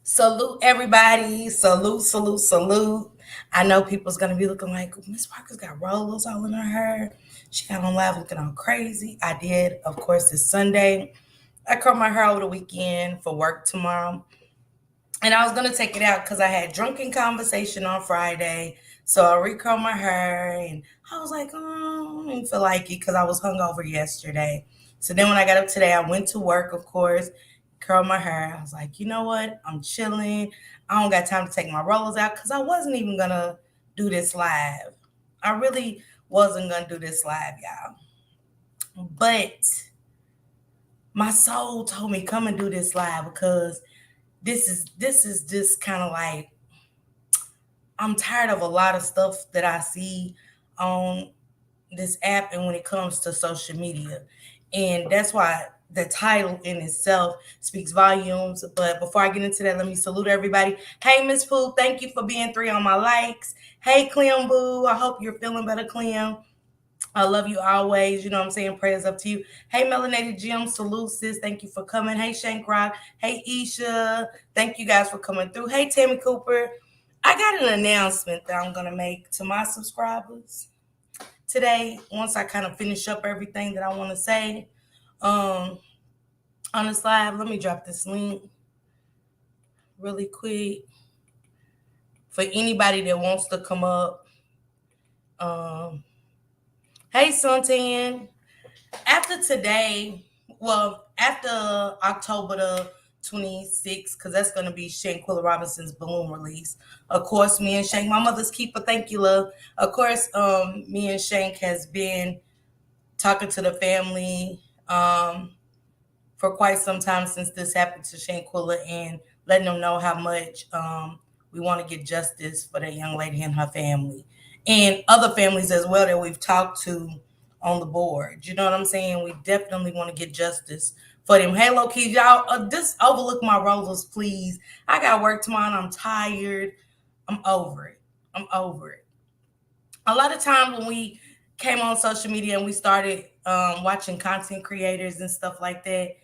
Salute everybody. Salute, salute, salute. I know people's gonna be looking like Miss Parker's got rollers all in her hair. She got on live looking all crazy. I did, of course, this Sunday. I curled my hair over the weekend for work tomorrow. And I was gonna take it out because I had drunken conversation on Friday. So I recurled my hair and I was like, oh, I didn't feel like it because I was hungover yesterday. So then when I got up today, I went to work, of course, curled my hair. I was like, you know what? I'm chilling. I don't got time to take my rollers out because I wasn't even gonna do this live. I really wasn't gonna do this live, y'all. But my soul told me come and do this live because this is just kind of like I'm tired of a lot of stuff that I see on this app and when it comes to social media. And that's why the title in itself speaks volumes. But before I get into that, let me salute everybody. Hey, Miss Pooh, thank you for being 3 on my likes. Hey, Clem Boo, I hope you're feeling better, Clem. I love you always. You know what I'm saying? Prayers up to you. Hey, Melanated Jim, salute, sis. Thank you for coming. Hey, Shank Rock. Hey, Isha. Thank you guys for coming through. Hey, Tammy Cooper. I got an announcement that I'm going to make to my subscribers today once I kind of finish up everything that I want to say. Um, on this live, let me drop this link really quick for anybody that wants to come up. Um, hey, Suntan. After today, well, after October the 26th, because that's going to be Shanquilla Robinson's balloon release. Of course, me and Shank, my mother's keeper, thank you, love. Of course, me and Shank has been talking to the family for quite some time since this happened to Shanquilla and letting them know how much we want to get justice for that young lady and her family. And other families as well that we've talked to on the board. You know what I'm saying? We definitely want to get justice for them. Hey, low key, y'all, just overlook my rollers, please. I got work tomorrow and I'm tired. I'm over it. I'm over it. A lot of times when we came on social media and we started watching content creators and stuff like that,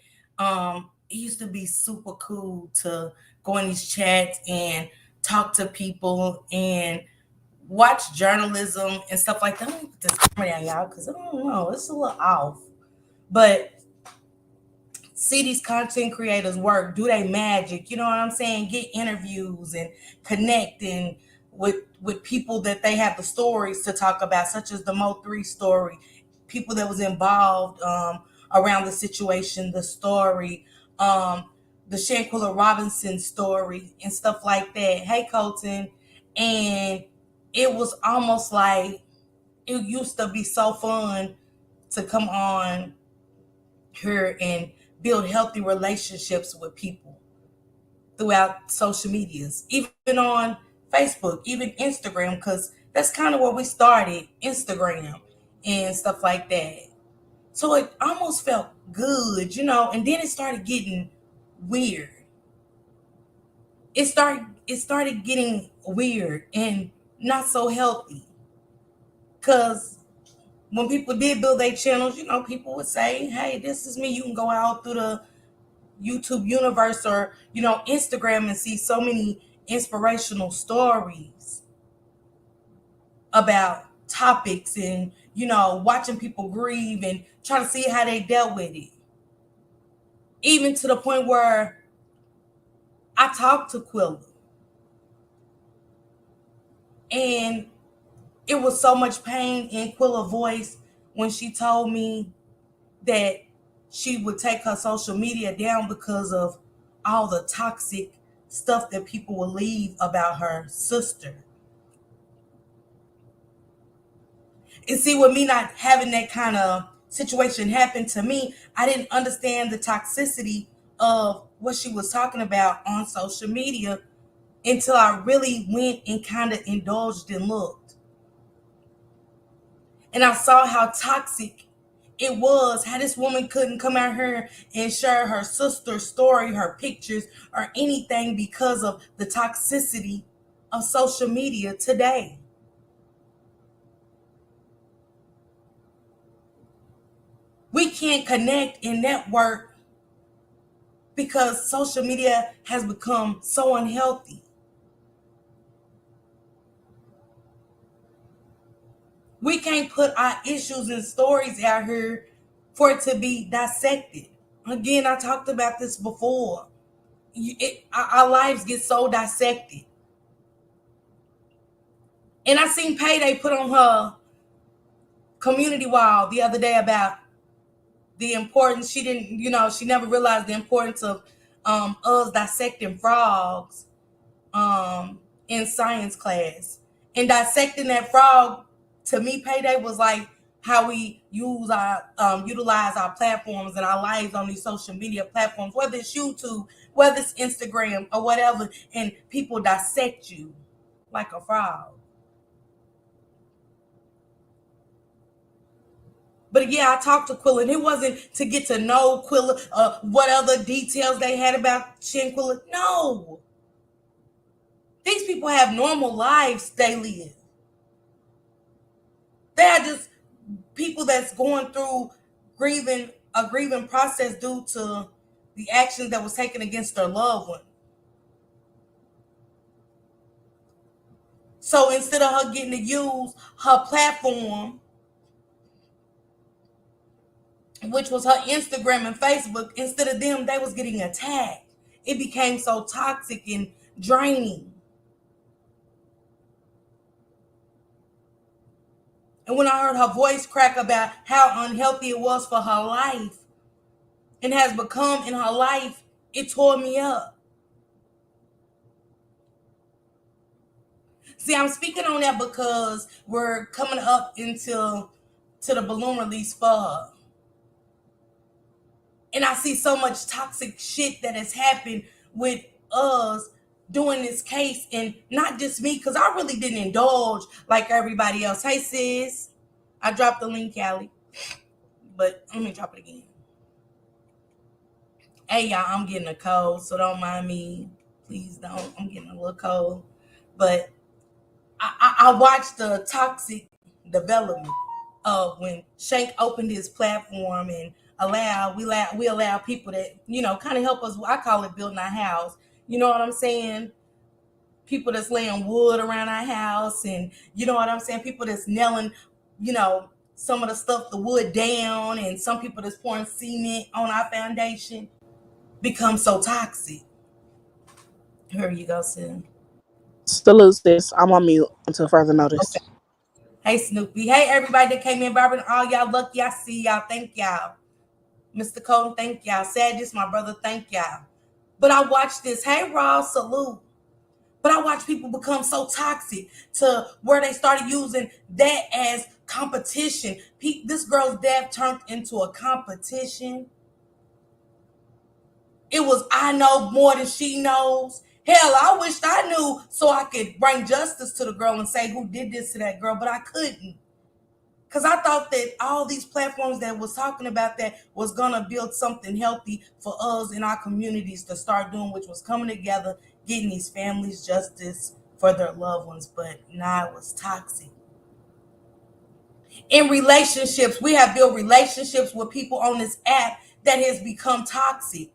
it used to be super cool to go in these chats and talk to people and watch journalism and stuff like that. Let me put this camera down, y'all, because I don't know, it's a little off. But see these content creators work, do they magic, you know what I'm saying? Get interviews and connecting with people that they have the stories to talk about, such as the Mo3 story, people that was involved around the situation, the story, the Shanquilla Robinson story, and stuff like that. Hey, Colton. And it was almost like it used to be so fun to come on here and build healthy relationships with people throughout social medias, even on Facebook, even Instagram, because that's kind of where we started, Instagram and stuff like that. So it almost felt good, and then it started getting weird. It started getting weird and not so healthy. Cause when people did build their channels, people would say, hey, this is me. You can go out through the YouTube universe or, Instagram and see so many inspirational stories about topics and, watching people grieve and try to see how they dealt with it. Even to the point where I talked to Quilla and it was so much pain in Quilla's voice when she told me that she would take her social media down because of all the toxic stuff that people will leave about her sister. And see, with me not having that kind of situation happen to me, I didn't understand the toxicity of what she was talking about on social media until I really went and kind of indulged and looked. And I saw how toxic it was, how this woman couldn't come out here and share her sister's story, her pictures, or anything because of the toxicity of social media today. We can't connect and network because social media has become so unhealthy. We can't put our issues and stories out here for it to be dissected. Again, I talked about this before. Our lives get so dissected. And I seen Payday put on her community wall the other day about the importance. She didn't, she never realized the importance of us dissecting frogs in science class. And dissecting that frog, to me, Payday was like how we utilize our platforms and our lives on these social media platforms, whether it's YouTube, whether it's Instagram or whatever, and people dissect you like a frog. But yeah, I talked to Quilla, and it wasn't to get to know Quilla, what other details they had about Shanquilla. No. These people have normal lives they live. They're just people that's going through a grieving process due to the actions that was taken against their loved one. So instead of her getting to use her platform, which was her Instagram and Facebook, instead of them, they was getting attacked. It became so toxic and draining. And when I heard her voice crack about how unhealthy it was for her life and has become in her life, it tore me up. See, I'm speaking on that because we're coming up to the balloon release for her. And I see so much toxic shit that has happened with us doing this case, and not just me, because I really didn't indulge like everybody else. Hey sis, I dropped the link, Callie, but let me drop it again. Hey y'all, I'm getting a cold, so don't mind me. Please don't. I'm getting a little cold. But I watched the toxic development of when Shank opened his platform and we allow people that, kind of help us. I call it building our house. You know what I'm saying? People that's laying wood around our house, and you know what I'm saying? People that's nailing, some of the stuff, the wood down, and some people that's pouring cement on our foundation become so toxic. Here you go, Sim. Salute, sis. I'm on mute until further notice. Okay. Hey, Snoopy. Hey, everybody that came in, Barbara. All y'all lucky I see y'all. Thank y'all. Mr. Colton, thank y'all. Sadness, my brother, thank y'all. But I watched this. Hey, Ross, salute. But I watched people become so toxic to where they started using that as competition. This girl's death turned into a competition. It was, I know more than she knows. Hell, I wished I knew so I could bring justice to the girl and say who did this to that girl, but I couldn't. Because I thought that all these platforms that was talking about that was going to build something healthy for us in our communities to start doing, which was coming together, getting these families justice for their loved ones. But now it was toxic. In relationships, we have built relationships with people on this app that has become toxic.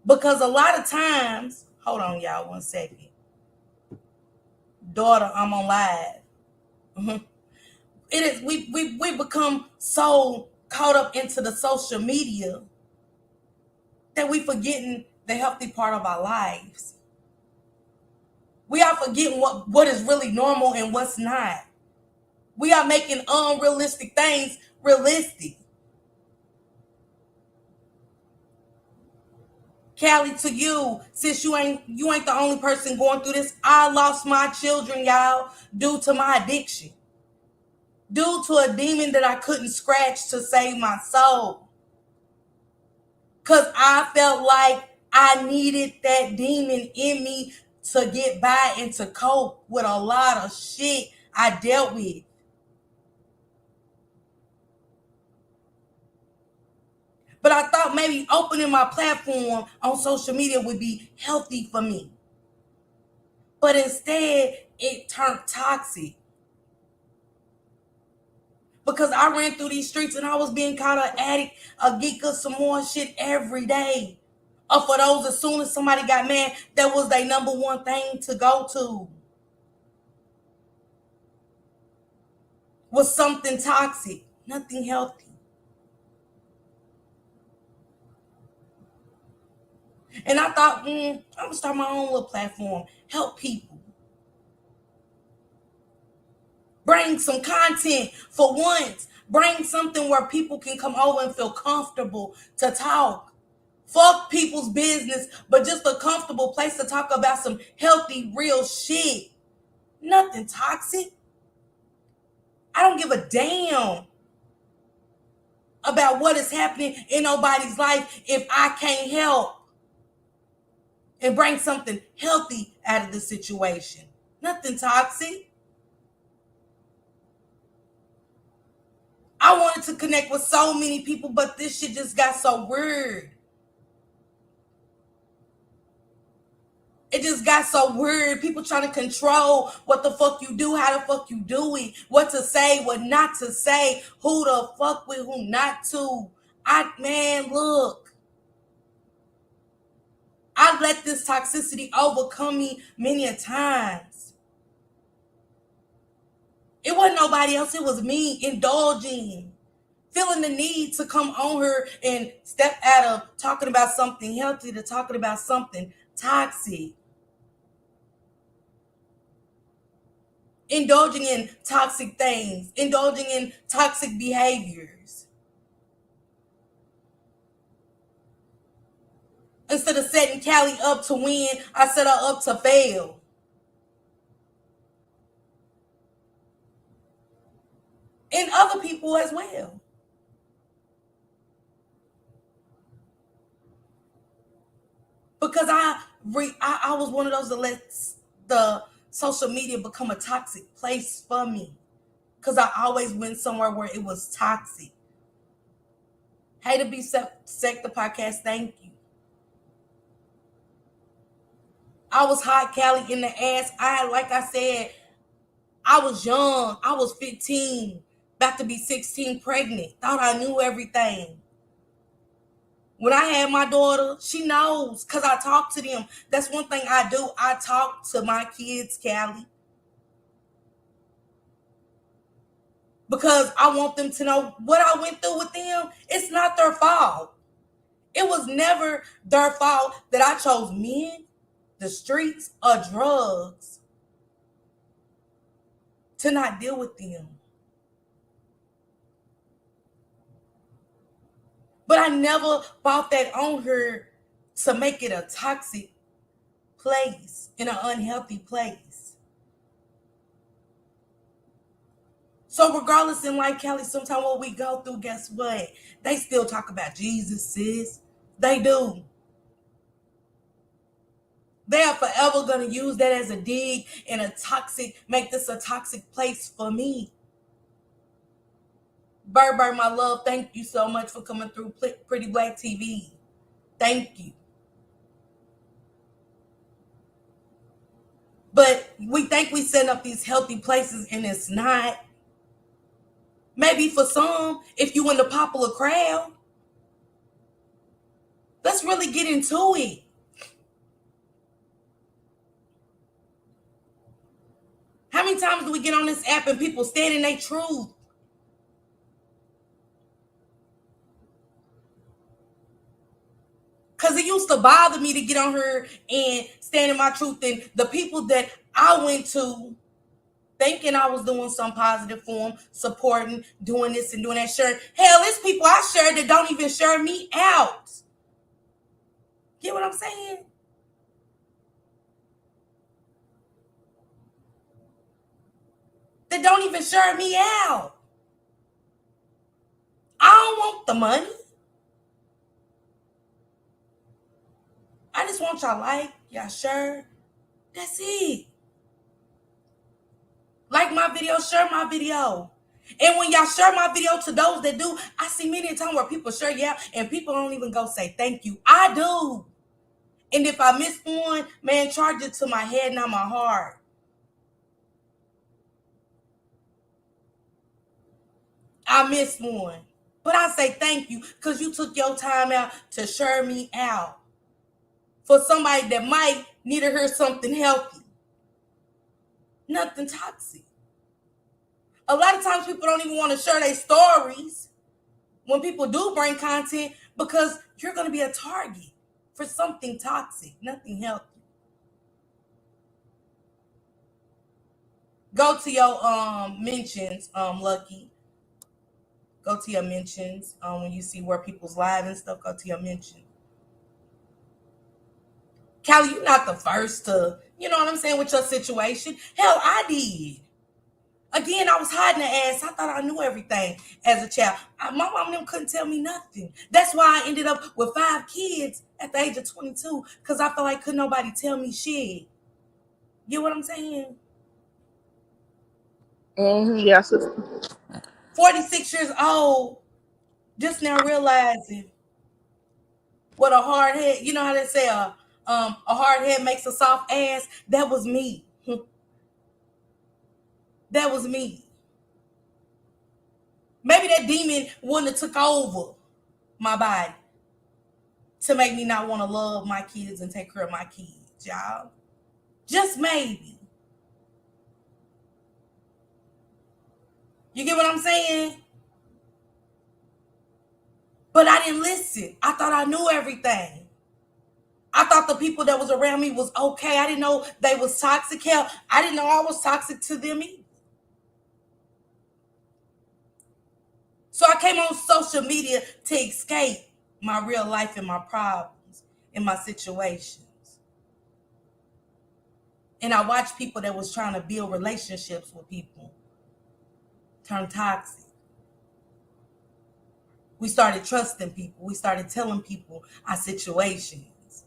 Because a lot of times, hold on, y'all, 1 second. Daughter, I'm on live. It is we become so caught up into the social media that we forgetting the healthy part of our lives. We are forgetting what is really normal and what's not. We are making unrealistic things realistic. Callie, to you, since you ain't the only person going through this, I lost my children, y'all, due to my addiction. Due to a demon that I couldn't scratch to save my soul. Because I felt like I needed that demon in me to get by and to cope with a lot of shit I dealt with. But I thought maybe opening my platform on social media would be healthy for me. But instead, it turned toxic. Because I ran through these streets and I was being called an addict, a geek, or some more shit every day. Or for those, as soon as somebody got mad, that was their number one thing to go to. Was something toxic, nothing healthy. And I thought, I'm gonna start my own little platform, help people. Bring some content for once. Bring something where people can come over and feel comfortable to talk. Fuck people's business, but just a comfortable place to talk about some healthy, real shit. Nothing toxic. I don't give a damn about what is happening in nobody's life if I can't help and bring something healthy out of the situation. Nothing toxic. I wanted to connect with so many people, but this shit just got so weird. It just got so weird. People trying to control what the fuck you do, how the fuck you do it, what to say, what not to say, who to fuck with, who not to. Man, look. I've let this toxicity overcome me many a times. It wasn't nobody else. It was me indulging, feeling the need to come on her and step out of talking about something healthy to talking about something toxic. Indulging in toxic things, indulging in toxic behaviors. Instead of setting Callie up to win, I set her up to fail. And other people as well. Because I was one of those that lets the social media become a toxic place for me. Because I always went somewhere where it was toxic. Hey, to be Sector Podcast, thank you. I was hot Callie in the ass. Like I said, I was young. I was 15, about to be 16, pregnant. Thought I knew everything. When I had my daughter, she knows because I talk to them. That's one thing I do. I talk to my kids, Callie. Because I want them to know what I went through with them. It's not their fault. It was never their fault that I chose men, the streets, or drugs to not deal with them. But I never bought that on her to make it a toxic place, in an unhealthy place. So regardless in life, Callie, sometimes what we go through, guess what? They still talk about Jesus, sis. They do. They are forever going to use that as a dig and make this a toxic place for me. Bird, my love, thank you so much for coming through Pretty Black TV. Thank you. But we think we set up these healthy places and it's not. Maybe for some, if you in the popular crowd. Let's really get into it. How many times do we get on this app and people stand in their truth? Because it used to bother me to get on here and stand in my truth. And the people that I went to thinking I was doing some positive for them, supporting, doing this and doing that, sharing. Hell, it's people I share that don't even share me out. Get what I'm saying? That don't even share me out. I don't want the money. I just want y'all like, y'all share. That's it. Like my video, share my video. And when y'all share my video to those that do, I see many times where people share you out and people don't even go say thank you. I do. And if I miss one, man, charge it to my head, not my heart. I missed one. But I say thank you because you took your time out to share me out for somebody that might need to hear something healthy. Nothing toxic. A lot of times people don't even want to share their stories when people do bring content because you're going to be a target for something toxic, nothing healthy. Go to your mentions, Lucky. Go to your mentions when you see where people's live and stuff. Go to your mentions. Callie, you're not the first to, you know what I'm saying, with your situation. Hell, I did. Again, I was hiding the ass. I thought I knew everything as a child. My mom and them couldn't tell me nothing. That's why I ended up with 5 kids at the age of 22 because I felt like couldn't nobody tell me shit. You know what I'm saying? Yeah, sister. 46 years old, just now realizing what a hard head, you know how they say a hard head makes a soft ass? That was me. That was me. Maybe that demon wouldn't have took over my body to make me not want to love my kids and take care of my kids, y'all. Just maybe. You get what I'm saying? But I didn't listen. I thought I knew everything. I thought the people that was around me was okay. I didn't know they was toxic. Hell, I didn't know I was toxic to them either. So I came on social media to escape my real life and my problems and my situations. And I watched people that was trying to build relationships with people turn toxic. We started trusting people. We started telling people our situations.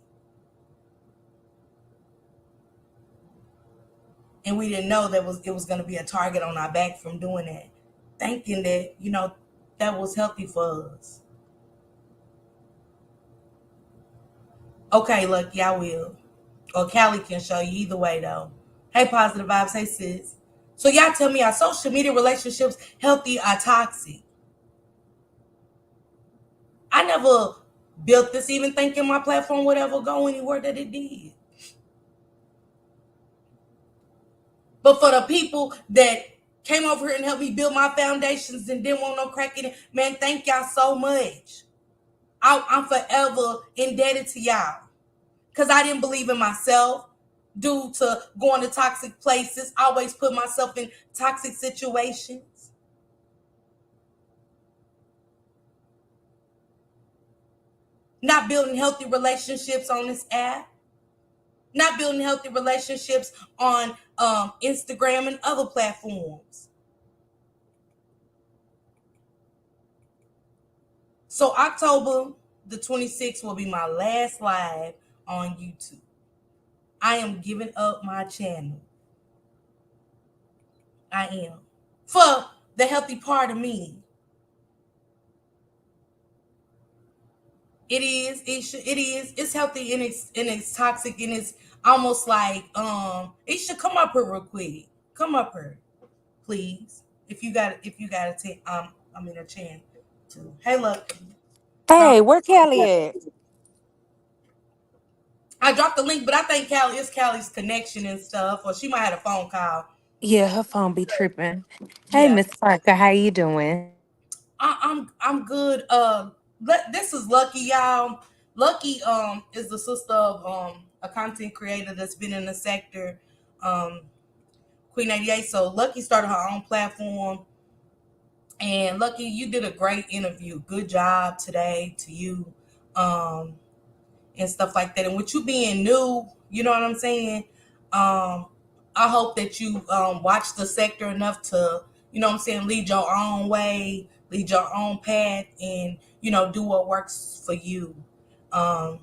And we didn't know that it was going to be a target on our back from doing that. Thinking that, that was healthy for us. Okay, Lucky, I will. Or Callie can show you either way, though. Hey, Positive Vibes. Hey, sis. So y'all tell me, are social media relationships healthy or toxic? I never built this even thinking my platform would ever go anywhere that it did. But for the people that came over here and helped me build my foundations and didn't want no crack in it, man, thank y'all so much. I'm forever indebted to y'all because I didn't believe in myself due to going to toxic places. I always put myself in toxic situations. Not building healthy relationships on this app. Not building healthy relationships on Instagram and other platforms. So October the 26th will be my last live on YouTube. I am giving up my channel. I am. For the healthy part of me. It is. It is. It's healthy and it's toxic and it's almost like it should come up here real quick. Come up here, please. If you got to take I'm in a channel too. Hey, look. Hey, where Kelly at? I dropped the link, but I think it's Callie's connection and stuff, or she might have a phone call. Yeah, her phone be tripping. Hey, Yeah, Miss Parker, how you doing? I'm good. This is Lucky, y'all. Lucky is the sister of a content creator that's been in the sector, Queen 88. So Lucky started her own platform, and Lucky, you did a great interview. Good job today to you, and stuff like that. And with you being new, you know what I'm saying. I hope that you watch the sector enough to, you know what I'm saying, lead your own way, lead your own path, and do what works for you, and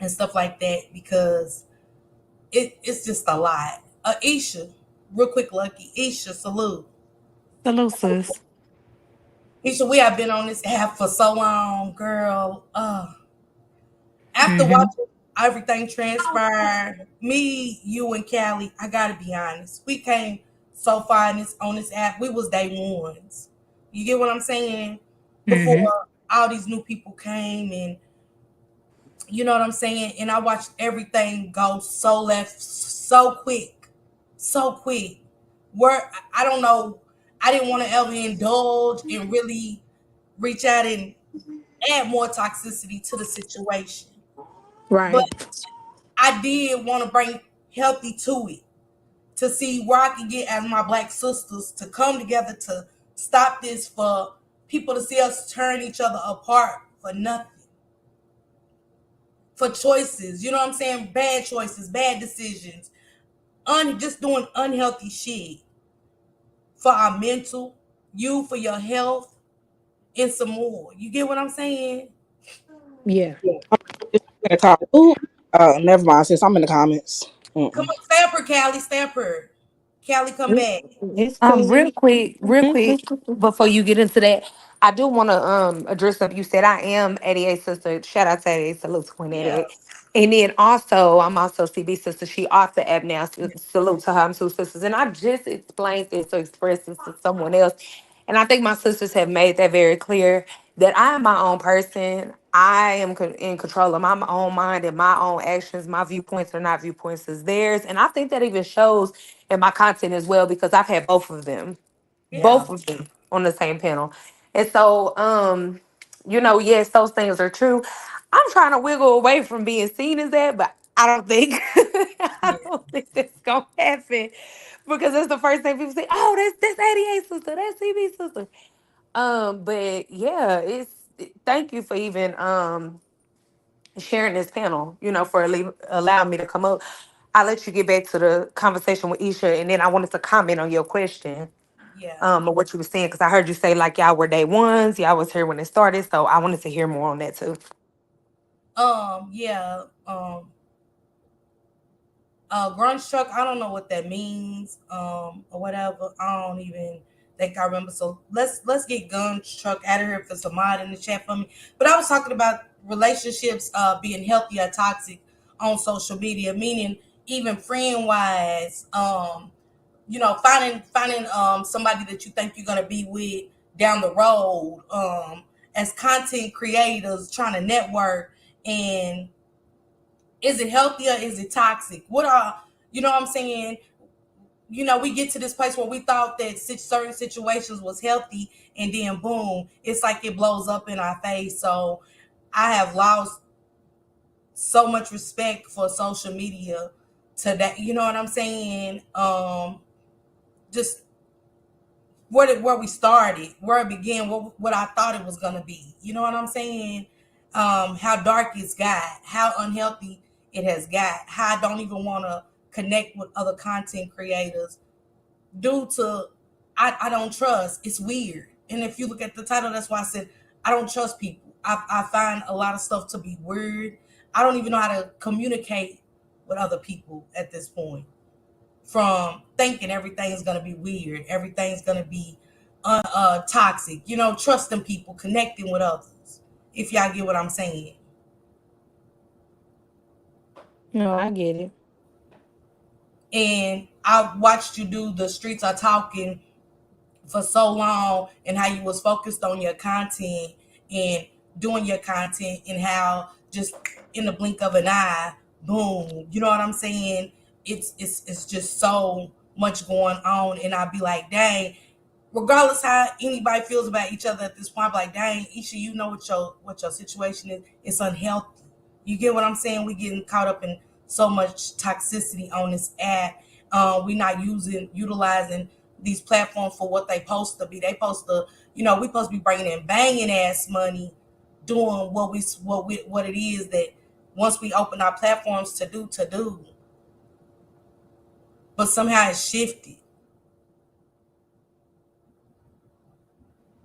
stuff like that, because it's just a lot. Isha, real quick, Lucky. Isha, salute. Salute, sis. Isha, we have been on this app for so long, girl. After Mm-hmm. watching everything transpire, me, you, and Callie, I gotta be honest, we came so far on this app. We was day ones. You get what I'm saying? Before Mm-hmm. all these new people came, and you know what I'm saying? And I watched everything go so left so quick. So quick. Where I don't know, I didn't want to ever indulge and really reach out and add more toxicity to the situation. But Right. I did want to bring healthy to it, to see where I can get as my black sisters to come together to stop this, for people to see us turn each other apart for nothing, for choices. You know what I'm saying? Bad choices, bad decisions, just doing unhealthy shit for our mental, you for your health, and some more. You get what I'm saying? Yeah. In the comments. Ooh, never mind. Since I'm in the comments. Come Mm-mm. on, stay up here, Callie. Stay up here. Callie, come back. It's cool. Real quick, before you get into that, I do want to address something you said. I am 88 sister. Shout out to 88, salute to Queen Yeah, 88. And then also, I'm also CB sister. She off the app now. Salute to her. I'm two sisters. And I just explained this to express this to someone else. And I think my sisters have made that very clear that I am my own person. I am in control of my own mind and my own actions. My viewpoints are not viewpoints as theirs. And I think that even shows in my content as well because I've had yeah, both of them on the same panel. And so, yes, those things are true. I'm trying to wiggle away from being seen as that, but I don't think I yeah, don't think that's gonna happen because that's the first thing people say. Oh, that's 88 sister, that's CB sister. But yeah, thank you for even sharing this panel. For allowing me to come up. I'll let you get back to the conversation with Isha, and then I wanted to comment on your question yeah. of what you were saying because I heard you say like y'all were day ones, y'all was here when it started, so I wanted to hear more on that too. Yeah. Grunge truck. I don't know what that means. Or whatever. I don't even think I remember. So let's get Grunge truck out of here if there's a mod in the chat for me. But I was talking about relationships being healthy or toxic on social media, meaning even friend wise. Finding somebody that you think you're gonna be with down the road. As content creators trying to network, and is it healthy or is it toxic? What are, you know what I'm saying? We get to this place where we thought that certain situations was healthy, and then boom, it's like it blows up in our face. So I have lost so much respect for social media to that. You know what I'm saying? Just where we started, where it began, what I thought it was gonna be. You know what I'm saying? How dark it's got, how unhealthy it has got, how I don't even want to connect with other content creators due to I don't trust. It's weird. And if you look at the title, that's why I said I don't trust people. I find a lot of stuff to be weird. I don't even know how to communicate with other people at this point, from thinking everything's gonna be weird, everything's gonna be toxic. Trusting people, connecting with others. If y'all get what I'm saying. No, I get it. And I watched you do the streets are talking for so long, and how you was focused on your content and doing your content, and how just in the blink of an eye, boom, you know what I'm saying? It's just so much going on, and I'd be like, dang, regardless how anybody feels about each other at this point, I'm like, dang, Isha, you know what your situation is. It's unhealthy. You get what I'm saying? We getting caught up in so much toxicity on this app. We not utilizing these platforms for what they supposed to be. They supposed to, we supposed to be bringing in banging ass money, doing what it is that once we open our platforms to do, but somehow it's shifted.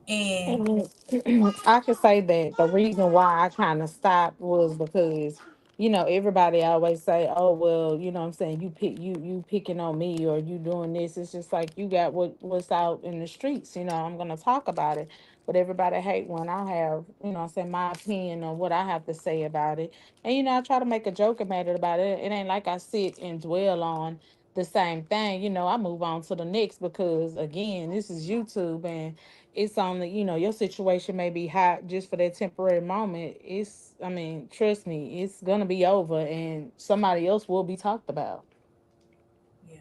And And I could say that the reason why I kind of stopped was because, everybody always say, "Oh, well, I'm saying you picking on me or you doing this." It's just like you got what's out in the streets. I'm gonna talk about it, but everybody hate when I have, I'm saying my opinion on what I have to say about it, and I try to make a joke about it. It ain't like I sit and dwell on the same thing, I move on to the next because again, this is YouTube and it's only, your situation may be hot just for that temporary moment. I mean, trust me, it's gonna be over and somebody else will be talked about. Yeah.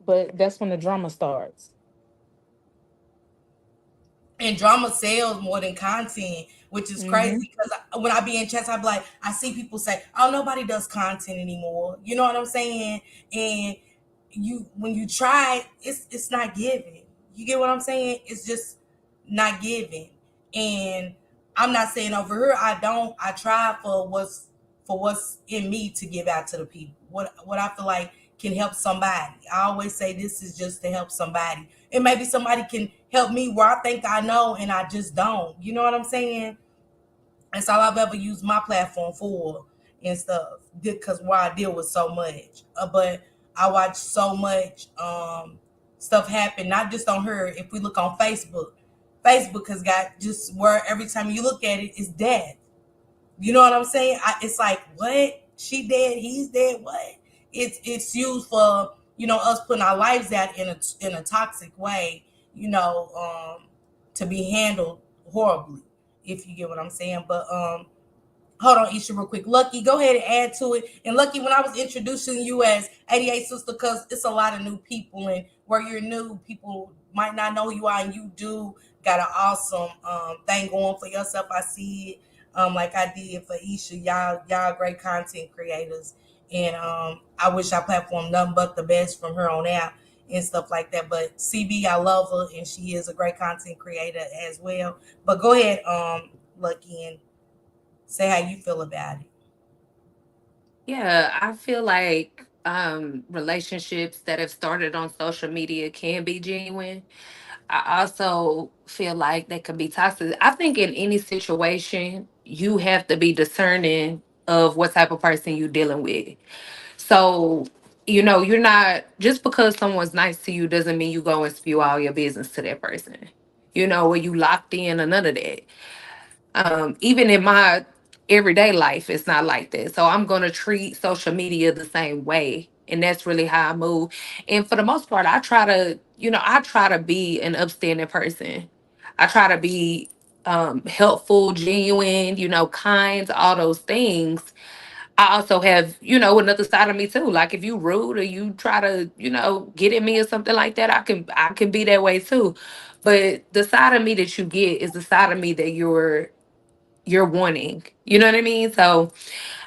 But that's when the drama starts. And drama sells more than content, which is Mm-hmm. crazy because when I be in chats, I be like, I see people say, "Oh, nobody does content anymore." You know what I'm saying? And when you try, it's not giving. You get what I'm saying? It's just not giving. And I'm not saying over here I don't. I try for what's in me to give out to the people. What I feel like can help somebody. I always say this is just to help somebody. And maybe somebody can help me where I think I know and I just don't. You know what I'm saying? That's all I've ever used my platform for and stuff. Because why I deal with so much. But I watch so much stuff happen, not just on her. If we look on Facebook, Facebook has got just where every time you look at it, it's death. You know what I'm saying? It's like, what? She dead, he's dead, what? It's used for, us putting our lives out in a toxic way, to be handled horribly, if you get what I'm saying. But hold on, Isha, real quick. Lucky, go ahead and add to it. And Lucky, when I was introducing you as 88 Sister, because it's a lot of new people, and where you're new, people might not know who you are, and you do got an awesome thing going for yourself. I see it. Like I did for Isha. Y'all great content creators. And I wish our platform nothing but the best from her on out and stuff like that. But CB, I love her and she is a great content creator as well. But go ahead, Lucky, and say how you feel about it. Yeah, I feel like relationships that have started on social media can be genuine. I also feel like they can be toxic. I think in any situation, you have to be discerning of what type of person you're dealing with. So, you're not, just because someone's nice to you doesn't mean you go and spew all your business to that person. Where you locked in or none of that. Even in my everyday life, it's not like that. So I'm gonna treat social media the same way. And that's really how I move. And for the most part, I try to be an upstanding person. I try to be helpful, genuine, kind, all those things. I also have, another side of me too. Like if you rude or you try to, get at me or something like that, I can be that way too. But the side of me that you get is the side of me that you're wanting. You know what I mean? So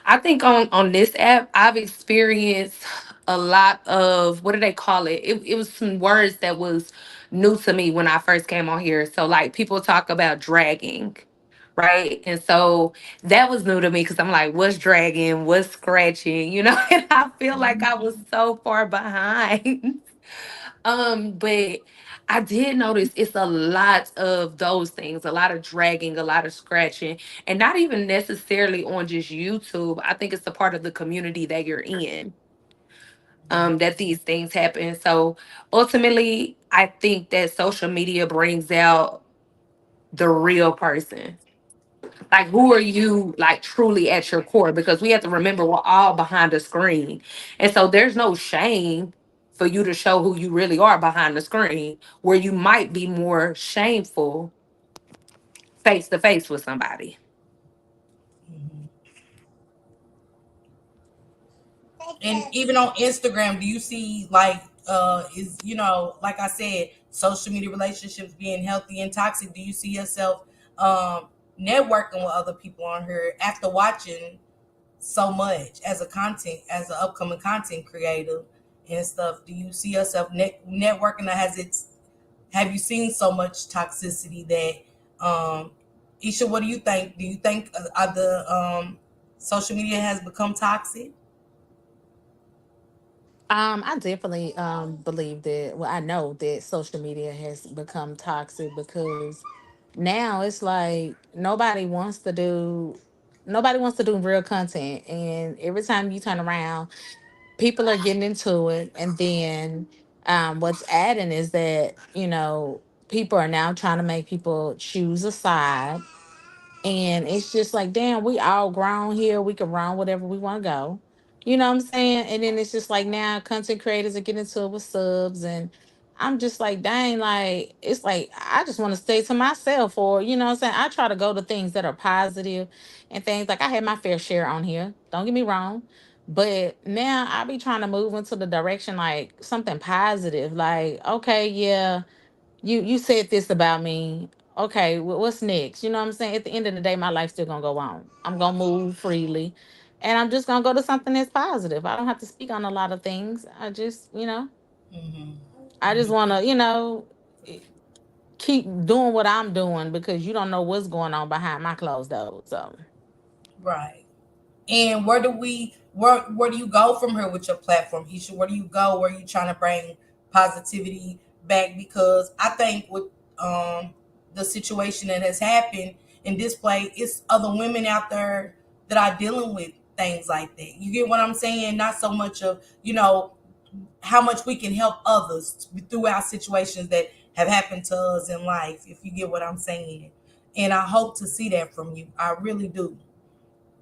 I think on this app, I've experienced a lot of, what do they call it? It was some words that was new to me when I first came on here. So like people talk about dragging. Right. And so that was new to me because I'm like, what's dragging? What's scratching? And I feel like I was so far behind. But I did notice it's a lot of those things, a lot of dragging, a lot of scratching, and not even necessarily on just YouTube. I think it's a part of the community that you're in, that these things happen. So ultimately, I think that social media brings out the real person. Like, who are you, like, truly at your core? Because we have to remember we're all behind a screen. And so there's no shame for you to show who you really are behind the screen, where you might be more shameful face to face with somebody. Mhm. And even on Instagram, do you see like is like I said, social media relationships being healthy and toxic? Do you see yourself networking with other people on here after watching so much as an upcoming content creator and stuff? Do you see yourself networking, or have you seen so much toxicity that Isha, what do you think? Do you think the social media has become toxic? I definitely believe that. Well, I know that social media has become toxic because now it's like nobody wants to do real content, and every time you turn around, people are getting into it, and then what's adding is that people are now trying to make people choose a side, and it's just like, damn, we all grown here. We can run whatever we want to go. You know what I'm saying? And then it's just like now content creators are getting into it with subs, and I'm just like, dang, like it's like I just want to stay to myself, or you know what I'm saying? I try to go to things that are positive and things like I had my fair share on here. Don't get me wrong. But now I be trying to move into the direction like something positive. Like, okay, yeah, you said this about me. Okay, what's next? You know what I'm saying? At the end of the day, my life's still gonna go on. I'm gonna move freely, and I'm just gonna go to something that's positive. I don't have to speak on a lot of things. I just, Hmm. I just Hmm. want to, eh, keep doing what I'm doing because you don't know what's going on behind my closed doors. So, Right. And where do you go from here with your platform, Isha? Where do you go? Where are you trying to bring positivity back? Because I think with the situation that has happened in display, it's other women out there that are dealing with things like that. You get what I'm saying? Not so much of, how much we can help others throughout situations that have happened to us in life, if you get what I'm saying. And I hope to see that from you. I really do.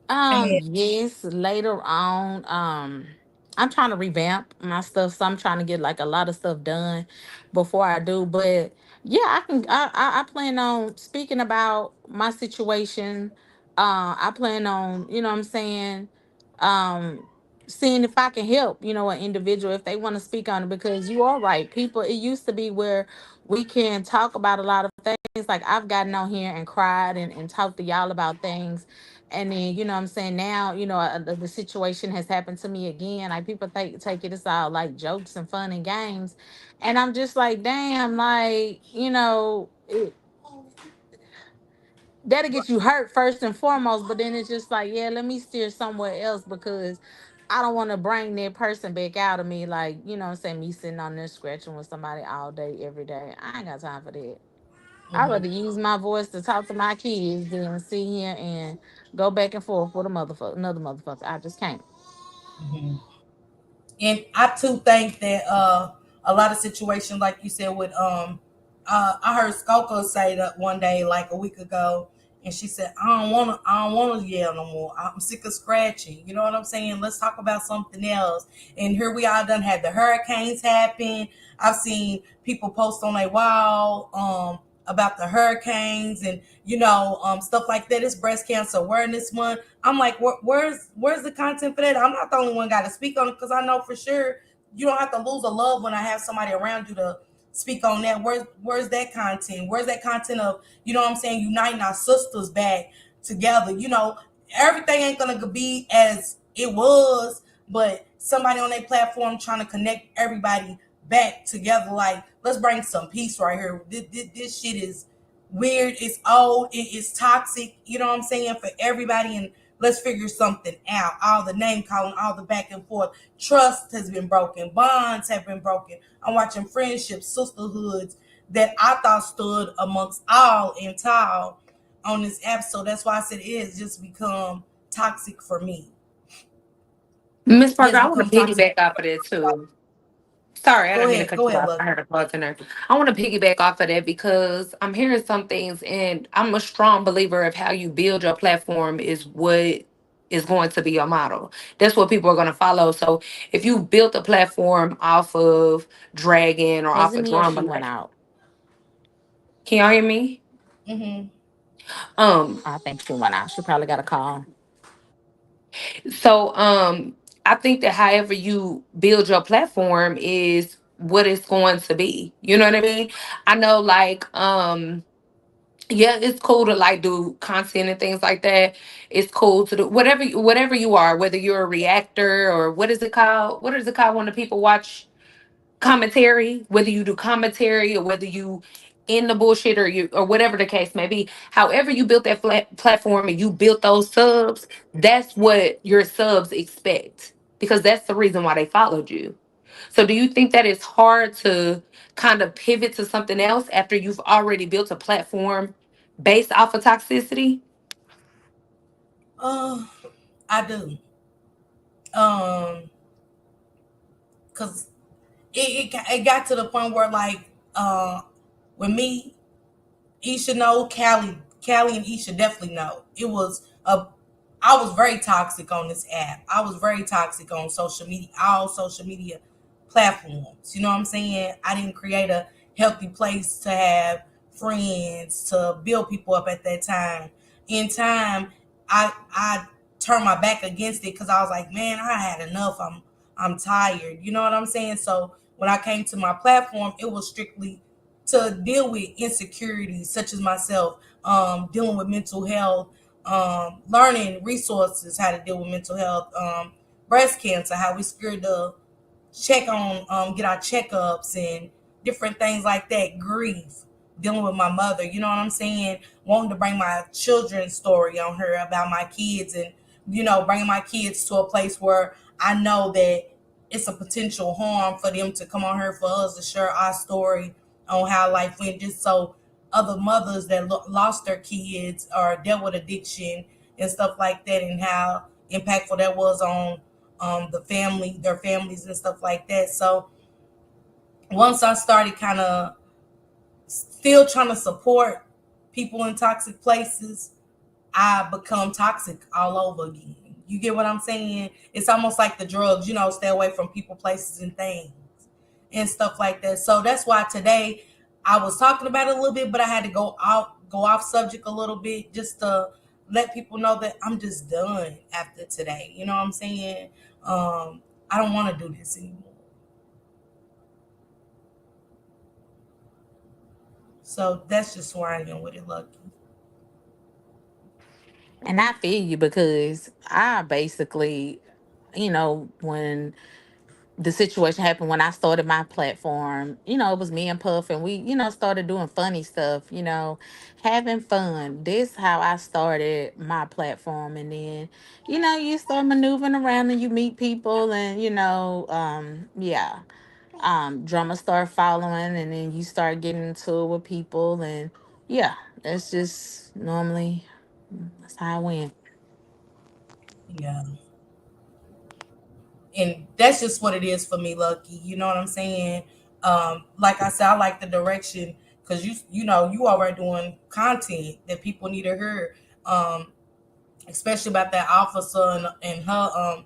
And yes, later on, I'm trying to revamp my stuff, so I'm trying to get like a lot of stuff done before I do. But yeah, I can. I plan on speaking about my situation. I plan on, you know, what I'm saying, um, seeing if I can help, an individual if they want to speak on it. Because you are right, people. It used to be where we can talk about a lot of things. Like I've gotten on here and cried and talked to y'all about things, and then, you know what I'm saying, now, the situation has happened to me again. Like people take it as all like jokes and fun and games. And I'm just like, damn, like, that'll get you hurt first and foremost. But then it's just like, yeah, let me steer somewhere else because I don't want to bring that person back out of me. Like, you know what I'm saying, me sitting on there scratching with somebody all day, every day. I ain't got time for that. I'd mhm, rather use my voice to talk to my kids than sit here and go back and forth with another motherfucker. I just can't. mhm. And I too think that a lot of situations, like you said, with I heard Skoko say that one day, like a week ago, and she said, I don't wanna yell no more. I'm sick of scratching. You know what I'm saying? Let's talk about something else. And here we are done had the hurricanes happen. I've seen people post on their wall about the hurricanes and stuff like that. It's breast cancer awareness month. I'm like, where's the content for that? I'm not the only one got to speak on it because I know for sure you don't have to lose a loved one. I have somebody around you to speak on that. Where's that content? Where's that content of what I'm saying, uniting our sisters back together? Everything ain't gonna be as it was, but somebody on their platform trying to connect everybody back together. Like, let's bring some peace right here. This shit is weird. It's old. It's toxic. You know what I'm saying, for everybody. And let's figure something out. All the name calling, all the back and forth. Trust has been broken. Bonds have been broken. I'm watching friendships, sisterhoods that I thought stood amongst all and tall on this app. So that's why I said it has just become toxic for me. Miss It Parker, has I want become to toxic. piggyback off of that too. Sorry, I Go didn't mean to ahead. cut Go you ahead, off. love. I heard a pause in there. I want to piggyback off of that because I'm hearing some things, and I'm a strong believer of how you build your platform is what is going to be your model. That's what people are going to follow. So if you built a platform off of Dragon or Was off it of me or Drama, she went like, out? can y'all hear me? Mm-hmm. Um, I think she went out. She probably got a call. so I think that however you build your platform is what it's going to be. You know what I mean? I know yeah, it's cool to like do content and things like that. It's cool to do whatever you are, whether you're a reactor or what is it called? What is it called when the people watch commentary, whether you do commentary or whether you in the bullshit or you or whatever the case may be. However you built that platform and you built those subs, that's what your subs expect because that's the reason why they followed you. So do you think that it's hard to kind of pivot to something else after you've already built a platform based off of toxicity? Uh, I do. Um, cause it got to the point where like with me, Isha know, Callie and Isha definitely know. It was a I was very toxic on this app. I was very toxic on social media, all social media platforms. You know what I'm saying? I didn't create a healthy place to have friends, to build people up at that time. In time, I turned my back against it because I was like, man, I had enough. I'm tired. You know what I'm saying? So when I came to my platform, it was strictly to deal with insecurities such as myself, dealing with mental health, learning resources, how to deal with mental health, breast cancer, how we scared to check on, get our checkups and different things like that, grief, dealing with my mother, you know what I'm saying? Wanting to bring my children's story on her about my kids and, bringing my kids to a place where I know that it's a potential harm for them to come on here for us to share our story on how life went, just so other mothers that lost their kids or dealt with addiction and stuff like that, and how impactful that was on the family, their families and stuff like that. So once I started kind of still trying to support people in toxic places, I become toxic all over again. You get what I'm saying? It's almost like the drugs, stay away from people, places, and things and stuff like that. So that's why today I was talking about it a little bit, but I had to go off subject a little bit just to let people know that I'm just done after today. You know what I'm saying? I don't want to do this anymore. So that's just where I am with it, Lucky. And I feel you because I basically, when the situation happened when I started my platform, it was me and Puff and we, started doing funny stuff, having fun. This how I started my platform. And then, you start maneuvering around and you meet people and, yeah. Drama start following and then you start getting into it with people and yeah, that's just normally that's how I went. Yeah. And that's just what it is for me, Lucky. You know what I'm saying? Like I said, I like the direction because you already doing content that people need to hear, especially about that officer and her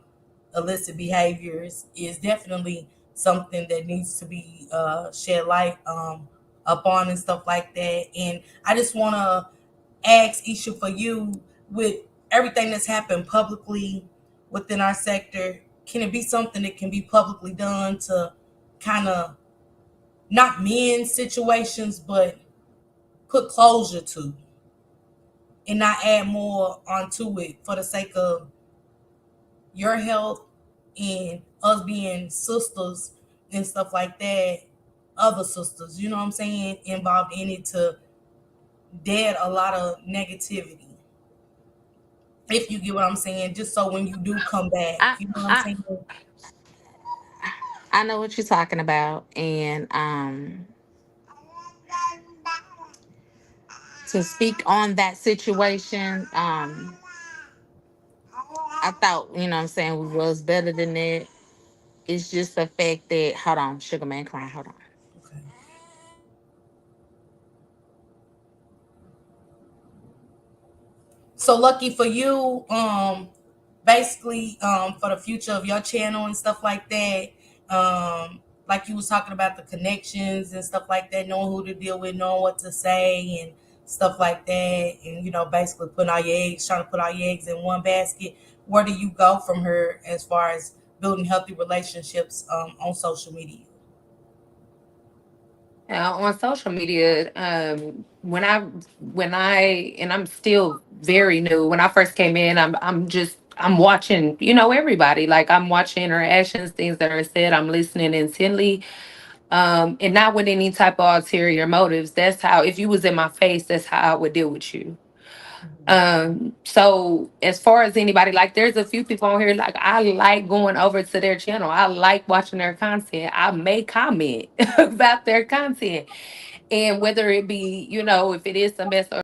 illicit behaviors is definitely something that needs to be shed light upon and stuff like that. And I just want to ask Isha, for you, with everything that's happened publicly within our sector, can it be something that can be publicly done to kind of not mend situations, but put closure to, and not add more onto it for the sake of your health and us being sisters and stuff like that, other sisters, you know what I'm saying, involved in it to dead a lot of negativity, if you get what I'm saying, just so when you do come back, I you know what I'm I saying? I know what you're talking about and to speak on that situation, I thought, what I'm saying, we was better than that. It's just the fact that hold on, Sugar Man crying, hold on. Okay. So Lucky, for you, basically, for the future of your channel and stuff like that, like you was talking about the connections and stuff like that, knowing who to deal with, knowing what to say and stuff like that, and basically putting all your eggs, trying to put all your eggs in one basket. Where do you go from here as far as building healthy relationships on social media? On social media, and I'm still very new. When I first came in, I'm watching, everybody. Like I'm watching interactions, things that are said. I'm listening intently, and not with any type of ulterior motives. That's how, if you was in my face, that's how I would deal with you. So as far as anybody, like there's a few people on here, like I like going over to their channel. I like watching their content. I may comment about their content. And whether it be, if it is some mess or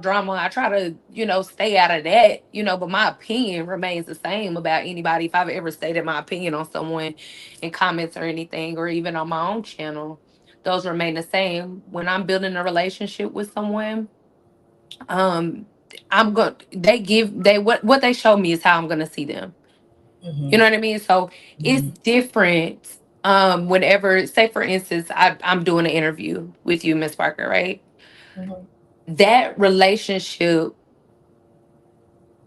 drama, I try to, stay out of that, but my opinion remains the same about anybody. If I've ever stated my opinion on someone in comments or anything, or even on my own channel, those remain the same. When I'm building a relationship with someone, what they show me is how I'm gonna see them. You know what I mean? So it's different. Whenever, say for instance, I'm doing an interview with you, Miss Parker, right? That relationship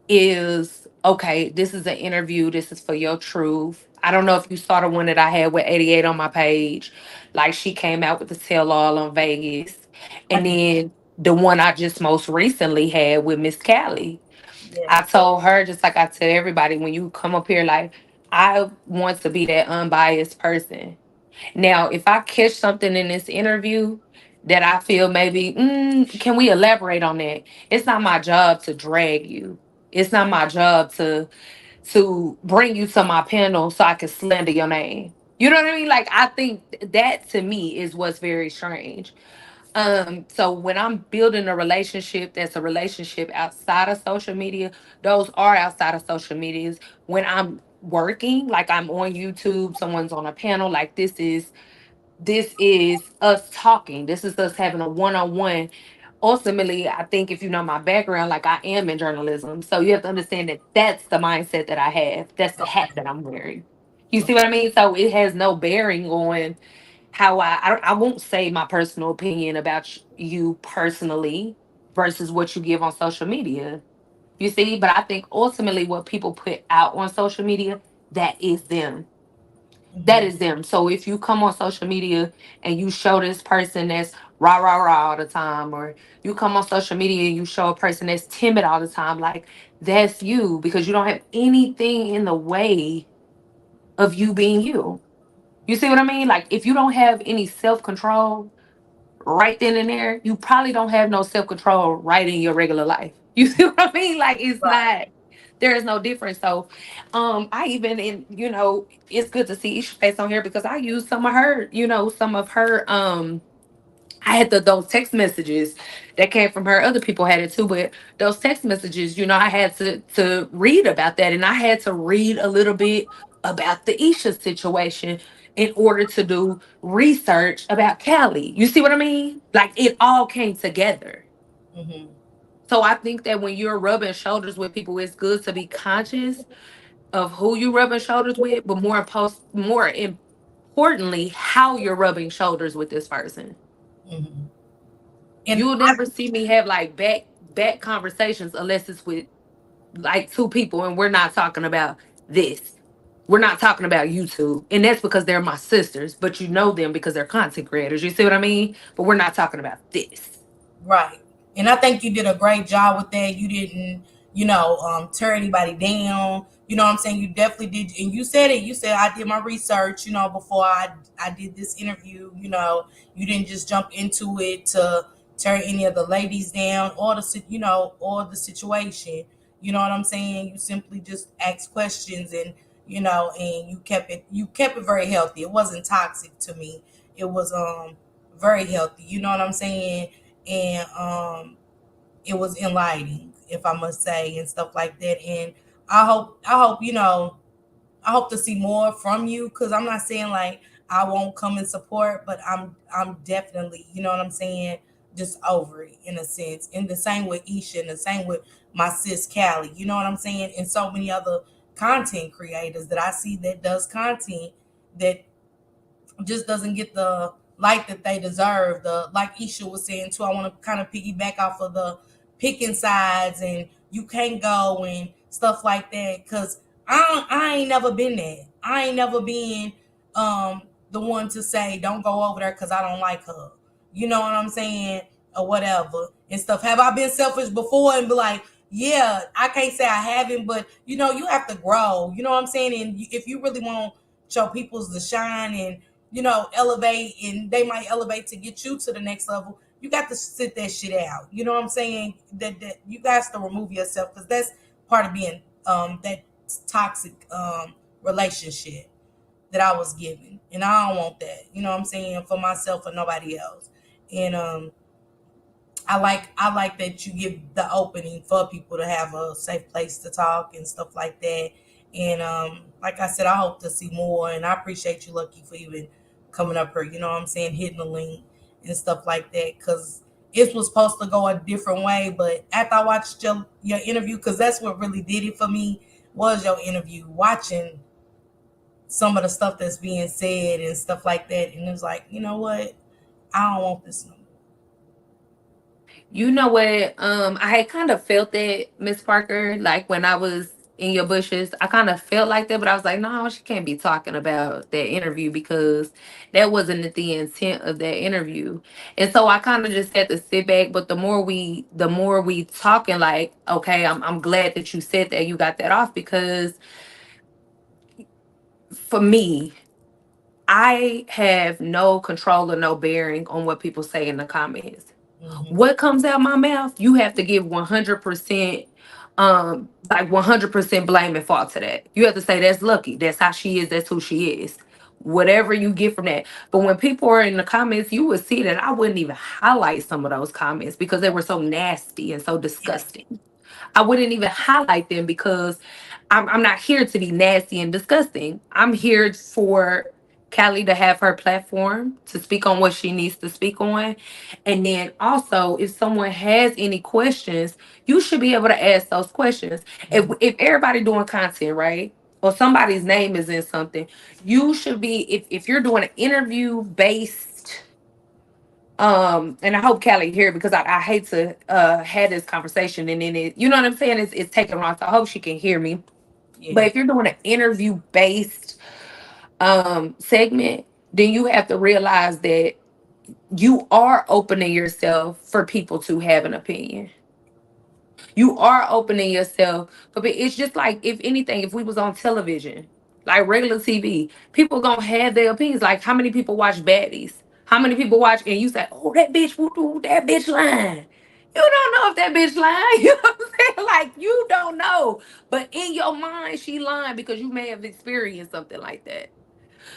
is okay. This is an interview. This is for your truth. I don't know if you saw the one that I had with 88 on my page. Like she came out with the tell all on Vegas. And then the one I just most recently had with Miss Callie. I Yes. told her, just like I tell everybody, when you come up here, like, I want to be that unbiased person. Now, if I catch something in this interview that I feel maybe, can we elaborate on that? It's not my job to drag you. It's not my job to bring you to my panel so I can slander your name. You know what I mean? Like I think that to me is what's very strange. So when I'm building a relationship that's a relationship outside of social media, those are outside of social medias. When I'm working, like I'm on YouTube, someone's on a panel, like this is us talking. This is us having a one-on-one. Ultimately, I think if you know my background, like I am in journalism, so you have to understand that that's the mindset that I have. That's the hat that I'm wearing. You see what I mean? So it has no bearing on how I won't say my personal opinion about you personally versus what you give on social media. You see, but I think ultimately what people put out on social media, that is them. That is them. So if you come on social media and you show this person that's rah rah rah all the time, or you come on social media and you show a person that's timid all the time, like that's you because you don't have anything in the way of you being you. You see what I mean? Like if you don't have any self control right then and there, you probably don't have no self control right in your regular life. You see what I mean? Like it's not. There is no difference. So, I even it's good to see Isha face on here because I use some of her, some of her I had those text messages that came from her. Other people had it too, but those text messages, I had to read about that, and I had to read a little bit about the Isha situation in order to do research about Callie. You see what I mean? Like it all came together. So I think that when you're rubbing shoulders with people, it's good to be conscious of who you rubbing shoulders with, but more importantly, how you're rubbing shoulders with this person. And You'll never see me have like back conversations unless it's with like two people and we're not talking about this. We're not talking about YouTube. And that's because they're my sisters, but you know them because they're content creators. You see what I mean? But we're not talking about this. right. And I think you did a great job with that. You didn't, tear anybody down. You know what I'm saying? You definitely did. And you said it. You said, I did my research, before I did this interview. You didn't just jump into it to tear any of the ladies down or the situation. You know what I'm saying? You simply just asked questions and you kept it very healthy. It wasn't toxic to me. It was very healthy. You know what I'm saying? And it was enlightening, if I must say, and stuff like that. And I hope to see more from you, because I'm not saying like I won't come and support, but I'm definitely, you know what I'm saying, just over it in a sense. And the same with Isha, and the same with my sis Callie, you know what I'm saying, and so many other content creators that I see that does content that just doesn't get the light that they deserve. The Like Isha was saying too, I want to kind of piggyback off of the picking sides and you can't go and stuff like that, because I ain't never been there. I ain't never been the one to say don't go over there because I don't like her. You know what I'm saying? Or whatever and stuff. Have I been selfish before and be like, yeah, I can't say I haven't, but you have to grow. You know what I'm saying? And if you really want show people's the shine and elevate, and they might elevate to get you to the next level, you got to sit that shit out. You know what I'm saying? That you guys to remove yourself, because that's part of being that toxic relationship that I was given. And I don't want that. You know what I'm saying? For myself or nobody else. And I like that you give the opening for people to have a safe place to talk and stuff like that. And like I said, I hope to see more. And I appreciate you, Lucky, for even coming up here. You know what I'm saying? Hitting the link and stuff like that. Because it was supposed to go a different way. But after I watched your interview, because that's what really did it for me, was your interview, watching some of the stuff that's being said and stuff like that. And it was like, you know what? I don't want this no more. You know what? I had kind of felt that, Miss Parker, like when I was in your bushes. I kind of felt like that, but I was like, no, she can't be talking about that interview because that wasn't the intent of that interview. And so I kind of just had to sit back. But the more we talking, like, okay, I'm glad that you said that, you got that off, because for me, I have no control or no bearing on what people say in the comments. Mm-hmm. What comes out my mouth, you have to give 100%, like 100% blame and fault to that. You have to say that's Lucky, that's how she is, that's who she is, whatever you get from that. But when people are in the comments, you would see that I wouldn't even highlight some of those comments because they were so nasty and so Yeah. disgusting. I wouldn't even highlight them because I'm not here to be nasty and disgusting. I'm here for Callie to have her platform to speak on what she needs to speak on. And then also, if someone has any questions, you should be able to ask those questions. If, Mm-hmm. if everybody doing content, right? Or somebody's name is in something, you should be, if you're doing an interview based, and I hope Callie here, because I hate to have this conversation and then it, you know what I'm saying, it's taken wrong. So I hope she can hear me. But Yeah. if you're doing an interview based segment, then you have to realize that you are opening yourself for people to have an opinion. You are opening yourself, but it's just like, if anything, if we was on television, like regular TV, people gonna have their opinions. Like, how many people watch Baddies? How many people watch and you say, oh, that bitch, woo, that bitch lying. You don't know if that bitch lying. You know what I'm saying? Like, you don't know. But in your mind, she lying because you may have experienced something like that.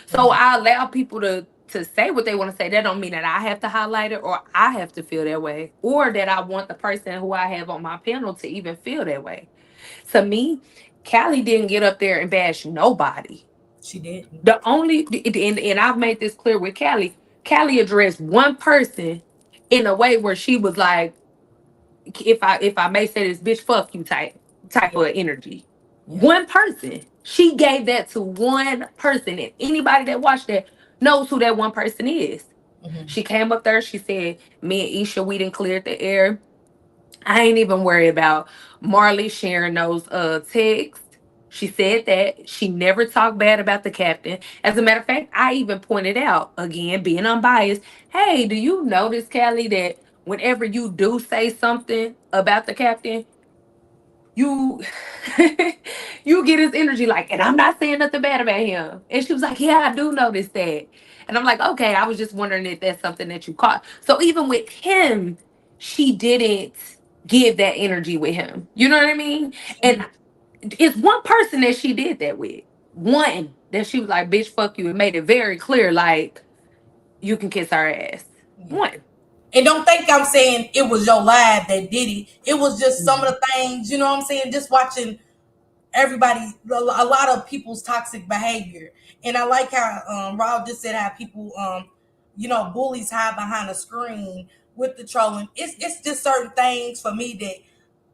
So Mm-hmm. I allow people to say what they want to say. That don't mean that I have to highlight it or I have to feel that way or that I want the person who I have on my panel to even feel that way. To me, Callie didn't get up there and bash nobody. She didn't. The only and I've made this clear with Callie. Callie addressed one person in a way where she was like, if I may say this, bitch, fuck you type Yeah. of energy. Yeah. One person. She gave that to one person, and anybody that watched that knows who that one person is. Mm-hmm. She came up there. She said, "Me and Isha, we didn't clear the air. I ain't even worried about Marley sharing those texts." She said that she never talked bad about the captain. As a matter of fact, I even pointed out, again, being unbiased, hey, do you notice, Callie, that whenever you do say something about the captain, you you get his energy like, and I'm not saying nothing bad about him. And she was like, yeah, I do notice that. And I'm like, okay, I was just wondering if that's something that you caught. So even with him, she didn't give that energy with him. You know what I mean? And it's one person that she did that with. One that she was like, bitch, fuck you. It made it very clear, like, you can kiss her ass. Yeah. One. And don't think I'm saying it was your live that did it. It was just some of Mhm. the things, you know what I'm saying? Just watching everybody, a lot of people's toxic behavior. And I like how Rob just said how people, bullies hide behind a screen with the trolling. It's just certain things for me that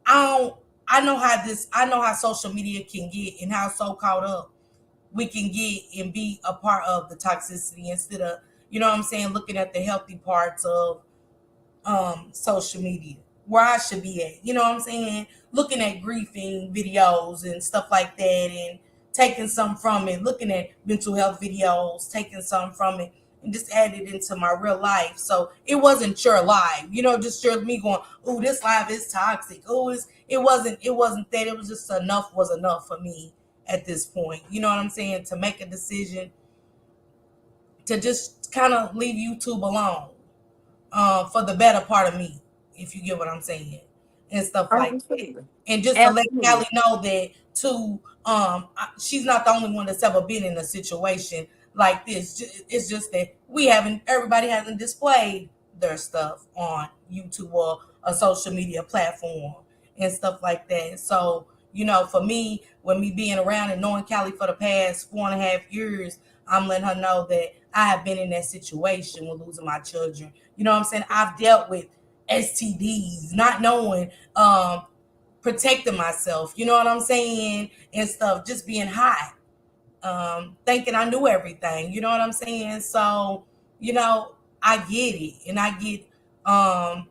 I don't. I know how social media can get and how so caught up we can get and be a part of the toxicity instead of, you know what I'm saying, looking at the healthy parts of social media where I should be at. You know what I'm saying? Looking at griefing videos and stuff like that and taking some from it, looking at mental health videos, taking some from it and just add it into my real life. So it wasn't your life, just your me going, oh, this life is toxic. Oh, it wasn't that. It was just enough was enough for me at this point. You know what I'm saying? To make a decision to just kind of leave YouTube alone for the better part of me, if you get what I'm saying, and stuff like that. Absolutely. And just to let Absolutely. Callie know that too, she's not the only one that's ever been in a situation like this. It's just that everybody hasn't displayed their stuff on YouTube or a social media platform and stuff like that. So, for me, with me being around and knowing Callie for the past 4.5 years, I'm letting her know that I have been in that situation with losing my children. You know what I'm saying? I've dealt with STDs, not knowing, protecting myself, you know what I'm saying, and stuff, just being hot, thinking I knew everything, you know what I'm saying? So, you know, I get it, and I get um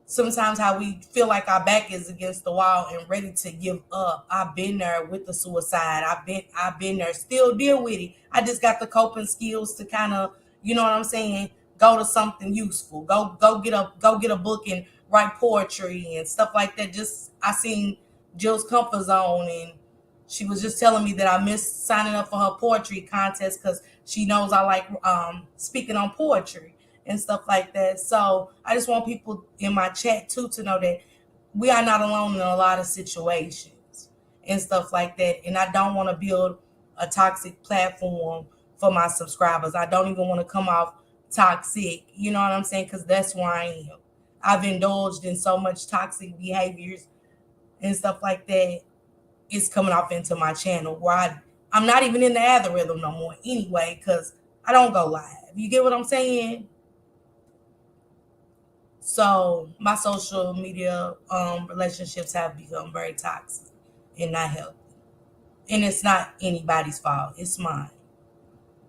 sometimes how we feel like our back is against the wall and ready to give up. I've been there with the suicide. I've been there, still deal with it. I just got the coping skills to kind of, you know what I'm saying, go to something useful. Go get a book and write poetry and stuff like that. Just I seen Jill's Comfort Zone, and she was just telling me that I missed signing up for her poetry contest because she knows I like speaking on poetry and stuff like that. So I just want people in my chat too to know that we are not alone in a lot of situations and stuff like that. And I don't want to build a toxic platform for my subscribers. I don't even want to come off toxic, you know what I'm saying? Because that's where I am. I've indulged in so much toxic behaviors and stuff like that. It's coming off into my channel where I'm not even in the algorithm no more anyway, because I don't go live. You get what I'm saying? So my social media relationships have become very toxic and not healthy. And it's not anybody's fault. It's mine.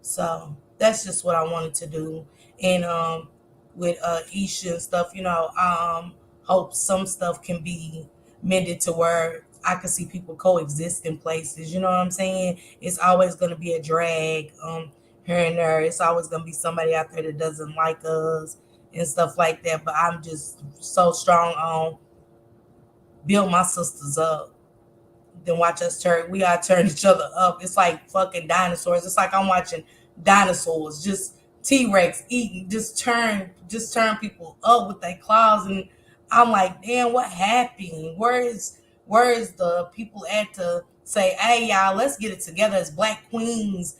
So that's just what I wanted to do. And with Isha and stuff, hope some stuff can be mended to where I can see people coexist in places. You know what I'm saying? It's always going to be a drag here and there. It's always going to be somebody out there that doesn't like us and stuff like that. But I'm just so strong on build my sisters up, then watch us turn. We all turn each other up. It's like fucking dinosaurs. It's like I'm watching dinosaurs, just T Rex eating, just turn people up with their claws, and I'm like, damn, what happened? Where is the people at to say, hey y'all, let's get it together as Black queens.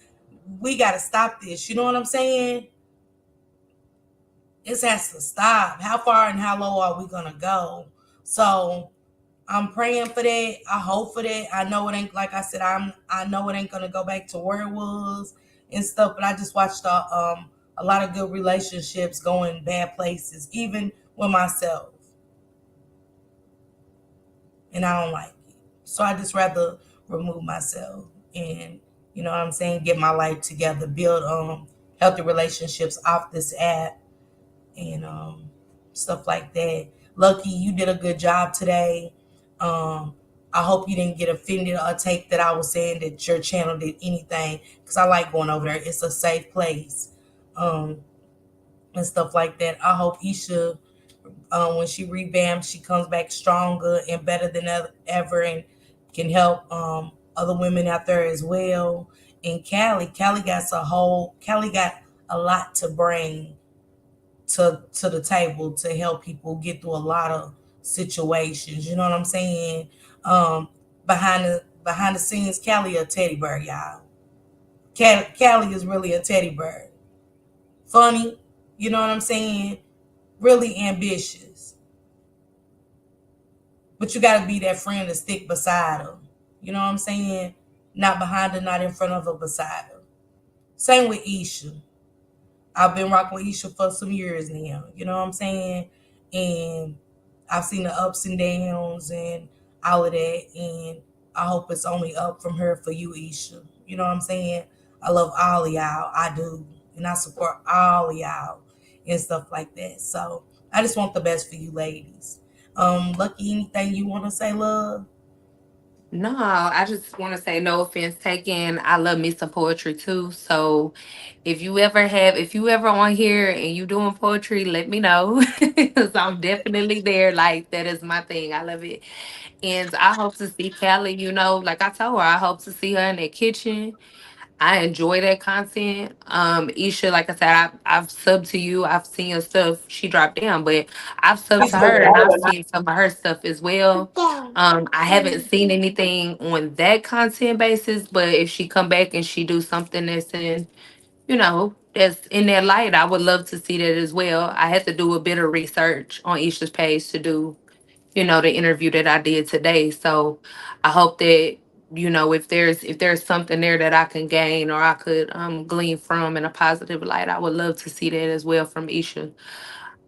We gotta stop this. You know what I'm saying? This has to stop. How far and how low are we gonna go? So I'm praying for that. I hope for that. I know it ain't, like I said, I know it ain't gonna go back to where it was and stuff. But I just watched a lot of good relationships go in bad places, even with myself, and I don't like it. So I just rather remove myself and, you know what I'm saying, get my life together, build healthy relationships off this app, and stuff like that. Lucky, you did a good job today. Um, I hope you didn't get offended or take that I was saying that your channel did anything, because I like going over there. It's a safe place, um, and stuff like that. I hope Isha, when she revamps, she comes back stronger and better than ever, and can help other women out there as well. And Callie got a lot to bring to the table to help people get through a lot of situations. You know what I'm saying? Um, behind the scenes, Callie a teddy bear, y'all. Callie is really a teddy bear. Funny, you know what I'm saying? Really ambitious, but you got to be that friend to stick beside her. You know what I'm saying? Not behind her, not in front of her, beside her. Same with Isha. I've been rocking with Isha for some years now. You know what I'm saying? And I've seen the ups and downs and all of that. And I hope it's only up from her for you, Isha. You know what I'm saying? I love all of y'all. I do. And I support all of y'all and stuff like that. So I just want the best for you ladies. Lucky, anything you want to say, love? No, I just want to say no offense taken. I love me some poetry too. So if you ever on here and you doing poetry, let me know. Cause I'm definitely there. Like that is my thing. I love it. And I hope to see Callie, like I told her, I hope to see her in that kitchen. I enjoy that content. Isha, like I said, I've subbed to you. I've seen your stuff. She dropped down, but I've subbed to her and I've seen some of her stuff as well. I haven't seen anything on that content basis, but if she come back and she do something that's in that light, I would love to see that as well. I had to do a bit of research on Isha's page to do the interview that I did today. So I hope that, if there's something there that I can gain or I could glean from in a positive light, I would love to see that as well from Isha.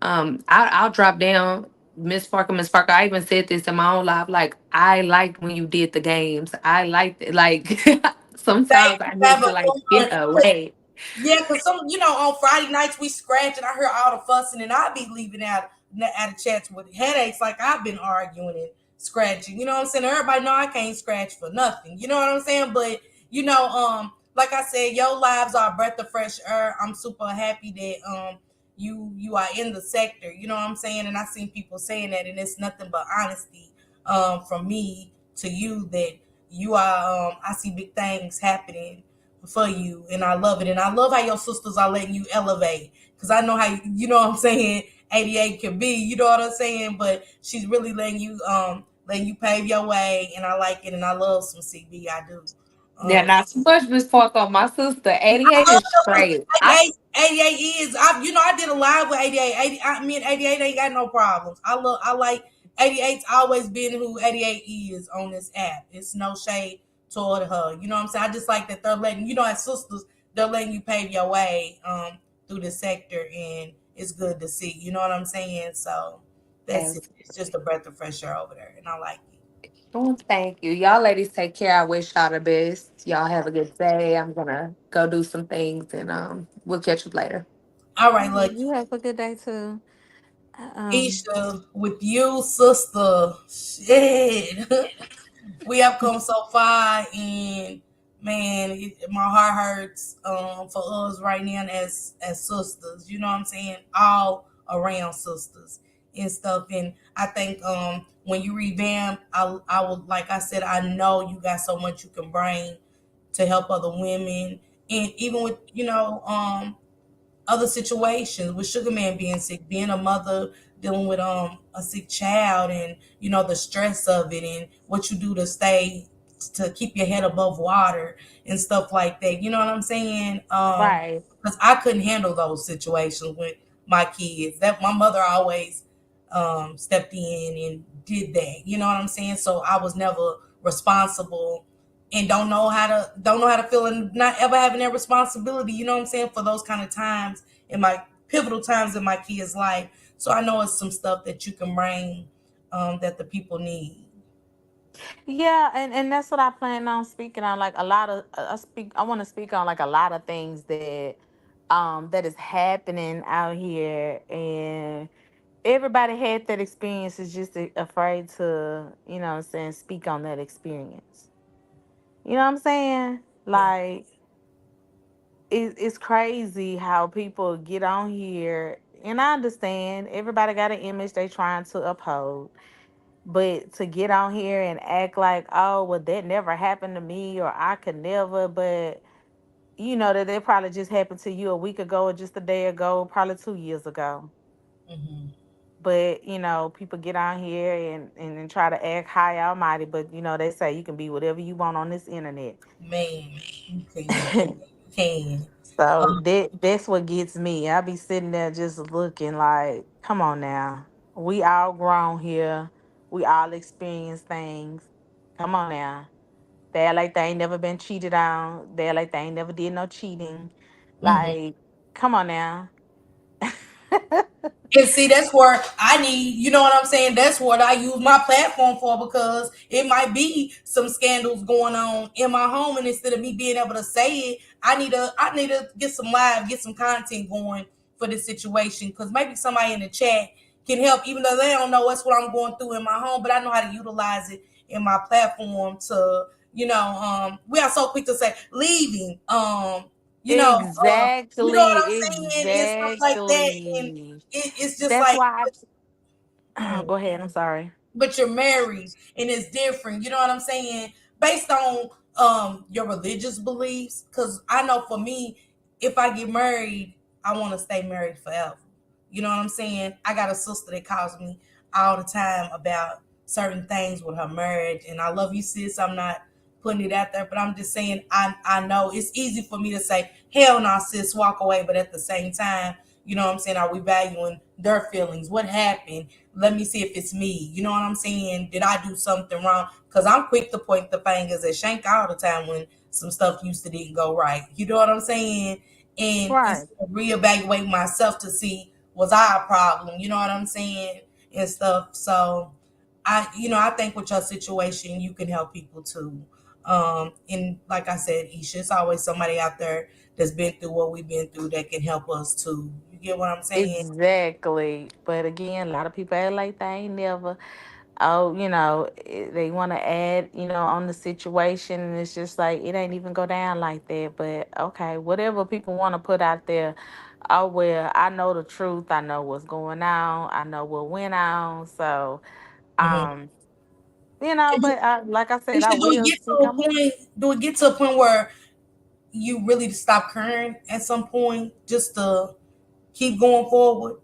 I'll drop down. Miss Parker, I even said this in my own life. Like, I liked when you did the games. I liked it. Like, Thank sometimes you, I need to like get Baba. away. Yeah, because some, on Friday nights we scratch and I hear all the fussing and I be leaving out of chats with headaches like I've been arguing and scratching. You know what I'm saying? Everybody know I can't scratch for nothing. You know what I'm saying? But like I said, your lives are a breath of fresh air. I'm super happy that you are in the sector. You know what I'm saying? And I seen people saying that, and it's nothing but honesty from me to you that you are. I see big things happening for you, and I love it. And I love how your sisters are letting you elevate, because I know how you know what I'm saying 88 can be, you know what I'm saying, but she's really letting you pave your way, and I like it, and I love some CB. I do. Yeah, not too much, Miss Parker. My sister, 88 is straight. I 88 is, I did a live with 88. 80, me and 88 ain't got no problems. I like 88's always been who 88 is on this app. It's no shade toward her. You know what I'm saying? I just like that they're letting, as sisters, they're letting you pave your way through the sector, and it's good to see. You know what I'm saying? So that's it. It's just a breath of fresh air over there, and I like it. Oh, thank you. Y'all ladies take care. I wish y'all the best. Y'all have a good day. I'm gonna go do some things and we'll catch up later. All All right, right, look, you have a good day too. Isha, with you, sister. Shit. We have come so far, and man, my heart hurts for us right now as sisters. You know what I'm saying? All around sisters and stuff. And I think when you revamp, I would, like I said, I know you got so much you can bring to help other women, and even with other situations with Sugar Man being sick, being a mother dealing with a sick child, and the stress of it, and what you do to keep your head above water and stuff like that. You know what I'm saying? Right. Because I couldn't handle those situations with my kids. That my mother always stepped in and did that. You know what I'm saying? So I was never responsible, and don't know how to feel, and not ever having that responsibility. You know what I'm saying, for those kind of times in my pivotal times in my kids' life. So I know it's some stuff that you can bring that the people need. Yeah, and that's what I plan on speaking on. Like a lot of I want to speak on like a lot of things that is happening out here, and everybody had that experience, is just afraid to, what I'm saying, speak on that experience. You know what I'm saying? Yeah. Like it's crazy how people get on here, and I understand everybody got an image they trying to uphold. But to get on here and act like, oh, well, that never happened to me, or I could never, but that it probably just happened to you a week ago, or just a day ago, probably 2 years ago. Hmm. But people get on here and try to act high almighty, but they say you can be whatever you want on this internet. Man, you can. You can. So that's what gets me. I be sitting there just looking like, come on now. We all grown here. We all experience things. Come on now. They act like they ain't never been cheated on. They act like they ain't never did no cheating. Hmm. Like, come on now. And see, that's where I need, you know what I'm saying? That's what I use my platform for, because it might be some scandals going on in my home, and instead of me being able to say it, I need to get some content going for this situation, because maybe somebody in the chat can help, even though they don't know what's what I'm going through in my home, but I know how to utilize it in my platform to, we are so quick to say leaving, you know what I'm Exactly. saying, and stuff like that, and Exactly. it's just That's like, why mm, go ahead. I'm sorry. but you're married and it's different. You know what I'm saying? Based on your religious beliefs, because I know for me, if I get married, I want to stay married forever. You know what I'm saying? I got a sister that calls me all the time about certain things with her marriage, and I love you, sis. I'm not putting it out there, but I'm just saying I know it's easy for me to say, hell no, sis, walk away, but at the same time, you know what I'm saying? Are we valuing their feelings? What happened? Let me see if it's me. You know what I'm saying? Did I do something wrong? Because I'm quick to point the fingers at Shank all the time when some stuff used to didn't go right. You know what I'm saying? And Right. instead of reevaluate myself to see, was our problem. You know what I'm saying? And stuff. So I think with your situation, you can help people too. And like I said, Isha, it's always somebody out there that's been through what we've been through that can help us too. You get what I'm saying? Exactly. But again, a lot of people act like they ain't never. Oh, they want to add, on the situation, and it's just like it ain't even go down like that. But okay, whatever people want to put out there. Oh well, I know the truth. I know what's going on. I know what went on. So, Mm-hmm. um, but like I said, I Isha, do it will get to seek a 'em. point? Do it get to a point where you really stop caring at some point, just to keep going forward?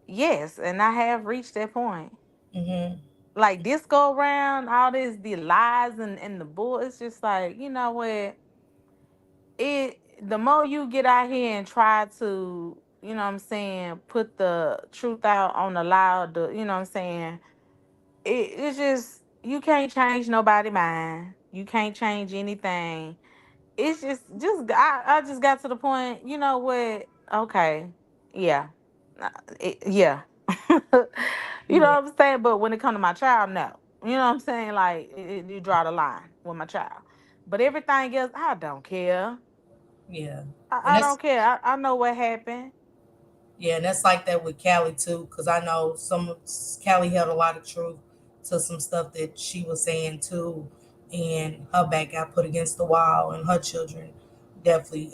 Yes, and I have reached that point. Mm-hmm. Like this go around, all this the lies and the bull. It's just like what the more you get out here and try to what I'm saying, put the truth out on the loud, you know what I'm saying, it's just you can't change nobody mind, you can't change anything. It's just I just got to the point, you know what, okay, yeah. Yeah. You know Yeah, what I'm saying? But when it comes to my child, no. You know what I'm saying? Like you draw the line with my child. But everything else, I don't care. yeah, and I that's don't care. I know what happened. yeah, and that's like that with Callie too, because I know Callie held a lot of truth to some stuff that she was saying too, and her back got put against the wall, and her children definitely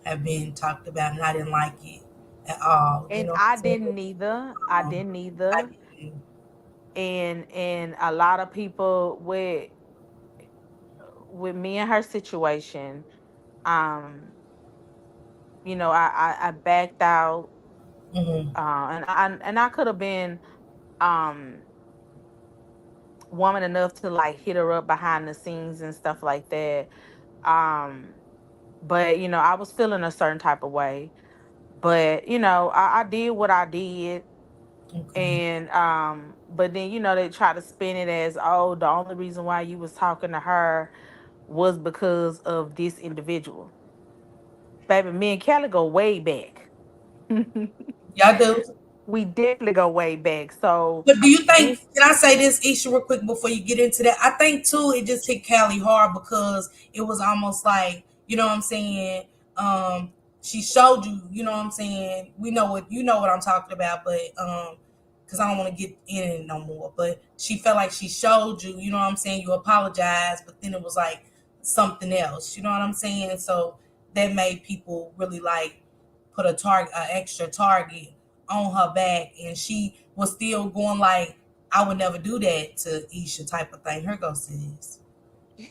have been talked about, and I didn't like it at all. You And know what I'm I saying? didn't either. I Um, didn't I either. didn't. And a lot of people with me and her situation, um, I backed out. Mm-hmm. And I could have been um woman enough to like hit her up behind the scenes and stuff like that. Um, but I was feeling a certain type of way. But I did what I did. Okay. And but then they try to spin it as, oh, the only reason why you was talking to her was because of this individual. Baby, me and Kelly go way back. Y'all do. We definitely go way back. So But do you think? this Can I say this, Isha, real quick before you get into that? I think too, it just hit Callie hard because it was almost like, you know what I'm saying. She showed you, you know what I'm saying. We know what you know what I'm talking about, but because I don't want to get in it no more. But she felt like she showed you, you know what I'm saying. You apologized, but then it was like something else. You know what I'm saying? And so that made people really like put an extra target on her back, and she was still going like, I would never do that to Isha type of thing. Here goes sis.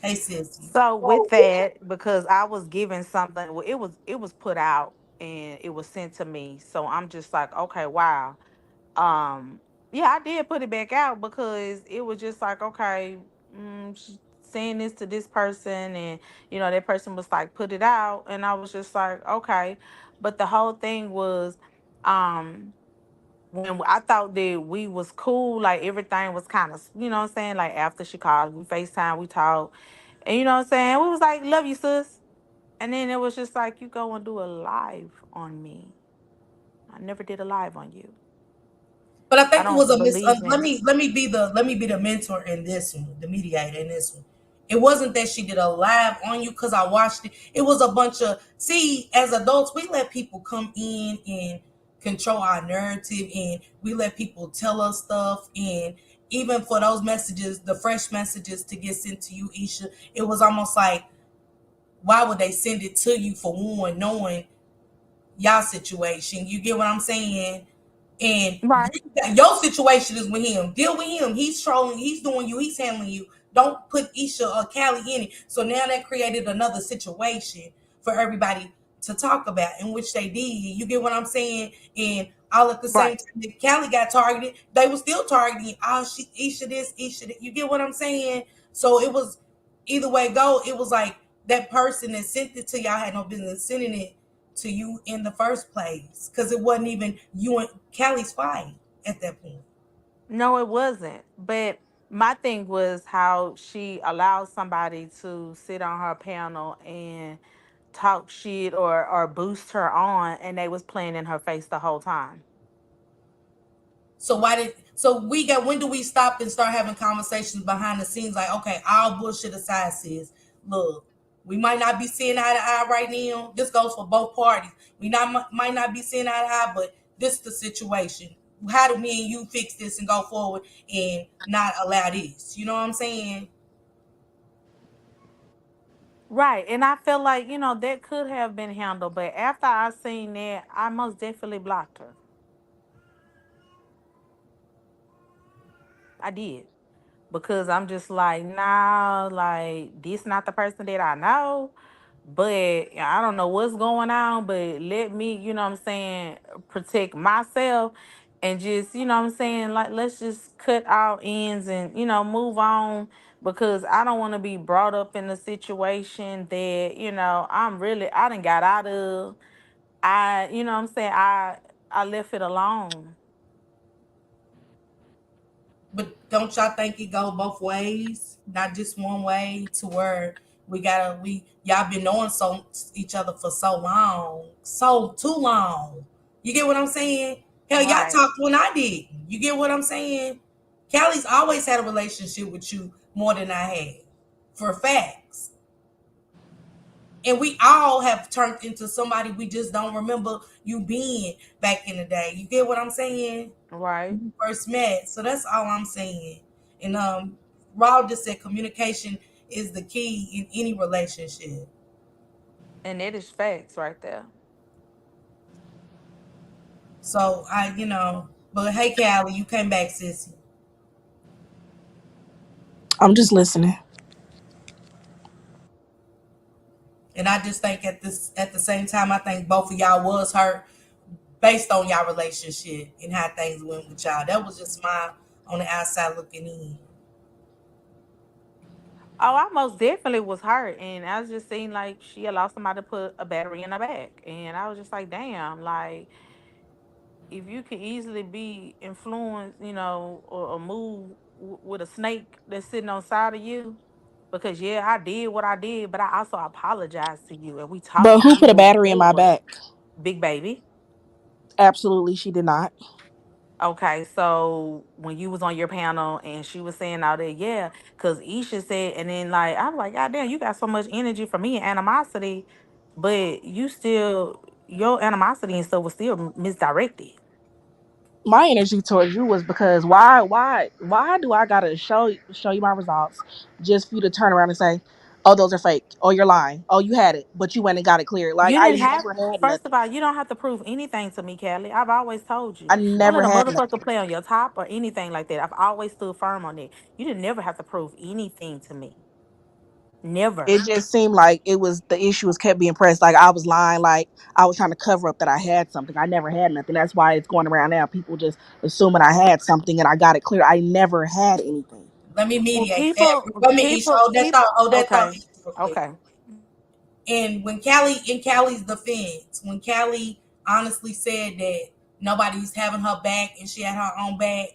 Hey sissy. So with that, because I was given something, well, it was put out and it was sent to me. So I'm just like, okay, wow. Um, yeah, I did put it back out because it was just like, okay, saying this to this person, and that person was like, put it out, and I was just like, okay. But the whole thing was, um, when I thought that we was cool, like everything was kind of, what I'm saying, like after she called, we FaceTime, we talked, and what I'm saying, we was like, love you, sis. And then it was just like, you go and do a live on me. I never did a live on you. But I I think it was don't a mis. believe Let in. me the mentor in this one, the mediator in this one. It wasn't that she did a live on you because I watched it. It was a bunch of see. As adults, we let people come in and control our narrative, and we let people tell us stuff. And even for those messages, the fresh messages to get sent to you, Isha, it was almost like, why would they send it to you for one, knowing y'all situation? You get what I'm saying? And Right. your situation is with him. Deal with him. He's trolling. He's doing you. He's handling you. Don't put Isha or Callie in it. So now that created another situation for everybody to talk about, in which they did. You get what I'm saying? And all at the same Right. time that Callie got targeted, they were still targeting. Oh, Isha this, Isha that. You get what I'm saying? So it was either way go. It was like that person that sent it to y'all had no business sending it to you in the first place because it wasn't even you and Callie's fight at that point. No, it wasn't. But my thing was how she allowed somebody to sit on her panel and talk shit or boost her on, and they was playing in her face the whole time. So we got when do we stop and start having conversations behind the scenes like, okay, all bullshit aside, sis, look, we might not be seeing eye to eye right now. This goes for both parties. We not might not be seeing eye to eye, but this is the situation. How do me and you fix this and go forward and not allow this? You know what I'm saying? Right. And I feel like, that could have been handled, but after I seen that, I most definitely blocked her. I did. Because I'm just like, nah, like this not the person that I know. But I don't know what's going on, but let me, what I'm saying, protect myself and just, what I'm saying, like let's just cut our ends and, move on because I don't want to be brought up in a situation that, I done got out of. What I'm saying, I left it alone. But don't y'all think it go both ways, not just one way? To where we y'all been knowing each other for so long, so too long. You get what I'm saying? Hell, y'all Right. talked when I did. You get what I'm saying? Callie's always had a relationship with you more than I had, for facts. And we all have turned into somebody we just don't remember you being back in the day. You get what I'm saying? Right. First met. So that's all I'm saying. And Raw just said communication is the key in any relationship. And it is facts right there. So but hey Callie, you came back, sissy. I'm just listening. And I just think at the same time, I think both of y'all was hurt based on y'all relationship and how things went with y'all. That was just my on the outside looking in. Oh, I most definitely was hurt, and I was just seeing like she allowed somebody to put a battery in her back, and I was just like, damn, like if you can easily be influenced, or move with a snake that's sitting on side of you, because yeah, I did what I did, but I also apologized to you, and we talked But and who we put a moved battery in my forward. back? Big baby. Absolutely, she did not. Okay, so when you was on your panel and she was saying all that, yeah, because Isha said, and then like I was like, God damn, you got so much energy for me and animosity, but you still your animosity and stuff was still misdirected. My energy towards you was because why do I gotta show you my results just for you to turn around and say, oh, those are fake, oh, you're lying, oh, you had it but you went and got it cleared? Like, You I didn't have. never had First of nothing. all, you don't have to prove anything to me, Kelly. I've always told you. I Don't never let a had motherfucker nothing. play on your top or anything like that. I've always stood firm on it. You didn't never have to prove anything to me. It Never. just seemed like it was the issue was kept being pressed, like I was lying, like I was trying to cover up that I had something. I never had nothing. That's why it's going around now, people just assuming I had something and I got it clear. I never had anything. Let me Well, mediate that. people, Let me each people, people. hold that thought Okay, real quick. okay. And when Callie, in Callie's defense, when Callie honestly said that nobody's having her back and she had her own back,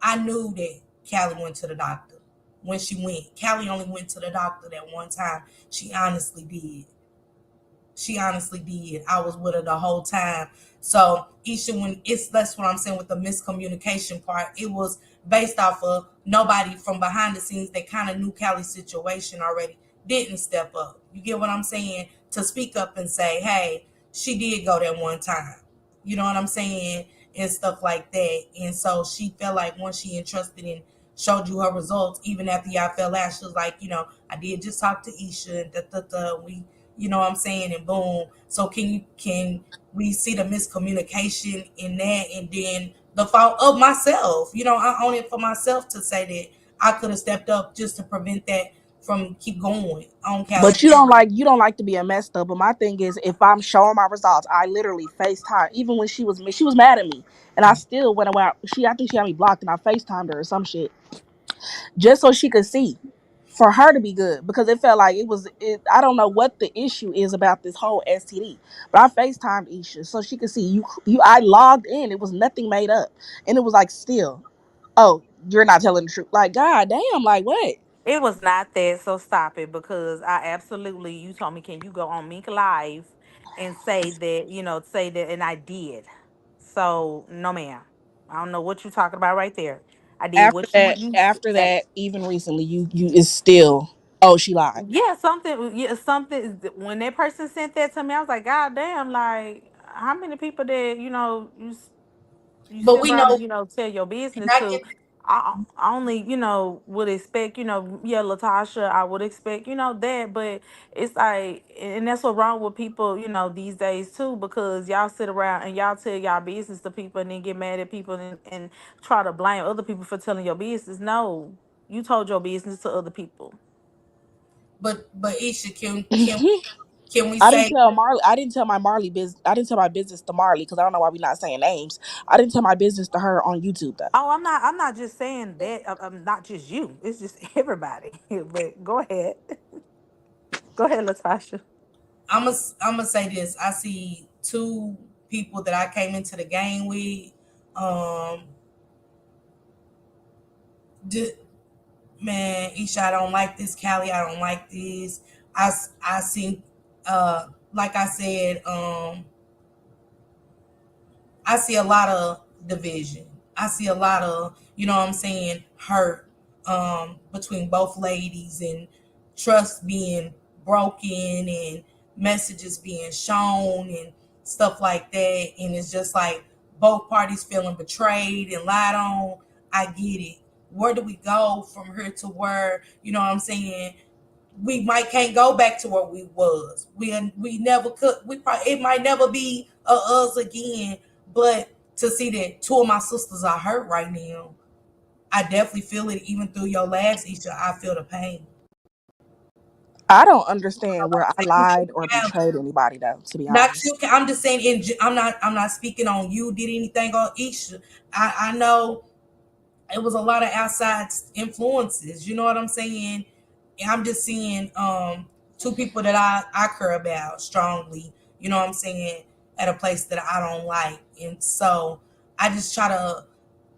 I knew that Callie went to the doctor. When she went, Callie only went to the doctor that one time. She honestly did. She honestly did. I was with her the whole time. So Isha, when it's that's what I'm saying with the miscommunication part, it was based off of nobody from behind the scenes that kind of knew Callie's situation already didn't step up. You get what I'm saying? To speak up and say, hey, she did go there one time. You know what I'm saying? And stuff like that. And so she felt like once she entrusted and showed you her results, even after y'all fell out, she was like, I did just talk to Isha and we what I'm saying, and boom. So can we see the miscommunication in that, and then the fault of myself? I own it for myself to say that I could have stepped up just to prevent that from keep going on But Callie. you don't like to be a messed up. But my thing is, if I'm showing my results, I literally FaceTime. Even when she was mad at me, and I still went away. I think she had me blocked, and I FaceTimed her or some shit, just so she could see, for her to be good, because it felt like it was. I don't know what the issue is about this whole STD, but I FaceTimed Isha so she could see you. I logged in. It was nothing made up, and it was like still. Oh, you're not telling the truth. Like, god damn. Like, what? It was not that, so stop it because I absolutely you told me can you go on Mink Live and say that, say that and I did. So no ma'am. I don't know what you're talking about right there. I did what you After say. that, even recently, you is still. Oh, she lied. Yeah, something when that person sent that to me, I was like, God damn, like how many people that, you But sit we around know, and tell your and business I to. get, I only would expect yeah, Latasha, I would expect that, but it's like, and that's what wrong with people these days too, because y'all sit around and y'all tell y'all business to people and then get mad at people and try to blame other people for telling your business. No, you told your business to other people. but Isha, can we I didn't say tell Marley. I didn't tell my Marley business. I didn't tell my business to Marley because I don't know why we not saying names. I didn't tell my business to her on YouTube though. Oh, I'm not just saying that. I'm not just you. It's just everybody. But go ahead. Go ahead, Latasha. I'm gonna say this? I see two people that I came into the game with. Um, d- man, Isha, I don't like this. Callie, I don't like this. I see, like I said, I see a lot of division. I see a lot of, what I'm saying, hurt between both ladies, and trust being broken, and messages being shown and stuff like that. And it's just like both parties feeling betrayed and lied on. I get it. Where do we go from here to where, what I'm saying, we might can't go back to where we was. We never could. We probably, it might never be us again. But to see that two of my sisters are hurt right now, I definitely feel it. Even through your laughs, Isha, I feel the pain. I don't understand where I lied or betrayed anybody though. To be Not honest, you. I'm just saying. I'm not. I'm not speaking on you. Did anything on Isha? I know it was a lot of outside influences. You know what I'm saying? And I'm just seeing two people that I care about strongly. You know what I'm saying? At a place that I don't like, and so I just try to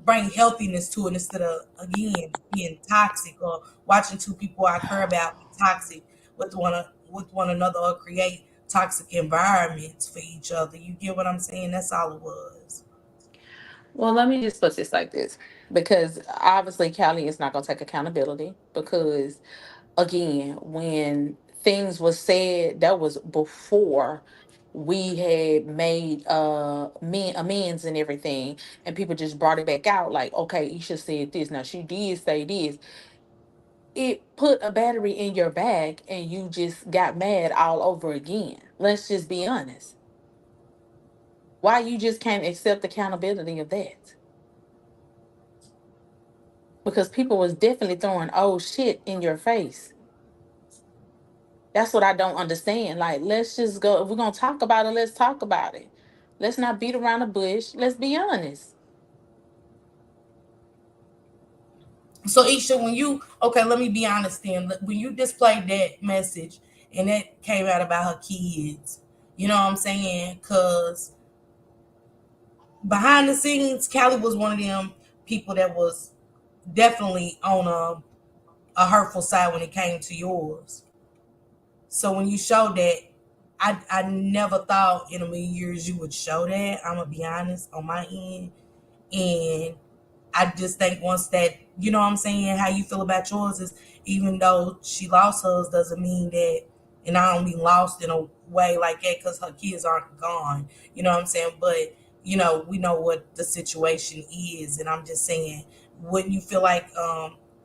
bring healthiness to it instead of again being toxic, or watching two people I care about be toxic with one another, or create toxic environments for each other. You get what I'm saying? That's all it was. Well, let me just put this like this, because obviously Callie is not going to take accountability because, again, when things was said, that was before we had made amends and everything, and people just brought it back out like, okay, Isha said this. Now she did say this. It put a battery in your back, and you just got mad all over again. Let's just be honest. Why you just can't accept accountability of that? Because people was definitely throwing old shit in your face. That's what I don't understand. Like, let's just go. If we're gonna talk about it, let's talk about it. Let's not beat around the bush. Let's be honest. So Isha, when you okay, let me be honest then. When you displayed that message and that came out about her kids, you know what I'm saying? Cause behind the scenes, Callie was one of them people that was definitely on a hurtful side when it came to yours. So when you showed that, I never thought in a million years you would show that. I'm gonna be honest on my end. And I just think once that, you know what I'm saying, how you feel about yours is, even though she lost hers doesn't mean that, and I don't mean lost in a way like that because her kids aren't gone, you know what I'm saying? But, we know what the situation is. And I'm just saying, wouldn't you feel like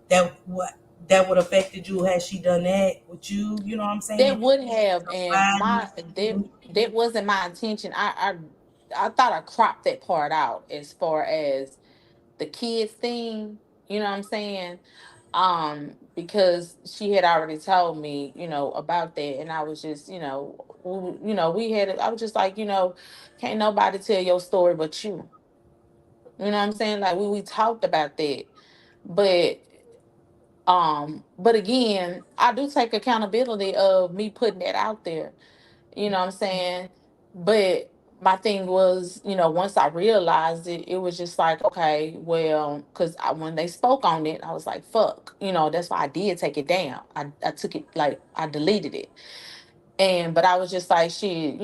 that would affected you had she done that with you, you know what I'm saying? That would have, and Sliding that wasn't my intention. I thought I cropped that part out as far as the kids thing. You know what I'm saying? Because she had already told me, about that, and I was just, we had. I was just like, can't nobody tell your story but you. You know what I'm saying? Like we talked about that, but but again, I do take accountability of me putting that out there. You know what I'm saying? But my thing was, once I realized it, it was just like, okay, well, because when they spoke on it, I was like, fuck, that's why I did take it down. I took it, like, I deleted it. But I was just like, shit,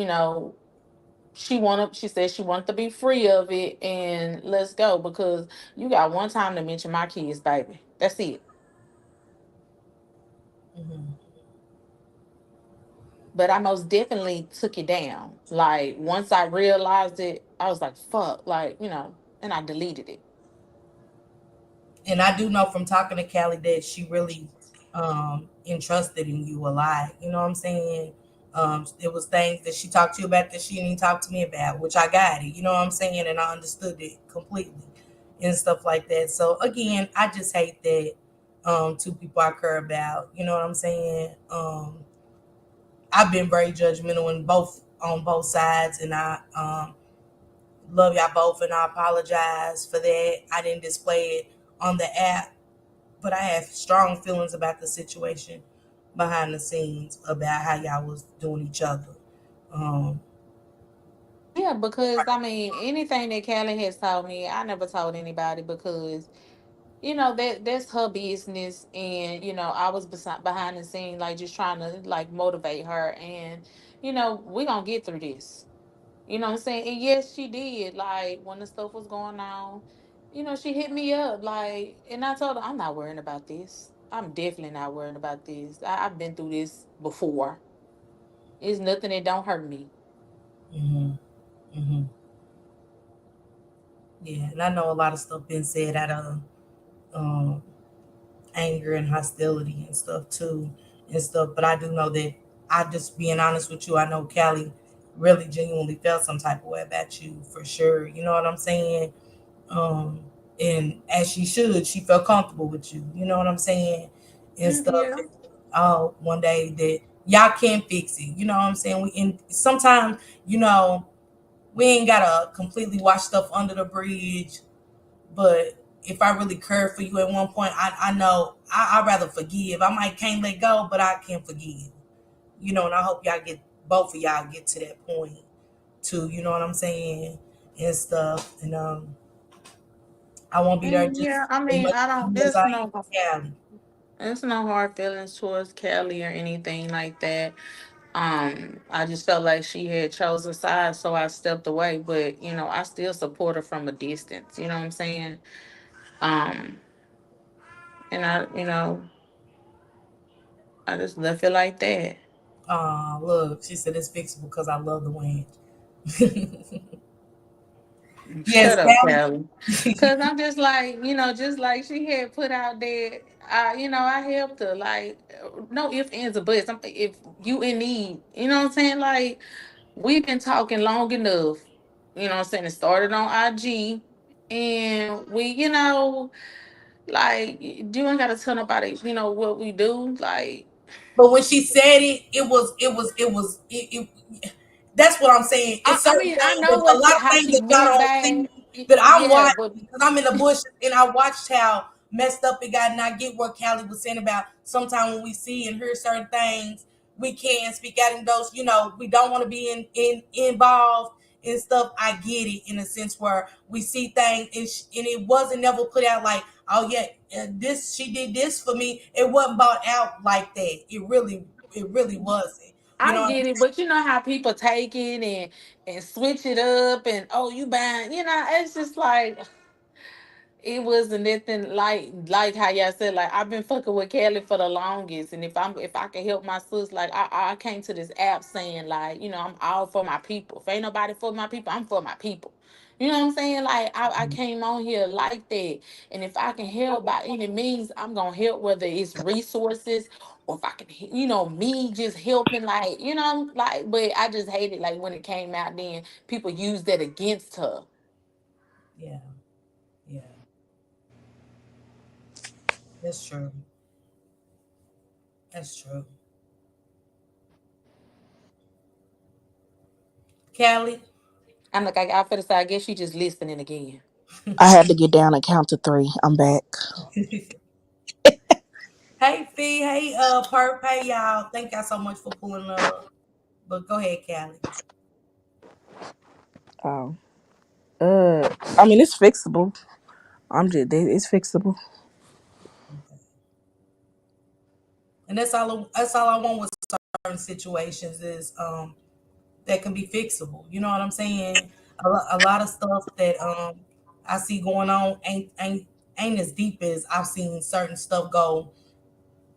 she said she wanted to be free of it, and let's go, because you got one time to mention my kids, baby. That's it. Mhm. But I most definitely took it down. Like, once I realized it, I was like, fuck, like, and I deleted it. And I do know from talking to Callie that she really entrusted in you a lot. You know what I'm saying? It was things that she talked to you about that she didn't even talk to me about, which I got it. You know what I'm saying? And I understood it completely and stuff like that. So again, I just hate that two people I care about. You know what I'm saying? I've been very judgmental in both on both sides, and I love y'all both, and I apologize for that. I didn't display it on the app, but I have strong feelings about the situation behind the scenes about how y'all was doing each other. Um, Yeah, because I mean, anything that Callie has told me, I never told anybody, because that's her business, and I was behind the scene, like, just trying to, like, motivate her, and we gonna get through this. You know what I'm saying? And yes, she did. Like, when the stuff was going on, she hit me up, like, and I told her, I'm not worrying about this. I'm definitely not worrying about this. I've been through this before. It's nothing that don't hurt me. hmm hmm Yeah, and I know a lot of stuff been said out of um, anger and hostility and stuff too, and stuff. But I do know that I just being honest with you, I know Callie really genuinely felt some type of way about you for sure. You know what I'm saying? Um, and as she should, she felt comfortable with you. You know what I'm saying? And stuff. Yeah. One day that y'all can fix it. You know what I'm saying? And sometimes, you know, we ain't gotta completely wash stuff under the bridge. But if I really cared for you at one point, I know I'd rather forgive. I might can't let go, but I can forgive. You know, and I hope y'all get both of y'all get to that point too. You know what I'm saying? And stuff. And I won't be there just Yeah, I as mean, much I for don't. you as There's I am no, for Cali. there's no hard feelings towards Kelly or anything like that. I just felt like she had chose a side, so I stepped away. But I still support her from a distance. You know what I'm saying? Um, and I just left it like that. Look, she said it's fixable because I love the wind. Yes, Shut up, Kelly. Cali. Cause I'm just like, just like she had put out there, I helped her. Like, no ifs, ands, or buts. If you in need, you know what I'm saying? Like, we've been talking long enough. You know what I'm saying? It started on IG, and we, like, you ain't gotta tell nobody, what we do. Like, But when she said it, it. That's what I'm saying. I, It's I certain mean, I things know that a lot of how things she that y'all meant don't by see it. that I'm Yeah, watching but because I'm in the bush and I watched how messed up it got, and I get what Callie was saying about sometimes when we see and hear certain things, we can't speak out in those. You know, we don't want to be in involved and stuff. I get it in a sense where we see things and it wasn't never put out like, oh yeah, this she did this for me. It wasn't bought out like that. It really wasn't. You I know what get I'm it, but you know how people take it and switch it up, and, oh, you buying, it's just like, it wasn't nothing like how y'all said. Like, I've been fucking with Kelly for the longest, and if I can help my sis, like, I came to this app saying, like, I'm all for my people. If ain't nobody for my people, I'm for my people. You know what I'm saying? Like, I saying? came on here like that, and if I can help by any means, I'm gonna help. Whether it's resources, or if I can, me just helping, like, like. But I just hate it, like, when it came out, then people use that against her. Yeah, yeah, that's true. That's true. Callie. I'm like, I feel say, I guess she just listening again. I had to get down and count to three. I'm back. Hey Fee, hey Perp, hey y'all. Thank y'all so much for pulling up. But go ahead, Callie. Oh. I mean, it's fixable. It's fixable. And that's all I want with certain situations is that can be fixable. You know what I'm saying? A lot of stuff that I see going on ain't as deep as I've seen certain stuff go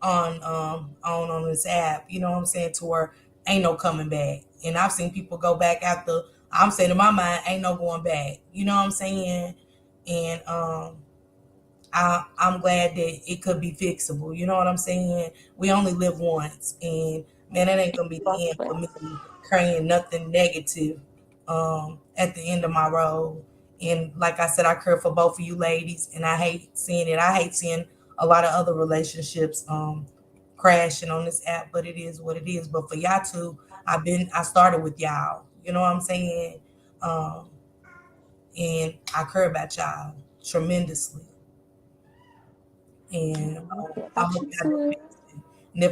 on this app. You know what I'm saying? To where ain't no coming back. And I've seen people go back after. I'm saying in my mind, ain't no going back. You know what I'm saying? And I'm glad that it could be fixable. You know what I'm saying? We only live once, and man, that ain't gonna be the end for me carrying nothing negative at the end of my road. And like I said, I care for both of you ladies, and I hate seeing it. I hate seeing a lot of other relationships crashing on this app, but it is what it is. But for y'all two, I started with y'all. You know what I'm saying? Um, and I care about y'all tremendously. And I About hope you y'all do too. fix it. And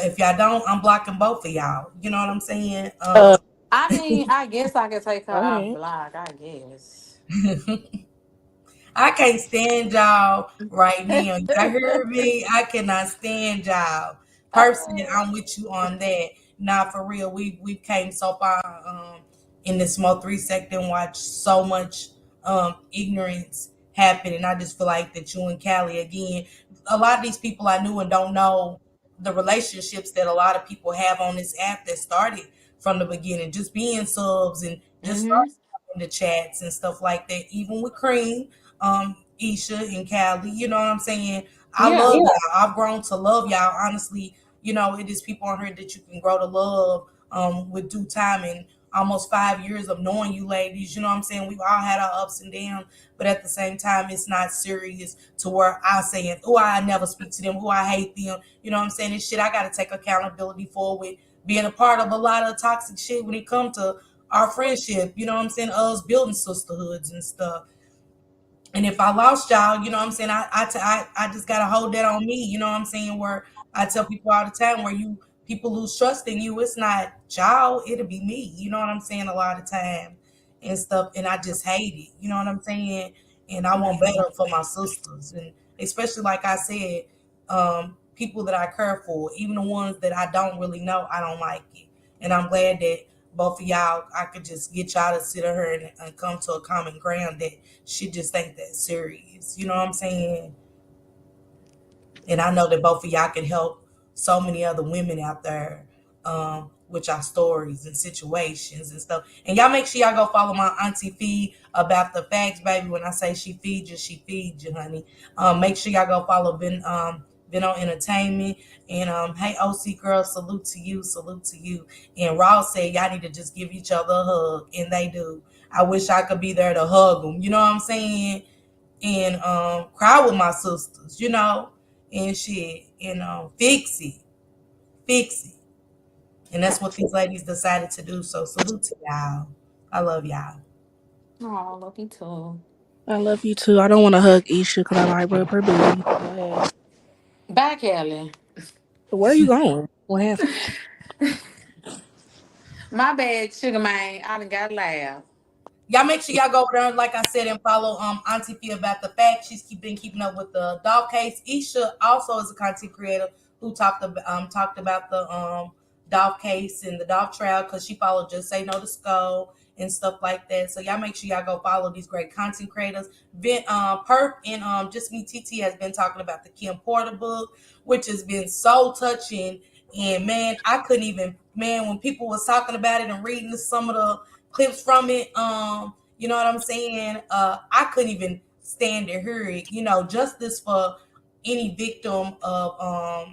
if y'all don't, I'm blocking both of y'all. You know what I'm saying? Uh, I mean, I guess I could take her Go off ahead. block. I guess. I can't stand y'all right now. Y'all hear me? I cannot stand y'all. Personally, I'm with you on that. Nah, for real. We came so far in this Mo 3 sector and watched so much ignorance happen. And I just feel like that you and Callie again, a lot of these people I knew and don't know the relationships that a lot of people have on this app that started from the beginning, just being subs and just Mm-hmm. starting in the chats and stuff like that. Even with Cream, Isha and Callie. You know what I'm saying? I Yeah. love y'all. I've grown to love y'all. Honestly, it is people on here that you can grow to love with due time and almost 5 years of knowing you ladies. You know what I'm saying? We've all had our ups and downs, but at the same time, it's not serious to where I saying, oh, I never speak to them, who I hate them. You know what I'm saying? This shit I gotta take accountability for with being a part of a lot of toxic shit when it comes to our friendship, you know what I'm saying? Us building sisterhoods and stuff. And if I lost y'all, you know what I'm saying? I just got to hold that on me. You know what I'm saying? Where I tell people all the time where people lose trust in you, it's not y'all, it'll be me. You know what I'm saying? A lot of time and stuff. And I just hate it. You know what I'm saying? And I want better for my sisters. And especially like I said, people that I care for, even the ones that I don't really know, I don't like it. And I'm glad that both of y'all, I could just get y'all to sit her and come to a common ground that she just ain't that serious. You know what I'm saying? And I know that both of y'all can help so many other women out there with y'all stories and situations and stuff. And y'all make sure y'all go follow my auntie feed about the facts, baby. When I say she feeds you, honey. Make sure y'all go follow Vino Entertainment. And hey, OC girl, salute to you. And Ross said y'all need to just give each other a hug, and they do. I wish I could be there to hug them. You know what I'm saying? And cry with my sisters, and shit, and fix it. And that's what these ladies decided to do. So salute to y'all. I love y'all. Oh, love you too. I love you too. I don't want to hug Isha because I might rub her booty. Go ahead. Bye, Kelly. Where are you going? What happened? My bad, Sugar Man. I done got loud. Y'all make sure y'all go over there, like I said, and follow Auntie P about the fact. Been keeping up with the dog case. Isha also is a content creator who talked about the dog case and the dog trial because she followed Just Say No to Skull and stuff like that. So y'all make sure y'all go follow these great content creators. Perp and Just Me TT has been talking about the Kim Porter book, which has been so touching. And man, I couldn't even when people was talking about it and reading some of the clips from it. You know what I'm saying? I couldn't even stand to hear it. Justice for any victim of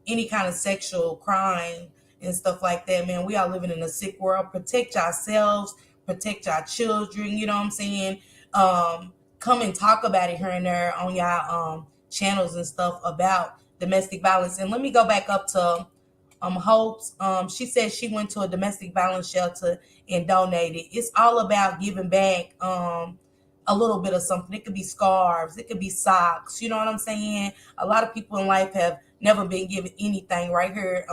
any kind of sexual crime and stuff like that, man. We are living in a sick world. Protect yourselves, protect your children, you know what I'm saying? Come and talk about it here and there on y'all channels and stuff about domestic violence. And let me go back up to Hopes. She said she went to a domestic violence shelter and donated. It's all about giving back a little bit of something. It could be scarves, it could be socks. You know what I'm saying? A lot of people in life have never been given anything right here.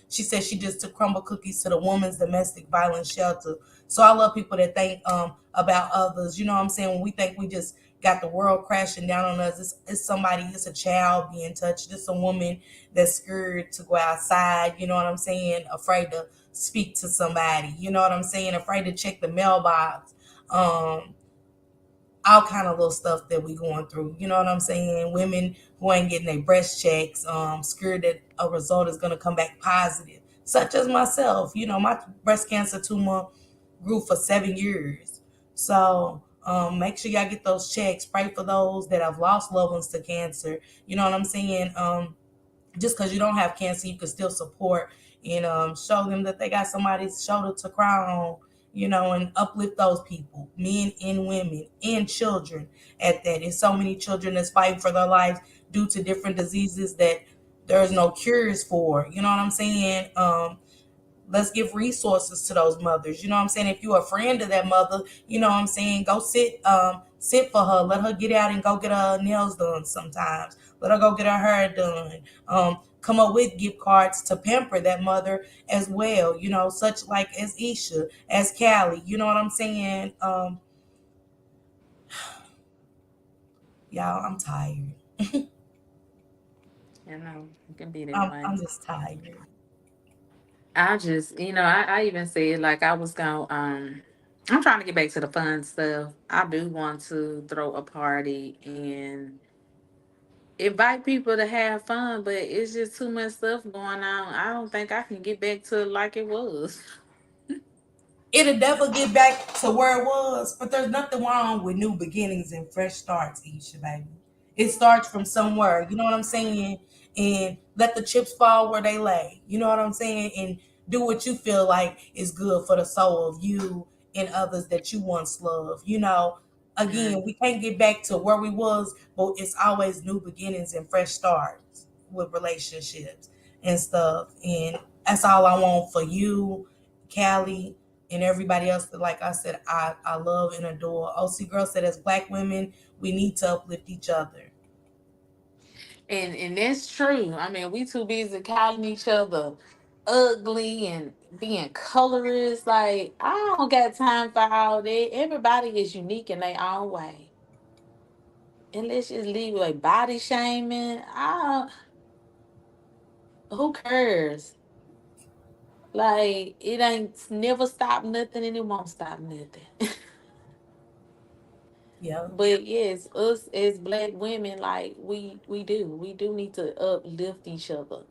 She said she just took crumble cookies to the woman's domestic violence shelter. So I love people that think about others. You know what I'm saying? When we think we just got the world crashing down on us, it's somebody, it's a child being touched, it's a woman that's scared to go outside, you know what I'm saying, afraid to speak to somebody, you know what I'm saying, afraid to check the mailbox. Um, all kind of little stuff that we going through. You know what I'm saying? Women who ain't getting their breast checks, scared that a result is gonna come back positive. Such as myself. You know, my breast cancer tumor grew for 7 years. So make sure y'all get those checks. Pray for those that have lost loved ones to cancer. You know what I'm saying? Just because you don't have cancer, you can still support and show them that they got somebody's shoulder to cry on, you know, and uplift those people, men and women and children at that. There's so many children that's fighting for their lives due to different diseases that there's no cures for. You know what I'm saying? Let's give resources to those mothers. You know what I'm saying? If you're a friend of that mother, you know what I'm saying, go sit for her. Let her get out and go get her nails done sometimes. Let her go get her hair done. Come up with gift cards to pamper that mother as well, you know, such like as Isha, as Callie. You know what I'm saying? Y'all, I'm tired. You know, it can be that I'm way. just tired. I just, I even said like I was going I'm trying to get back to the fun stuff. I do want to throw a party and invite people to have fun, but it's just too much stuff going on. I don't think I can get back to like it was. It'll never get back to where it was, but there's nothing wrong with new beginnings and fresh starts, Isha, baby. It starts from somewhere, you know what I'm saying? And let the chips fall where they lay, you know what I'm saying? And do what you feel like is good for the soul of you and others that you once loved. You know, again, Mm. we can't get back to where we was, but it's always new beginnings and fresh starts with relationships and stuff. And that's all I want for you, Callie, and everybody else that, like I said, I love and adore. OC Girl said, as Black women, we need to uplift each other. And that's true. I mean, we too busy calling each other ugly and being colorist. Like, I don't got time for all that. Everybody is unique in their own way. And let's just leave like body shaming. Who cares? Like, it ain't never stop nothing and it won't stop nothing. Yeah. But yes, us as black women, like we do need to uplift each other.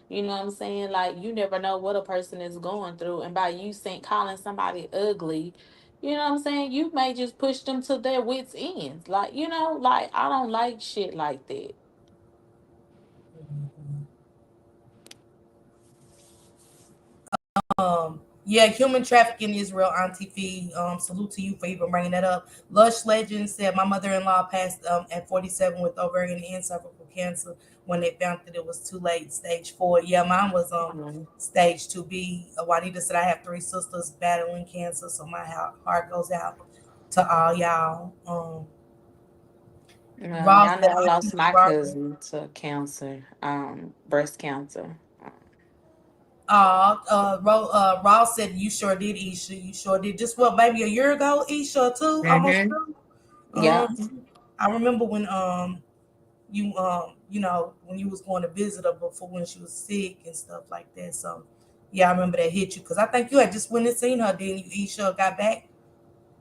You know what I'm saying? Like you never know what a person is going through, and by you saying calling somebody ugly, you know what I'm saying? You may just push them to their wits' ends. Like like I don't like shit like that. Yeah, human trafficking is real, Auntie Fee. Salute to you for even bringing that up. Lush Legend said, my mother-in-law passed at 47 with ovarian and cervical cancer when they found that it was too late, stage 4. Yeah, mine was Mhm. stage 2B. Juanita said, I have 3 sisters battling cancer, so my heart goes out to all y'all. Ross Y'all know said, I Auntie lost my Barbara. cousin to cancer, breast cancer. Ross said, you sure did, Isha. You sure did. Just what, maybe a year ago, Isha, too? Almost Mm-hmm. two? Yeah. I remember when you you know, when you was going to visit her before when she was sick and stuff like that. So yeah, I remember that hit you because I think you had just went and seen her. Then you, Isha, got back.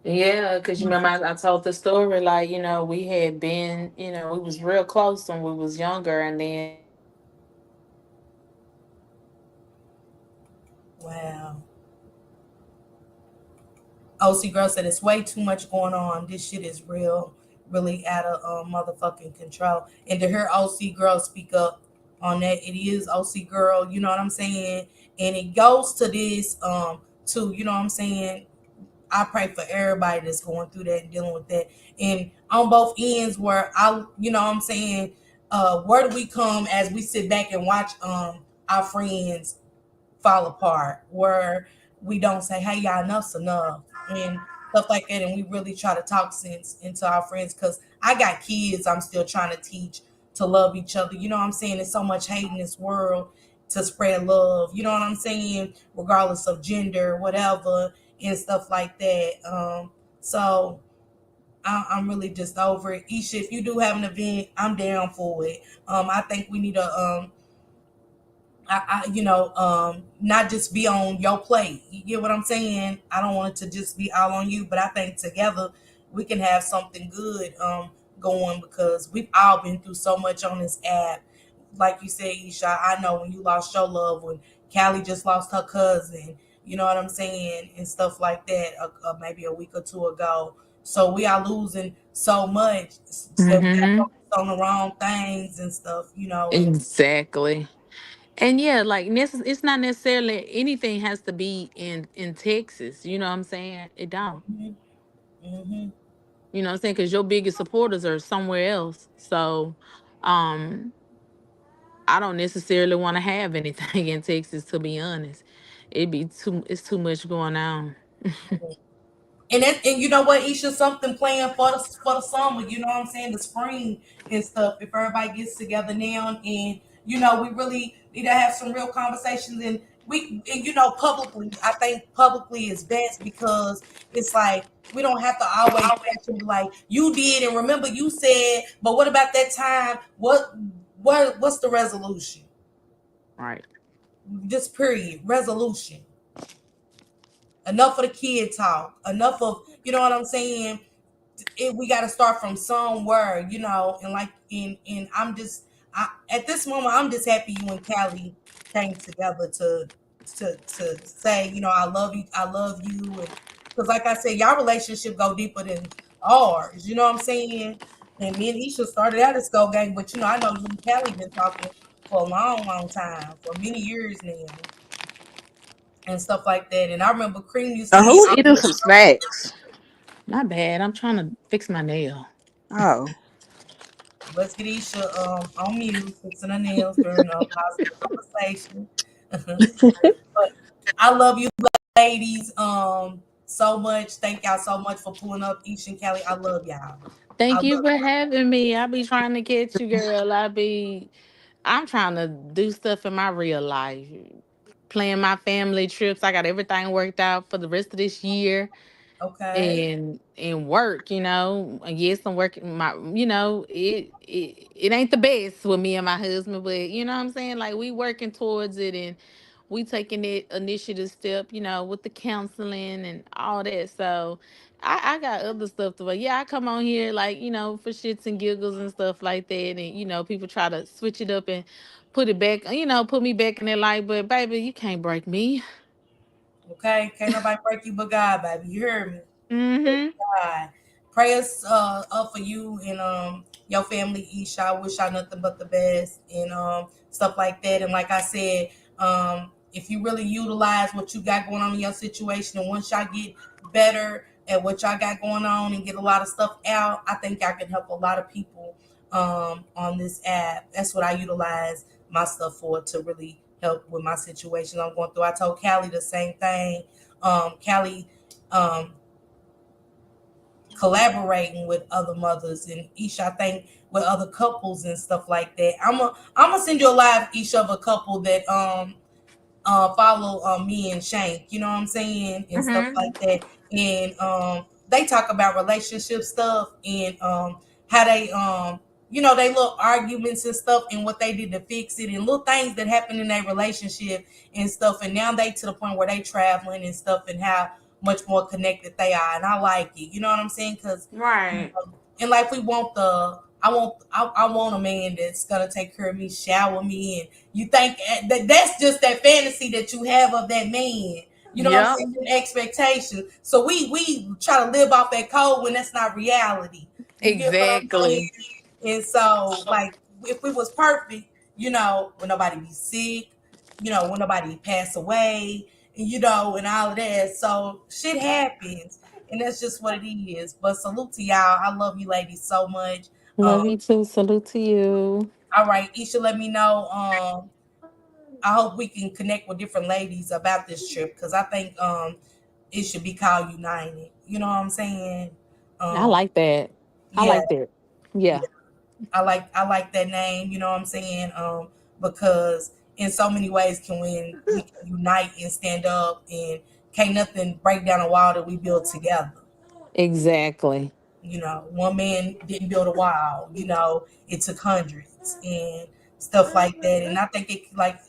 Yeah, because you remember I told the story like we had been we was real close when we was younger, and then Wow. OC Girl said it's way too much going on. This shit is real, really out of motherfucking control. And to hear OC Girl speak up on that, it is OC Girl. You know what I'm saying? And it goes to this too. You know what I'm saying? I pray for everybody that's going through that and dealing with that. And on both ends, where you know what I'm saying, where do we come as we sit back and watch our friends fall apart, where we don't say, hey, y'all, enough's enough, and stuff like that. And we really try to talk sense into our friends because I got kids I'm still trying to teach. to love each other. You know what I'm saying? There's so much hate in this world to spread love. You know what I'm saying? Regardless of gender, whatever, and stuff like that. So I'm really just over it. Isha, if you do have an event, I'm down for it. I think we need not just be on your plate. You get what I'm saying? I don't want it to just be all on you, but I think together we can have something good going because we've all been through so much on this app. Like you said, Isha, I know when you lost your love, when Callie just lost her cousin, you know what I'm saying, and stuff like that, maybe a week or two ago. So we are losing so much that we got Mm-hmm. focused on the wrong things and stuff, and Exactly. And yeah, like it's not necessarily anything has to be in Texas. You know what I'm saying? It don't. hmm hmm You know what I'm saying? Because your biggest supporters are somewhere else. So, um, I don't necessarily want to have anything in Texas. To be honest, it's too much going on. And you know what, Isha, something planned for the summer. You know what I'm saying, the spring and stuff. If everybody gets together now, and we really need to have some real conversations, and publicly. I think publicly is best because it's like we don't have to always catch and be like, you did, and remember you said, but what about that time? What's the resolution? Right. Just period resolution. Enough of the kid talk. Enough of what I'm saying. We got to start from somewhere, and like and at this moment I'm just happy you and Callie came together to say, I love you, and because like I said, y'all relationship go deeper than ours. You know what I'm saying? And me and Isha started out as Go Gang, but I know you and Callie been talking for a long, long time, for many years now, and stuff like that. And I remember Cream used to be Who out eating some snacks? My bad. I'm trying to fix my nail. Oh. Let's get Isha on mute, fixing her nails during a positive conversation. But I love you, ladies, so much. Thank y'all so much for pulling up, Isha and Kelly. I love y'all. I Thank you love for having me. I be trying to catch you, girl. I'm trying to do stuff in my real life. Plan my family trips. I got everything worked out for the rest of this year. you. Okay. And work, and yes, I'm working my, it ain't the best with me and my husband, but you know what I'm saying, like we working towards it, and we taking that initiative step, with the counseling and all that. So I got other stuff to, but yeah, I come on here like, for shits and giggles and stuff like that, and people try to switch it up and put it back, put me back in their life, but baby, you can't break me. Okay. Can't nobody break you but God, baby. You heard me. Mm-hmm. God. Prayers up for you and your family, Isha. I wish y'all nothing but the best and stuff like that. And like I said, if you really utilize what you got going on in your situation, and once y'all get better at what y'all got going on and get a lot of stuff out, I think I can help a lot of people on this app. That's what I utilize my stuff for, to really help with my situation I'm going through. I told Callie the same thing. Callie um collaborating with other mothers and Isha, I think with other couples and stuff like that. I'm gonna send you a live, Isha, of a couple that follow me and Shank, you know what I'm saying, and stuff Mm-hmm. like that. And they talk about relationship stuff and how they they little arguments and stuff and what they did to fix it and little things that happened in their relationship and stuff. And now they to the point where they traveling and stuff and how much more connected they are. And I like it. You know what I'm saying? Because Right. in life we want I want a man that's gonna take care of me, shower me, and you think that's just that fantasy that you have of that man. You know what I'm Yep. saying? Expectation. So we try to live off that code when that's not reality. You get what I'm saying? Exactly. And so, like, if we was perfect, when nobody be sick, when nobody pass away, and and all of that. So shit happens, and that's just what it is. But salute to y'all. I love you, ladies, so much. Um, Love you too. Salute to you. all right, Isha, let me know. I hope we can connect with different ladies about this trip because I think it should be called United. You know what I'm saying? I Um, like that. I yeah, like that. yeah. Yeah. I like that name, you know what I'm saying? Because in so many ways we can unite and stand up, and can't nothing break down a wall that we build together. Exactly. One man didn't build a wall, it took hundreds and stuff like that. And I think it, like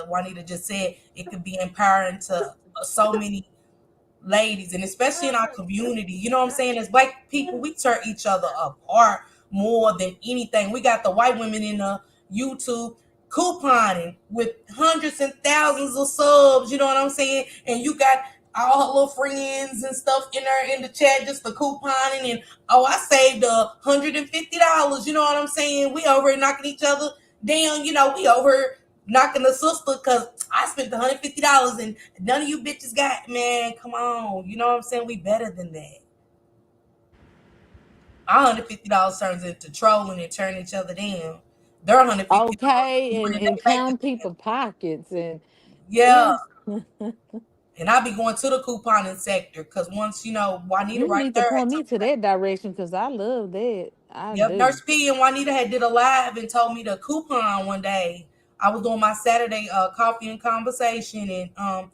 Juanita just said, it could be empowering to so many ladies, and especially in our community. You know what I'm saying? As black people, we tear each other apart more than anything. We got the white women in the YouTube couponing with hundreds and thousands of subs, you know what I'm saying? And you got all her little friends and stuff in there in the chat just for couponing, and oh, I saved $150, you know what I'm saying? We over here knocking each other down, we over here knocking the sister because I spent $150 and none of you bitches got, man, come on. You know what I'm saying? We better than that. Our $150 turns into trolling and turning each other down. Their $150 Okay, and in their and bank count account. people pockets and Yeah. yeah. And I be going to the couponing sector because once, Juanita You right need to there point had me told to me, that direction because I love that. I yep, do. Nurse P and Juanita had did a live and told me to coupon one day. I was doing my Saturday coffee and conversation, and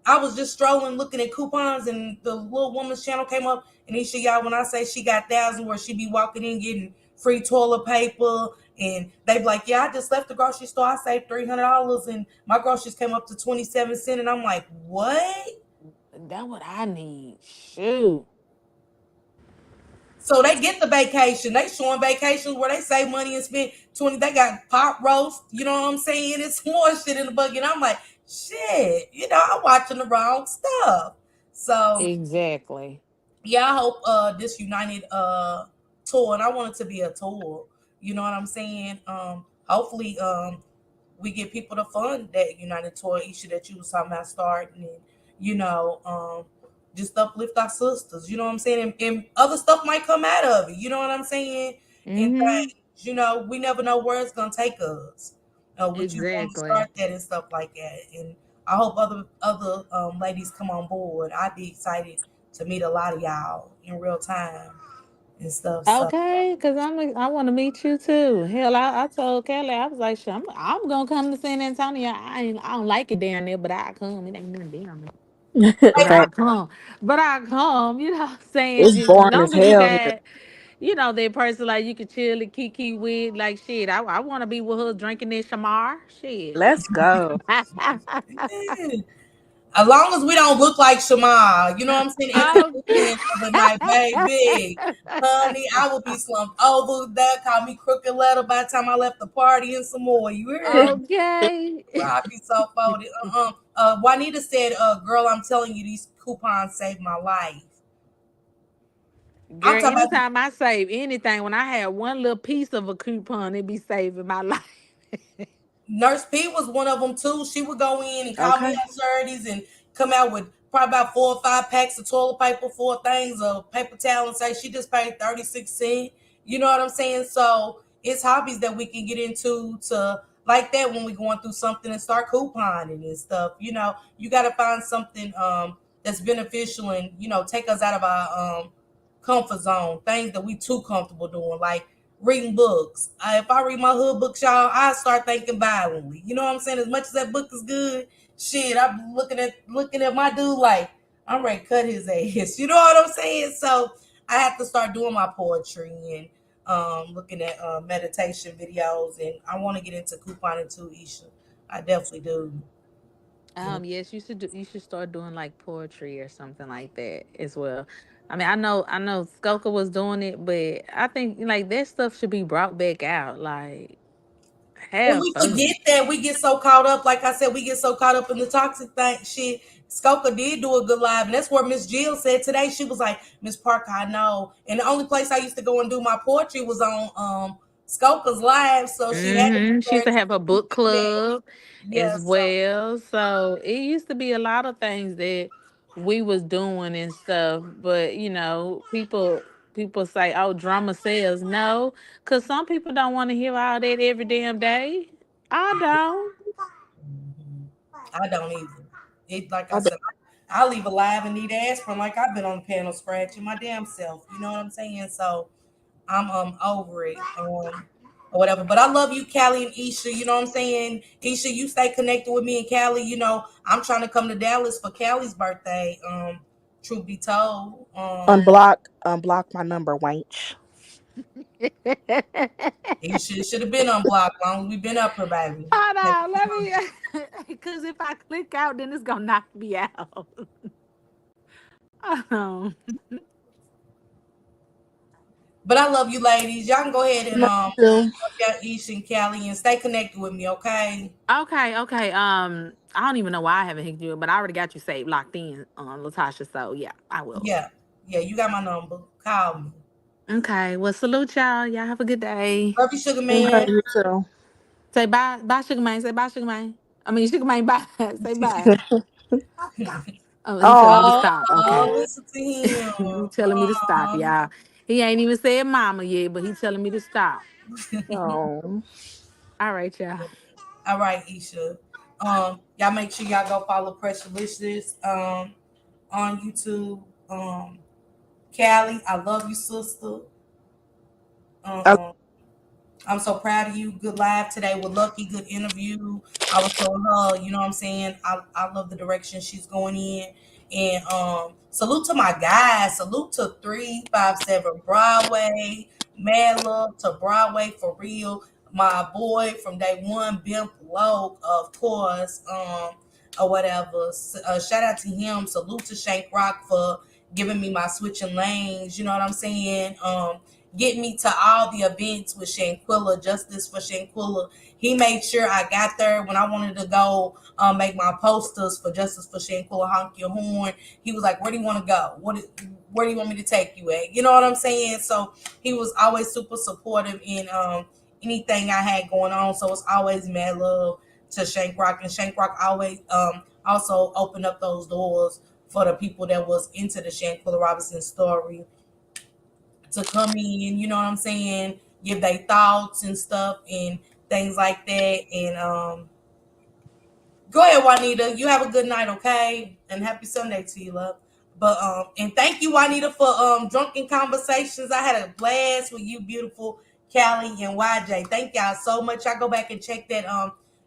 I was just strolling, looking at coupons, and the little woman's channel came up. And he said, y'all, when I say she got thousands, where she be walking in getting free toilet paper, and they be like, yeah, I just left the grocery store. I saved $300, and my groceries came up to 27 cents. And I'm like, what? That's what I need. Shoot. So they get the vacation. They showing vacations where they save money and spend 20. They got pot roast. You know what I'm saying? It's more shit in the bucket. And I'm like, shit. I'm watching the wrong stuff. So Exactly. yeah, I hope this United tour, and I want it to be a tour. You know what I'm saying? Hopefully, we get people to fund that United tour issue that you was talking about starting, and you know, um, just uplift our sisters. You know what I'm saying? And other stuff might come out of it. You know what I'm saying? And Mm-hmm. things, we never know where it's gonna take us. Would you want to Exactly. start that and stuff like that? And I hope other ladies come on board. I'd be excited to meet a lot of y'all in real time and stuff. So Okay, because I want to meet you too. Hell, I told Kelly, I was like, shit, I'm gonna come to San Antonio. I don't like it down there, but I come. It ain't nothing down there. But I Fact. come. But I come, you know what I'm saying? It's Just as boring as long as you hell here. got, that person like you can chill and kiki with, like shit. I want to be with her drinking this shamar. Shit. Let's go. yeah. As long as we don't look like Shema, you know what I'm saying? Oh. Introducing it the other night, baby. Honey, I would be slumped over. That called me crooked letter by the time I left the party and some more. You heard me? Okay. I'd be so folded. Juanita said, girl, I'm telling you, these coupons saved my life. I'm Girl, talking about anytime I save anything, when I had one little piece of a coupon, it be saving my life. Nurse P was one of them too. She would go in and call me Okay. on Saturdays and come out with probably about 4 or 5 packs of toilet paper, 4 things of paper towel, and say she just paid 36 cents. You know what I'm saying? So it's hobbies that we can get into to like that when we're going through something and start couponing and stuff. You got to find something that's beneficial and take us out of our comfort zone. Things that we too comfortable doing, like reading books. If I read my hood books, y'all, I start thinking violently. You know what I'm saying? As much as that book is good, shit, I'm looking at my dude like I'm ready to cut his ass. You know what I'm saying? So I have to start doing my poetry and looking at meditation videos, and I want to get into couponing too, Isha. I definitely do. Yes, you should start doing like poetry or something like that as well. I mean, I know Skoka was doing it, but I think like that stuff should be brought back out. Like, And have we fun. forget that we get so caught up, like I said, we get so caught up in the toxic thing shit. Skoka did do a good live, and that's where Miss Jill said today. She was like, Miss Parker, I know. And the only place I used to go and do my poetry was on Skoka's live, so she had to be She there used to to have a book do that. club Yeah, as so well. So it used to be a lot of things that we was doing and stuff. But people say, "Oh, drama sells." No, because some people don't want to hear all that every damn day. I don't. mhm. I don't either. It like I I said, I leave alive and need aspirin like I've been on the panel scratching my damn self. You know what I'm saying? So I'm over it. or whatever. But I love you, Callie and Isha. You know what I'm saying? Isha, you stay connected with me and Callie. You know, I'm trying to come to Dallas for Callie's birthday. Truth be told. Unblock my number, wench. Isha should have been unblocked long as we been up here, baby. Hold on, let me, because if I click out, then it's gonna knock me out. Um, But I love you, ladies. Y'all can go ahead and Love you. yeah, Isha and Callie, and stay connected with me, okay? okay. I don't even know why I haven't hit you, but I already got you saved, locked in, Latasha. So yeah, I will. Yeah, yeah. You got my number. Call me. Okay. Well, salute y'all. Y'all have a good day. Love you, Sugar Okay, Man. you too. Say bye, bye, Sugar Man. Say bye, Sugar Man. I mean, Sugar Man, bye. Say bye. Oh, he telling me to Oh, stop. Okay. Oh, listen to him. He telling me to stop, y'all. He ain't even said mama yet, but he telling me to stop. oh. All right, y'all. All right, Isha. Y'all make sure y'all go follow Pressure Wishes on YouTube. Callie, I love you, sister. Um, I'm so proud of you. Good live today with Lucky. Good interview. I was telling her, you know what I'm saying? I love the direction she's going in. And salute to my guys. Salute to 357 Broadway. Mad love to Broadway for real. My boy from day one, Bimp Loke, of course, or whatever. Shout out to him. Salute to Shank Rock for giving me my switching lanes. You know what I'm saying? Get me to all the events with Shanquilla, Justice for Shanquilla. He made sure I got there when I wanted to go make my posters for Justice for Shanquilla, Honk Your Horn. He was like, where do you want to go? Where do you want me to take you at? You know what I'm saying? So he was always super supportive in anything I had going on. So it's always mad love to Shank Rock. And Shank Rock always also opened up those doors for the people that was into the Shanquilla Robinson story to come in, you know what I'm saying, give their thoughts and stuff and things like that. And go ahead, Juanita. You have a good night, okay? And happy Sunday to you, love. But and thank you, Juanita, for drunken conversations. I had a blast with you, beautiful Callie and YJ. Thank y'all so much. I go back and check that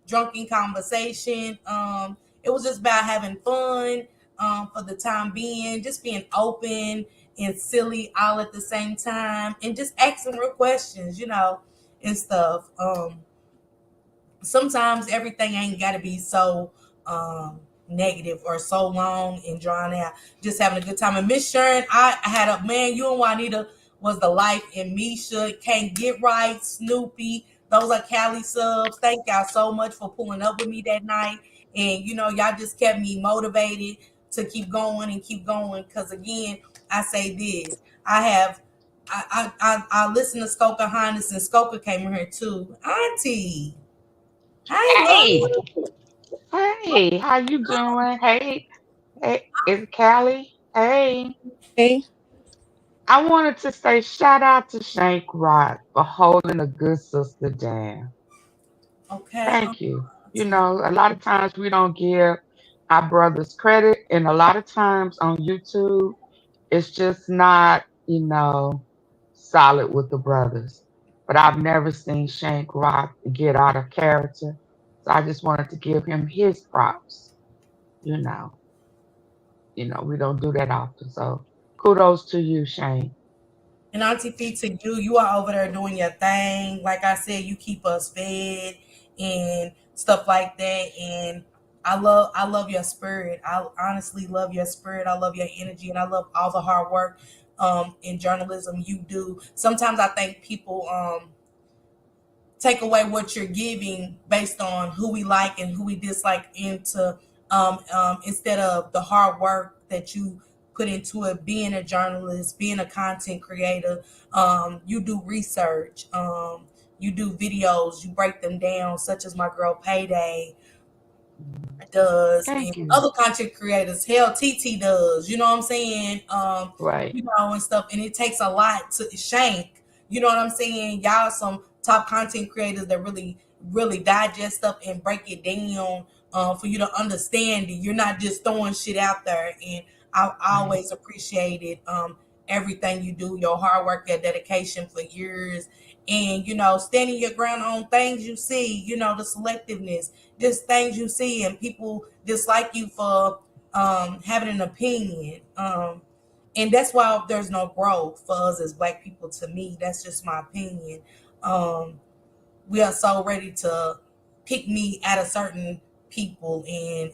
drunken conversation. It was just about having fun for the time being, just being open and silly all at the same time, and just asking real questions, you know, and stuff. Sometimes everything ain't got to be so negative or so long and drawn out. Just having a good time. And Miss Sharon, I had a man. You and Juanita was the life. And Misha, Can't Get Right, Snoopy. Those are Cali subs. Thank y'all so much for pulling up with me that night. And you know, y'all just kept me motivated to keep going and keep going. Because again, I say this. I have. I listen to Skoka Highness, and Skoka came in here too. Auntie. Hey, Hey, love. hey, how you doing? Hey, hey, it's Callie. Hey, hey. I wanted to say shout out to Shank Rock for holding a good sister down. Okay, Thank you. You Auntie. know, a lot of times we don't give our brothers credit, and a lot of times on YouTube, it's just not, solid with the brothers. But I've never seen Shank Rock get out of character. So I just wanted to give him his props. You know, we don't do that often. So kudos to you, Shane. And Auntie P, to you, you are over there doing your thing. Like I said, you keep us fed and stuff like that. And I love your spirit. I honestly love your spirit. I love your energy, and I love all the hard work in journalism you do. Sometimes I think people take away what you're giving based on who we like and who we dislike into instead of the hard work that you put into it, being a journalist, being a content creator. You do research, you do videos, you break them down, such as my girl Payday does, and Thank you. other content creators. Hell, TT does. You know what I'm saying? Right. You know, and stuff. And it takes a lot to Shank. You know what I'm saying? Y'all some top content creators that really, really digest stuff and break it down for you to understand it. You're not just throwing shit out there. And I Right. always appreciated everything you do, your hard work, your dedication for years, and standing your ground on things you see, the selectiveness, just things you see, and people dislike you for having an opinion. And that's why there's no growth for us as Black people. To me, that's just my opinion. Um, we are so ready to pick me at a certain people, and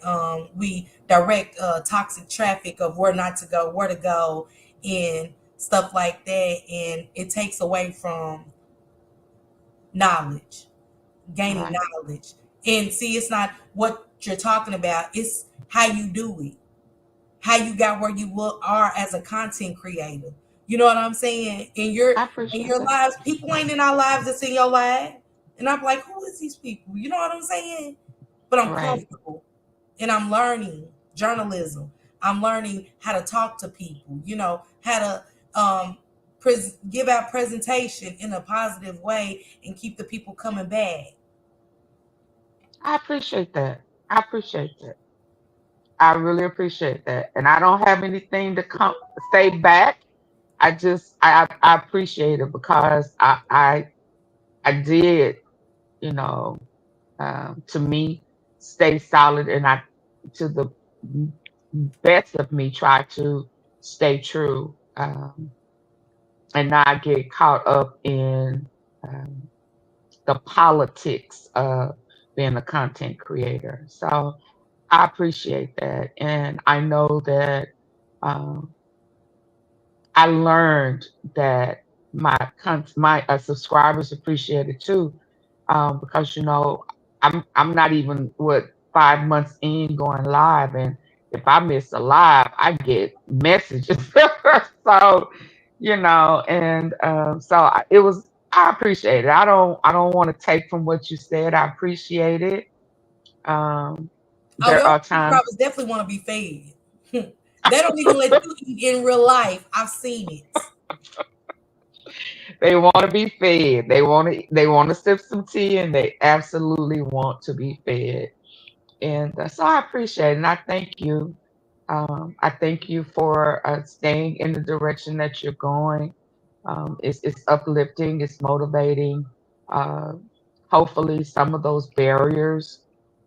we direct toxic traffic of where not to go, where to go, and stuff like that, and it takes away from knowledge, gaining Right. knowledge. And see, it's not what you're talking about, it's how you do it, how you got where you are as a content creator. You know what I'm saying? I In appreciate your that. lives, people ain't in our lives that's in your life. And I'm like, who is these people? You know what I'm saying? But I'm Right. comfortable, and I'm learning journalism. I'm learning how to talk to people, how to give out presentation in a positive way and keep the people coming back. I appreciate that. I appreciate that. I really appreciate that. And I don't have anything to come say back. I appreciate it because I did, you know, to me, stay solid, and I, to the best of me, try to stay true, and not get caught up in um, the politics of being a content creator. So I appreciate that, and I know that um, I learned that my subscribers appreciate it too, because I'm not even what 5 months in going live, and if I miss a live, I get messages. So and it was. I appreciate it. I don't want to take from what you said. I appreciate it. Um, Oh, there your are times subscribers definitely want to be fed. They don't even let you eat in real life. I've seen it. they want to be fed. They want to sip some tea, and they absolutely want to be fed. And so I appreciate it, and I thank you. I thank you for staying in the direction that you're going. It's uplifting, it's motivating. Uh, Hopefully, some of those barriers,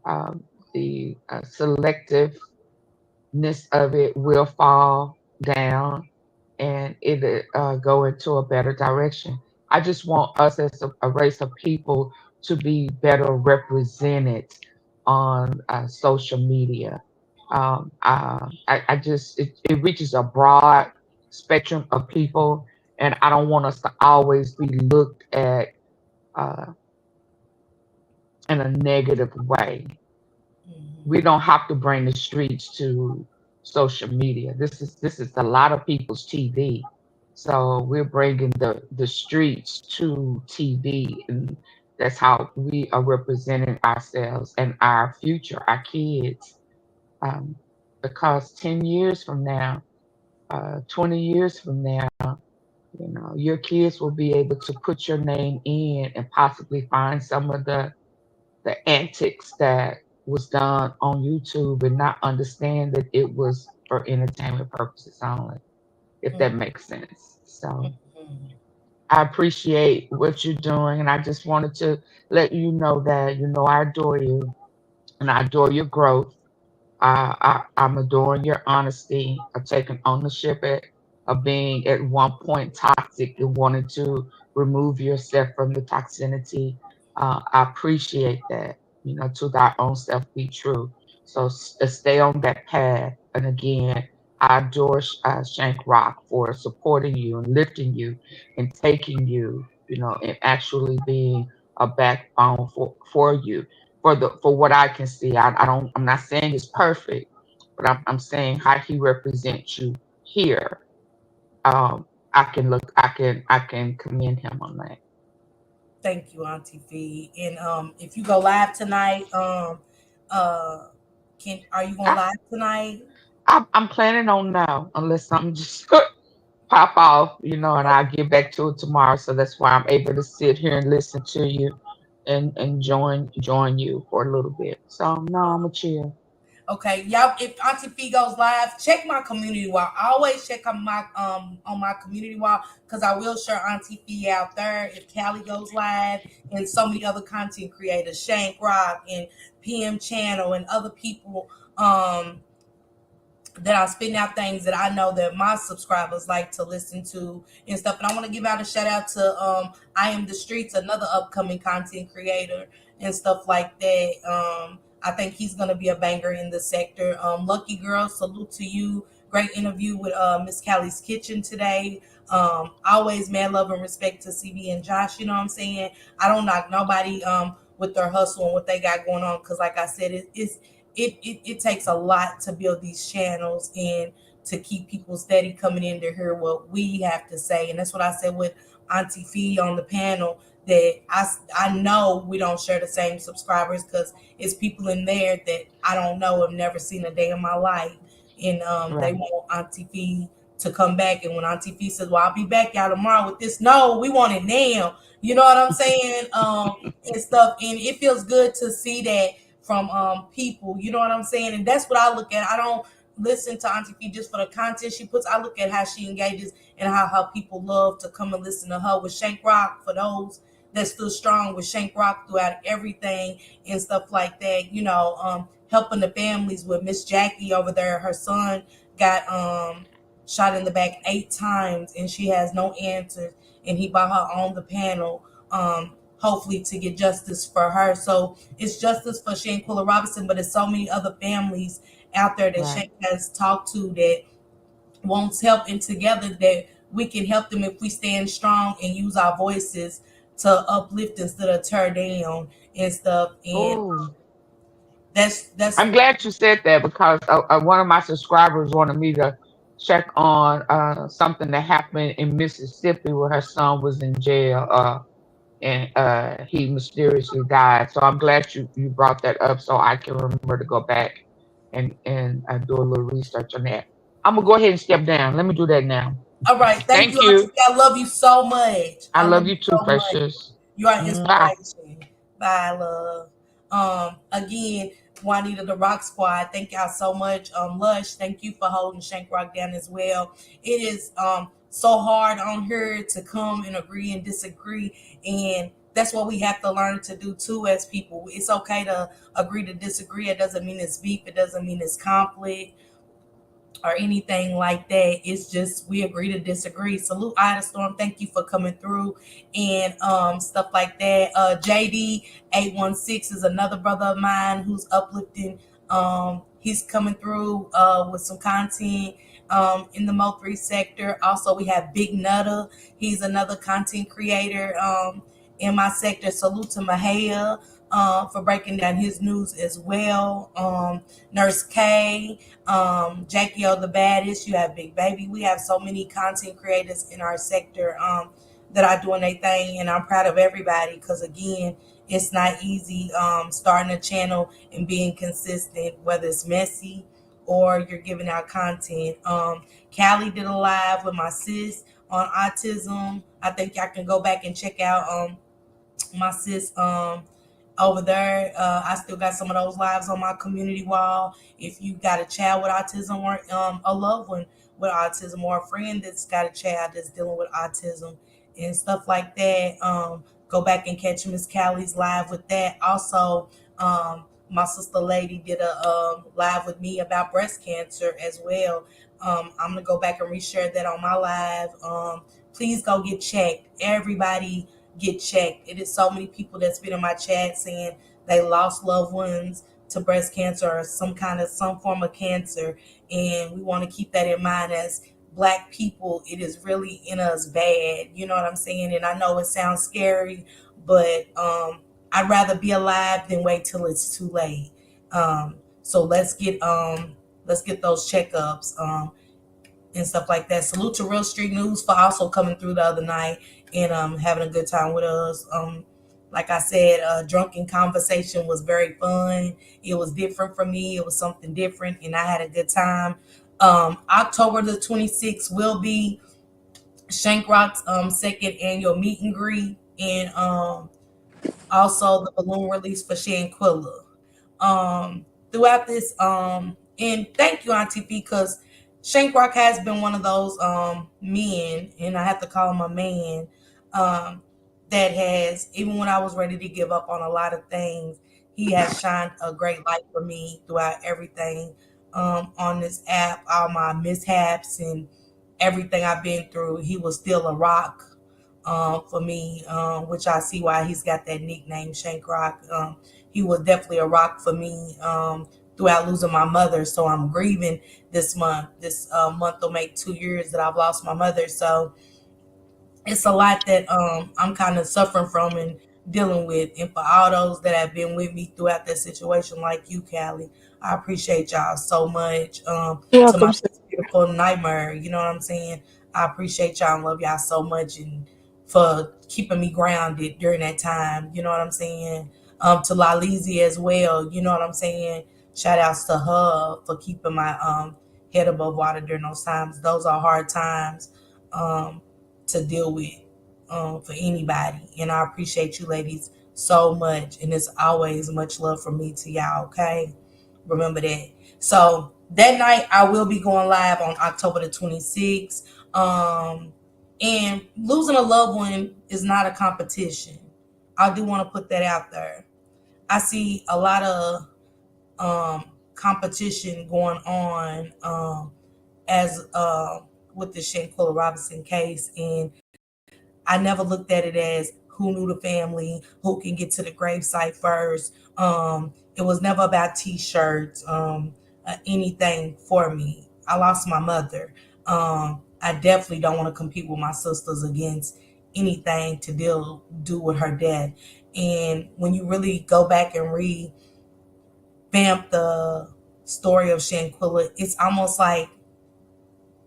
um, the selectiveness of it will fall down, and it go into a better direction. I just want us as a race of people to be better represented on social media. I just it reaches a broad spectrum of people, and I don't want us to always be looked at uh, in a negative way. We Mhm. don't have to bring the streets to social media. This is a lot of people's TV. So we're bringing the streets to TV, and that's how we are representing ourselves and our future, our kids. Um, because 10 years from now, 20 years from now, your kids will be able to put your name in and possibly find some of the antics that was done on YouTube and not understand that it was for entertainment purposes only, if that makes sense. So Mhm. I appreciate what you're doing, and I just wanted to let you know that I adore you, and I adore your growth. I'm adoring your honesty of taking ownership of being at one point toxic and wanting to remove yourself from the toxicity. I appreciate that. To thy own self be true. So stay on that path. And again, I adore Shank Rock for supporting you and lifting you and taking you, and actually being a backbone for you for what I can see. I'm not saying it's perfect, but I'm saying how he represents you here. I can commend him on that. Thank you, Auntie Fee. And if you go live tonight, uh, can are you going I, live tonight? I'm planning on now, unless something just pop off, and I'll get back to it tomorrow. So that's why I'm able to sit here and listen to you and join you for a little bit. So no, I'm a chill. Okay, y'all. If Auntie Fee goes live, check my community wall. I always check on my community wall because I will share Auntie Fee out there. If Callie goes live, and so many other content creators, Shank Rock and PM Channel and other people, that I'm spitting out things that I know that my subscribers like to listen to and stuff. And I want to give out a shout out to I Am the Streets, another upcoming content creator and stuff like that. I think he's gonna be a banger in the sector. Lucky Girl, salute to you. Great interview with Miss Callie's Kitchen today. Always mad love and respect to CB and Josh. You know what I'm saying? I don't knock nobody with their hustle and what they got going on because, like I said, it takes a lot to build these channels and to keep people steady coming in to hear what we have to say. And that's what I said with Auntie Fee on the panel, that I know we don't share the same subscribers because it's people in there that I don't know, have never seen a day in my life. And they Right. want Auntie Fee to come back. And when Auntie Fee says, well, I'll be back y'all tomorrow with this, no, we want it now. You know what I'm saying? And stuff. And it feels good to see that from people. You know what I'm saying? And that's what I look at. I don't listen to Auntie Fee just for the content she puts. I look at how she engages and how her people love to come and listen to her. With Shank Rock, for those that stood strong with Shank Rock throughout everything and stuff like that, helping the families with Miss Jackie over there. Her son got shot in the back 8 times and she has no answers. And he brought her on the panel, hopefully to get justice for her. So it's justice for Shanquilla Robinson, but it's so many other families out there that Right. Shank has talked to that wants help, and together that we can help them if we stand strong and use our voices to uplift instead of tear down and stuff. And Oh, that's I'm glad you said that because one of my subscribers wanted me to check on something that happened in Mississippi where her son was in jail. And he mysteriously died. So I'm glad you brought that up so I can remember to go back and do a little research on that. I'm gonna go ahead and step down. Let me do that now. all right. Thank you, Thank Auntie. you. I love you so much. I I love love you you too, so much. Precious. You are Mwah. inspiration. Bye, love. Again, Juanita the Rock Squad, thank y'all so much. Lush, thank you for holding Shank Rock down as well. It is so hard on her to come and agree and disagree, and that's what we have to learn to do too as people. It's okay to agree to disagree. It doesn't mean it's beef. It doesn't mean it's conflict or anything like that. It's just we agree to disagree. Salute Ida Storm. Thank you for coming through and stuff like that. JD816 is another brother of mine who's uplifting. He's coming through with some content in the Mo3 sector. Also, we have Big Nutter. He's another content creator in my sector. Salute to Mahia for breaking down his news as well. Nurse K, Jackie O the baddest. You have Big Baby. We have so many content creators in our sector that are doing their thing, and I'm proud of everybody because again, it's not easy starting a channel and being consistent, whether it's messy or you're giving out content. Callie did a live with my sis on autism. I think y'all can go back and check out my sis over there. I still got some of those lives on my community wall. If you got a child with autism or a loved one with autism or a friend that's got a child that's dealing with autism and stuff like that, go back and catch Miss Callie's live with that. Also, my sister Lady did a live with me about breast cancer as well. I'm gonna go back and reshare that on my live. Please go get checked. Everybody get checked. It is so many people that's been in my chat saying they lost loved ones to breast cancer or some form of cancer, and we want to keep that in mind as Black people. It is really in us bad. You know what I'm saying? And I know it sounds scary, but I'd rather be alive than wait till it's too late. So let's get those checkups. And stuff like that. Salute to Real Street News for also coming through the other night and having a good time with us. Like I said, drunken conversation was very fun. It was different for me. It was something different, and I had a good time. October the 26th will be Shank Rock's second annual meet and greet, and also the balloon release for Shanquilla. throughout this, and thank you, Auntie P, because Shank Rock has been one of those men, and I have to call him a man, um, that has, even when I was ready to give up on a lot of things, he has shined a great light for me throughout everything, on this app, all my mishaps and everything I've been through. He was still a rock, for me, which I see why he's got that nickname, Shank Rock. He was definitely a rock for me, throughout losing my mother. So I'm grieving this month. This month will make 2 years that I've lost my mother. So it's a lot that I'm kind of suffering from and dealing with. And for all those that have been with me throughout that situation, like you, Callie, I appreciate y'all so much. You're To my welcome, sis. beautiful nightmare, you know what I'm saying? I appreciate y'all and love y'all so much, and for keeping me grounded during that time. You know what I'm saying? To Lalizi as well. You know what I'm saying? Shout outs to her for keeping my head above water during those times. Those are hard times. Um, to deal with, for anybody. And I appreciate you ladies so much. And it's always much love from me to y'all, okay? Remember that. So that night, I will be going live on October the 26th. And losing a loved one is not a competition. I do want to put that out there. I see a lot of competition going on, as with the Shanquilla Robinson case, and I never looked at it as who knew the family, who can get to the gravesite first. It was never about T-shirts, anything for me. I lost my mother. I definitely don't want to compete with my sisters against anything to do with her death. And when you really go back and revamp the story of Shanquilla, it's almost like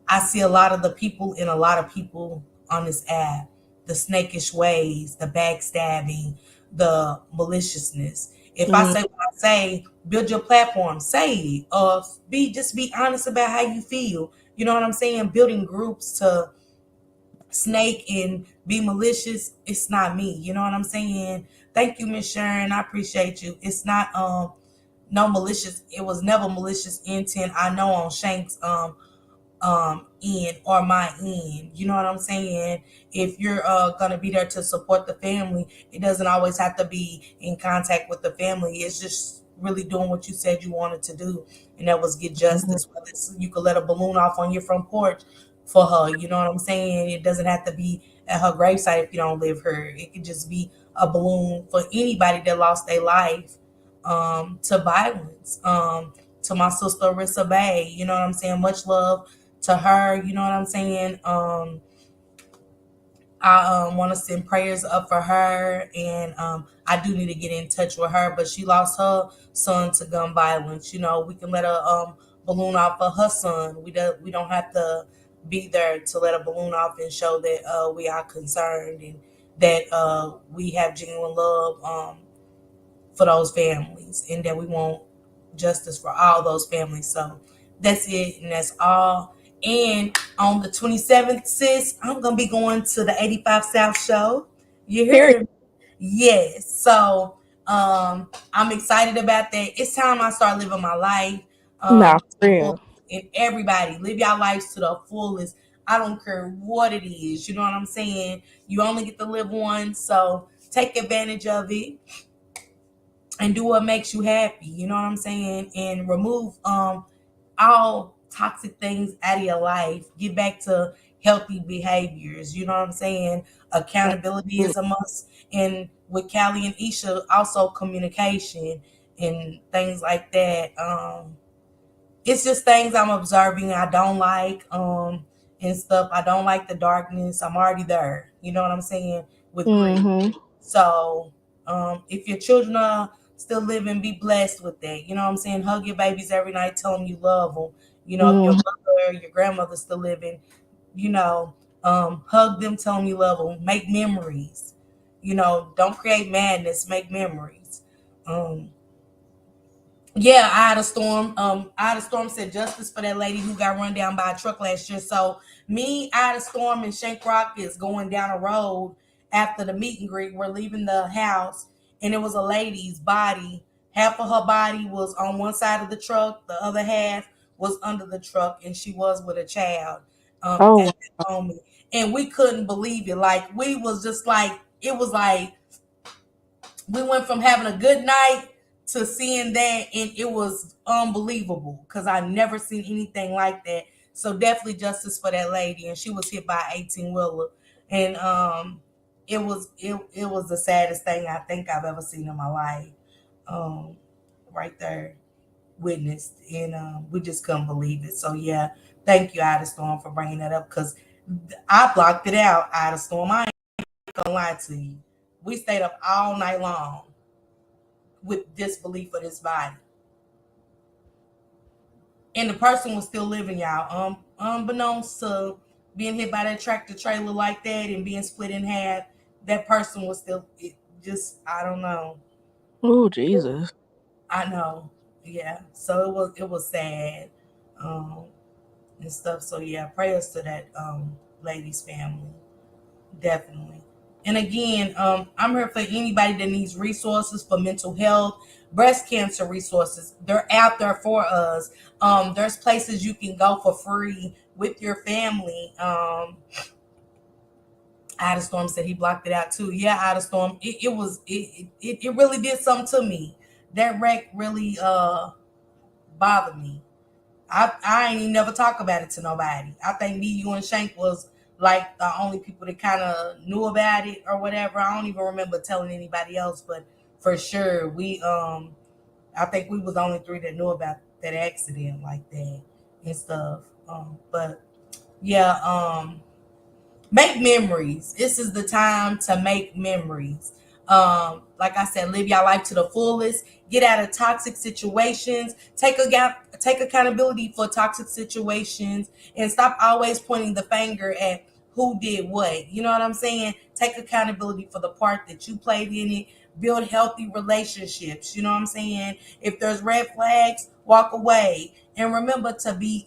I see a lot of the people in a lot of people on this app, the snakish ways, the backstabbing, the maliciousness. If I Mm, say what I say, build your platform, say it, or be honest about how you feel. You know what I'm saying? Building groups to snake and be malicious, it's not me. You know what I'm saying? Thank you, Miss Sharon. I appreciate you. It's not no malicious. It was never malicious intent. I know on Shank's end or my end. You know what I'm saying? If you're gonna be there to support the family, it doesn't always have to be in contact with the family. It's just really doing what you said you wanted to do, and that was get mhm, justice. Whether it's, you could let a balloon off on your front porch for her. You know what I'm saying? It doesn't have to be at her gravesite if you don't live here. It could just be a balloon for anybody that lost their life to violence. To my sister Arissa Bay, you know what I'm saying? Much love to her, you know what I'm saying? I want to send prayers up for her, and I do need to get in touch with her. But she lost her son to gun violence. You know, we can let a balloon off for her son. We don't have to be there to let a balloon off and show that we are concerned and that we have genuine love, for those families, and that we want justice for all those families. So that's it, and that's all. And on the 27th, sis, I'm gonna be going to the 85 South show. You period. heard me? Yes. So I'm excited about that. It's time I start living my life, Nah, to for the full. real. And everybody live your lives to the fullest. I don't care what it is. You know what I'm saying? You only get to live once, so take advantage of it and do what makes you happy. You know what I'm saying? And remove all toxic things out of your life. Get back to healthy behaviors. You know what I'm saying? Accountability is a must. And with Callie and Isha, also communication and things like that. It's just things I'm observing I don't like, and stuff. I don't like the darkness. I'm already there. You know what I'm saying? With grief. Mm-hmm. So, if your children are still living, be blessed with that. You know what I'm saying? Hug your babies every night, tell them you love them. You know, if your Mm-hmm. mother or your grandmother's still living, you know, hug them, tell them you love them. Make memories. You know, don't create madness, make memories. Um, yeah, I had a storm said justice for that lady who got run down by a truck last year. So me, I had a storm, and Shank Rock is going down a road after the meet and greet. We're leaving the house, and it was a lady's body Half of her body was on one side of the truck, the other half was under the truck, and she was with a child at Oh, that moment. And we couldn't believe it. Like, we was just like, it was like we went from having a good night to seeing that, and it was unbelievable because I never seen anything like that. So definitely justice for that lady. And she was hit by an 18-wheeler, and it was the saddest thing I think I've ever seen in my life. Um, right there, witnessed, and we just couldn't believe it. So yeah, thank you, Ida Storm, for bringing that up because I blocked it out. Ida Storm, I ain't gonna lie to you. We stayed up all night long with disbelief of this body. And the person was still living, y'all. Unbeknownst to being hit by that tractor trailer like that and being split in half, that person was still, it just, I don't know. oh, Jesus. I know. Yeah. So it was sad. Um and stuff. So yeah, prayers to that lady's family. Definitely. And again, I'm here for anybody that needs resources for mental health, breast cancer resources. They're out there for us. There's places you can go for free with your family. Ida Storm said he blocked it out too. Yeah, Ida Storm. It really did something to me. That wreck really bothered me. I ain't even never talk about it to nobody. I think me, you, and Shank was like the only people that kind of knew about it or whatever. I don't even remember telling anybody else, but for sure we I think we was the only three that knew about that accident like that and stuff. But yeah, make memories. This is the time to make memories. Like I said, live your life to the fullest. Get out of toxic situations. Take accountability for toxic situations, and stop always pointing the finger at who did what. You know what I'm saying? Take accountability for the part that you played in it. Build healthy relationships. You know what I'm saying? If there's red flags, walk away, and remember to be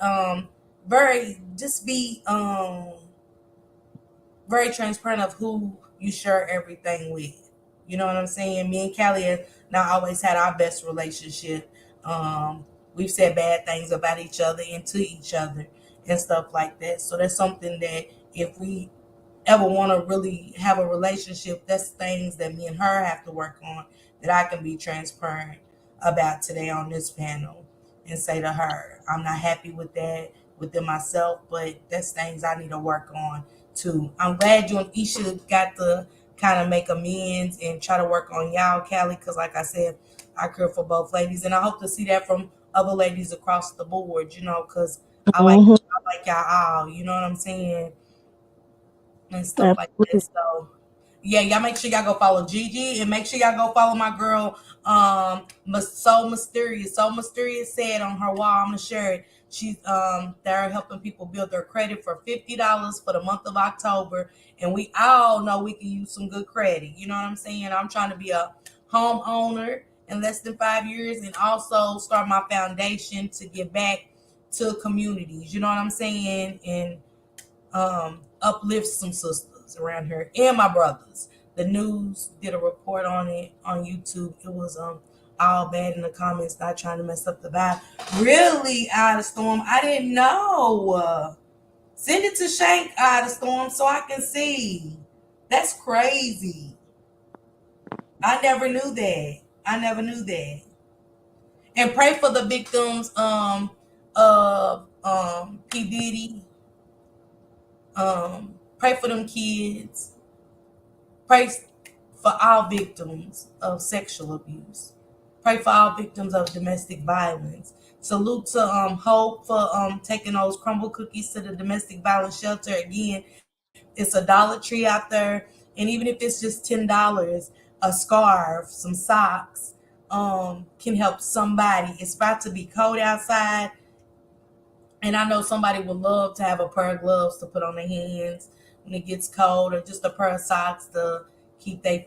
very transparent of who you share everything with. You know what I'm saying? Me and Callie have not always had our best relationship. We've said bad things about each other and to each other and stuff like that. So that's something that if we ever want to really have a relationship, that's things that me and her have to work on that I can be transparent about today on this panel and say to her, I'm not happy with that within myself, but that's things I need to work on too. I'm glad you and Isha got to kind of make amends and try to work on y'all, Callie, because like I said, I care for both ladies, and I hope to see that from other ladies across the board, because Hmm. I like y'all all, you know what I'm saying? And stuff like that. Absolutely. So yeah, y'all make sure y'all go follow Gigi and make sure y'all go follow my girl, So Mysterious. So Mysterious said on her wall, I'm gonna share it. She's they're helping people build their credit for $50 for the month of October. And we all know we can use some good credit. You know what I'm saying? I'm trying to be a homeowner in less than 5 years and also start my foundation to give back to communities. You know what I'm saying? And uplift some sisters around here and my brothers. The news did a report on it on YouTube. It was all bad in the comments, not trying to mess up the vibe. Really, Out of Storm, I didn't know. Send it to Shank, Out of Storm, so I can see. That's crazy. I never knew that. I never knew that. And pray for the victims of P Diddy. Pray for them kids. Pray for all victims of sexual abuse. Pray for all victims of domestic violence. Salute to Hope for taking those crumble cookies to the domestic violence shelter. Again, it's a Dollar Tree out there, and even if it's just $10, a scarf, some socks, can help somebody. It's about to be cold outside. And I know somebody would love to have a pair of gloves to put on their hands when it gets cold, or just a pair of socks to keep their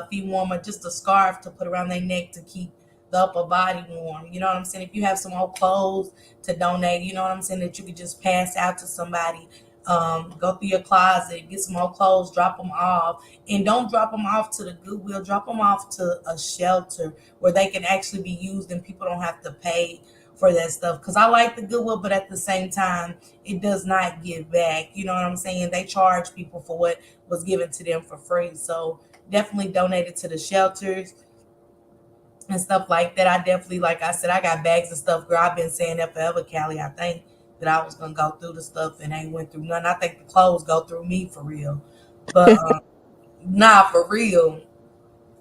feet warm, or just a scarf to put around their neck to keep the upper body warm. You know what I'm saying? If you have some old clothes to donate, you know what I'm saying, that you could just pass out to somebody, Go through your closet, get some more clothes, drop them off, and don't drop them off to the Goodwill. Drop them off to a shelter where they can actually be used and people don't have to pay for that stuff. Because I like the Goodwill, but at the same time, it does not give back. You know what I'm saying? They charge people for what was given to them for free. So definitely donate it to the shelters and stuff like that. I definitely, like I said, I got bags of stuff, girl. I've been saying that forever, Callie. I think that I was gonna go through the stuff and ain't went through none. I think the clothes go through me for real, but nah, for real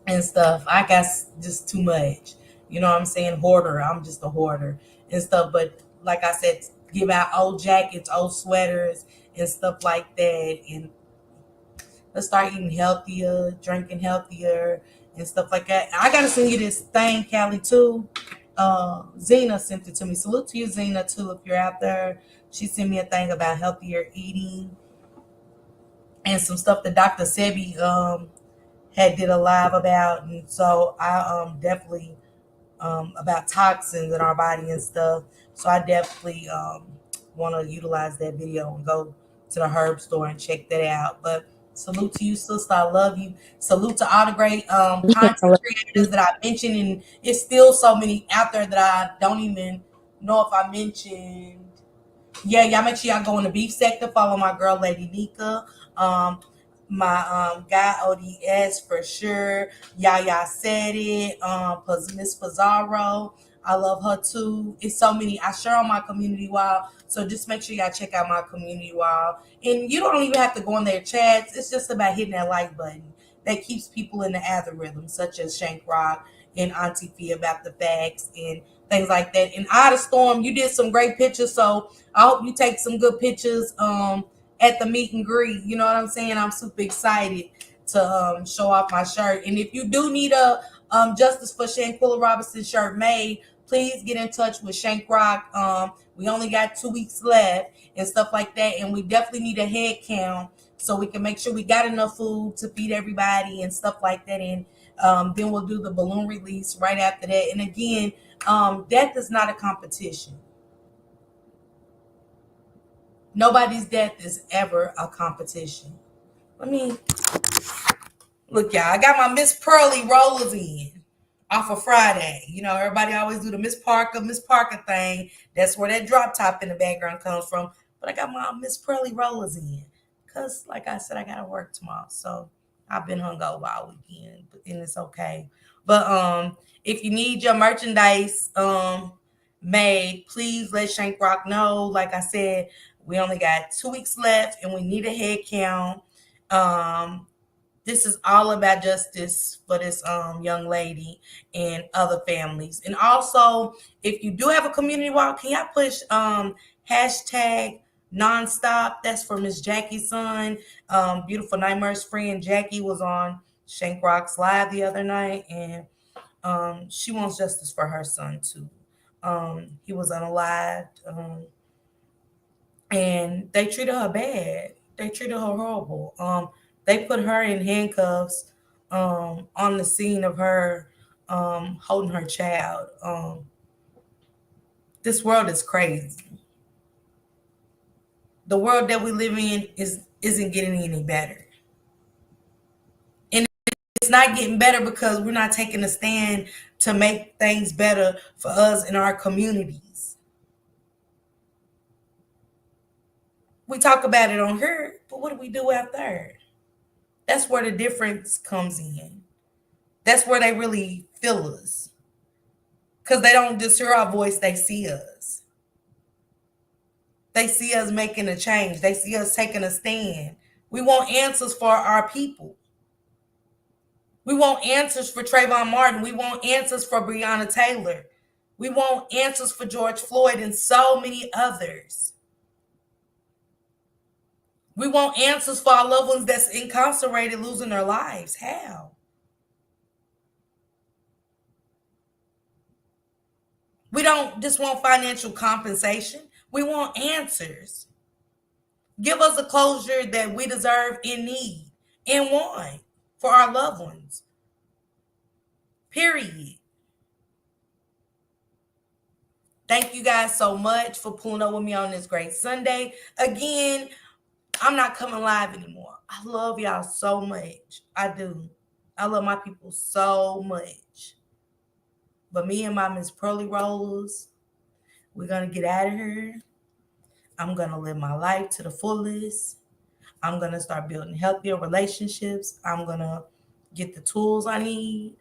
and stuff. I got just too much. You know what I'm saying? Hoarder. I'm just a hoarder and stuff. But like I said, give out old jackets, old sweaters, and stuff like that, and let's start eating healthier, drinking healthier, and stuff like that. I gotta send you this thing, Callie, too. Zena sent it to me. Salute to you, Zena, too, if you're out there. She sent me a thing about healthier eating and some stuff that Dr. Sebi had did a live about, and so I definitely about toxins in our body and stuff. So I definitely want to utilize that video and go to the herb store and check that out. But salute to you, sister. I love you. Salute to all the great content creators that I mentioned, and it's still so many out there that I don't even know if I mentioned. Yeah, y'all make sure y'all go in the beef sector. Follow my girl, Lady Nika. Um, my guy ODS for sure. Yaya said it. Miss Pizarro. I love her too. It's so many. I share on my community wall. So just make sure y'all check out my community wall. And you don't even have to go on their chats. It's just about hitting that like button that keeps people in the algorithm, such as Shank Rock and Auntie Fee about the facts and things like that. And Out of Storm, you did some great pictures. So I hope you take some good pictures at the meet and greet. You know what I'm saying? I'm super excited to show off my shirt. And if you do need a Justice for Shanquilla Robinson shirt made, please get in touch with Shank Rock. We only got 2 weeks left and stuff like that. And we definitely need a head count so we can make sure we got enough food to feed everybody and stuff like that. And then we'll do the balloon release right after that. And again, death is not a competition. Nobody's death is ever a competition. Let me look, y'all. I got my Miss Pearly rollers in off of Friday. You know, everybody always do the Miss Parker thing. That's where that drop top in the background comes from. But I got my Miss Pearly rollers in. Because, like I said, I got to work tomorrow. So I've been hungover all weekend, and it's okay. But if you need your merchandise made, please let Shank Rock know. Like I said, we only got 2 weeks left, and we need a head count. This is all about justice for this young lady and other families. And also, if you do have a community walk, can y'all push hashtag nonstop? That's for Miss Jackie's son. Beautiful Nightmare's friend Jackie was on Shank Rock's live the other night, and she wants justice for her son too. He was unalived, and they treated her bad. They treated her horrible. They put her in handcuffs on the scene of her holding her child. This world is crazy. The world that we live in isn't getting any better. And it's not getting better because we're not taking a stand to make things better for us in our communities. We talk about it on here, but what do we do out there? That's where the difference comes in. That's where they really feel us. Because they don't just hear our voice, they see us. They see us making a change. They see us taking a stand. We want answers for our people. We want answers for Trayvon Martin. We want answers for Breonna Taylor. We want answers for George Floyd and so many others. We want answers for our loved ones that's incarcerated, losing their lives. How? We don't just want financial compensation. We want answers. Give us the closure that we deserve and need and want for our loved ones. Period. Thank you guys so much for pulling up with me on this great Sunday. Again, I'm not coming live anymore. I love y'all so much. I do. I love my people so much. But me and my Miss Pearly Rollers, we're going to get out of here. I'm going to live my life to the fullest. I'm going to start building healthier relationships. I'm going to get the tools I need.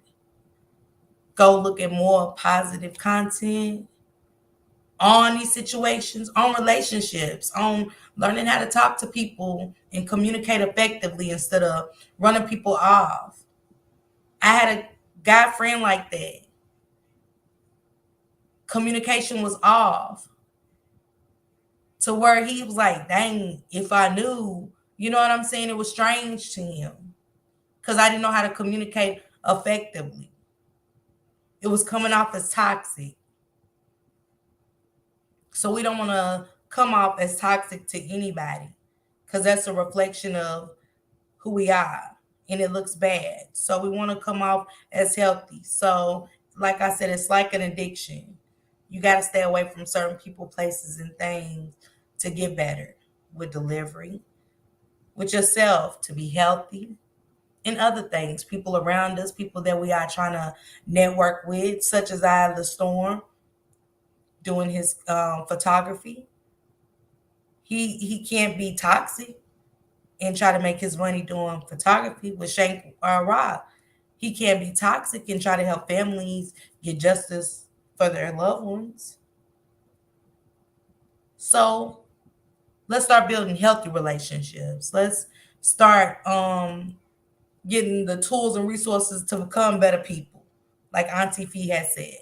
Go look at more positive content on these situations, on relationships, on learning how to talk to people and communicate effectively instead of running people off. I had a guy friend like that. Communication was off to where he was like, dang, if I knew, you know what I'm saying? It was strange to him because I didn't know how to communicate effectively. It was coming off as toxic. So we don't want to come off as toxic to anybody because that's a reflection of who we are and it looks bad. So we want to come off as healthy. So like I said, it's like an addiction. You got to stay away from certain people, places, and things to get better with delivery, with yourself to be healthy, and other things. People around us, people that we are trying to network with, such as I, the Storm, doing his photography. He can't be toxic and try to make his money doing photography with Shank Rob. He can't be toxic and try to help families get justice for their loved ones. So let's start building healthy relationships. Let's start getting the tools and resources to become better people, like Auntie Fee has said.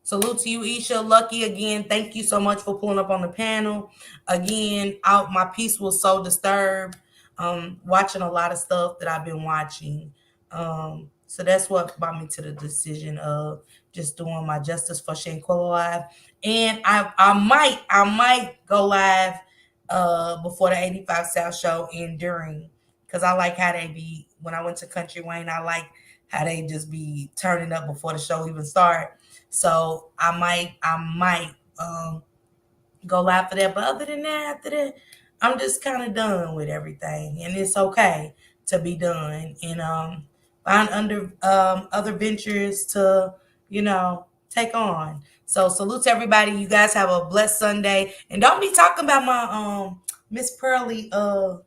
Salute to you, Isha. Lucky again. Thank you so much for pulling up on the panel. Again, my peace was so disturbed. Watching a lot of stuff that I've been watching. So that's what brought me to the decision of just doing my Justice for Shanquella live. And I might go live before the 85 South show and during, because I like how they be, when I went to Country Wayne, I like how they just be turning up before the show even start. So I might go live for that. But other than that, after that, I'm just kind of done with everything, and it's okay to be done and find other ventures to take on. So salute to everybody. You guys have a blessed Sunday, and don't be talking about my Miss Pearly rollers.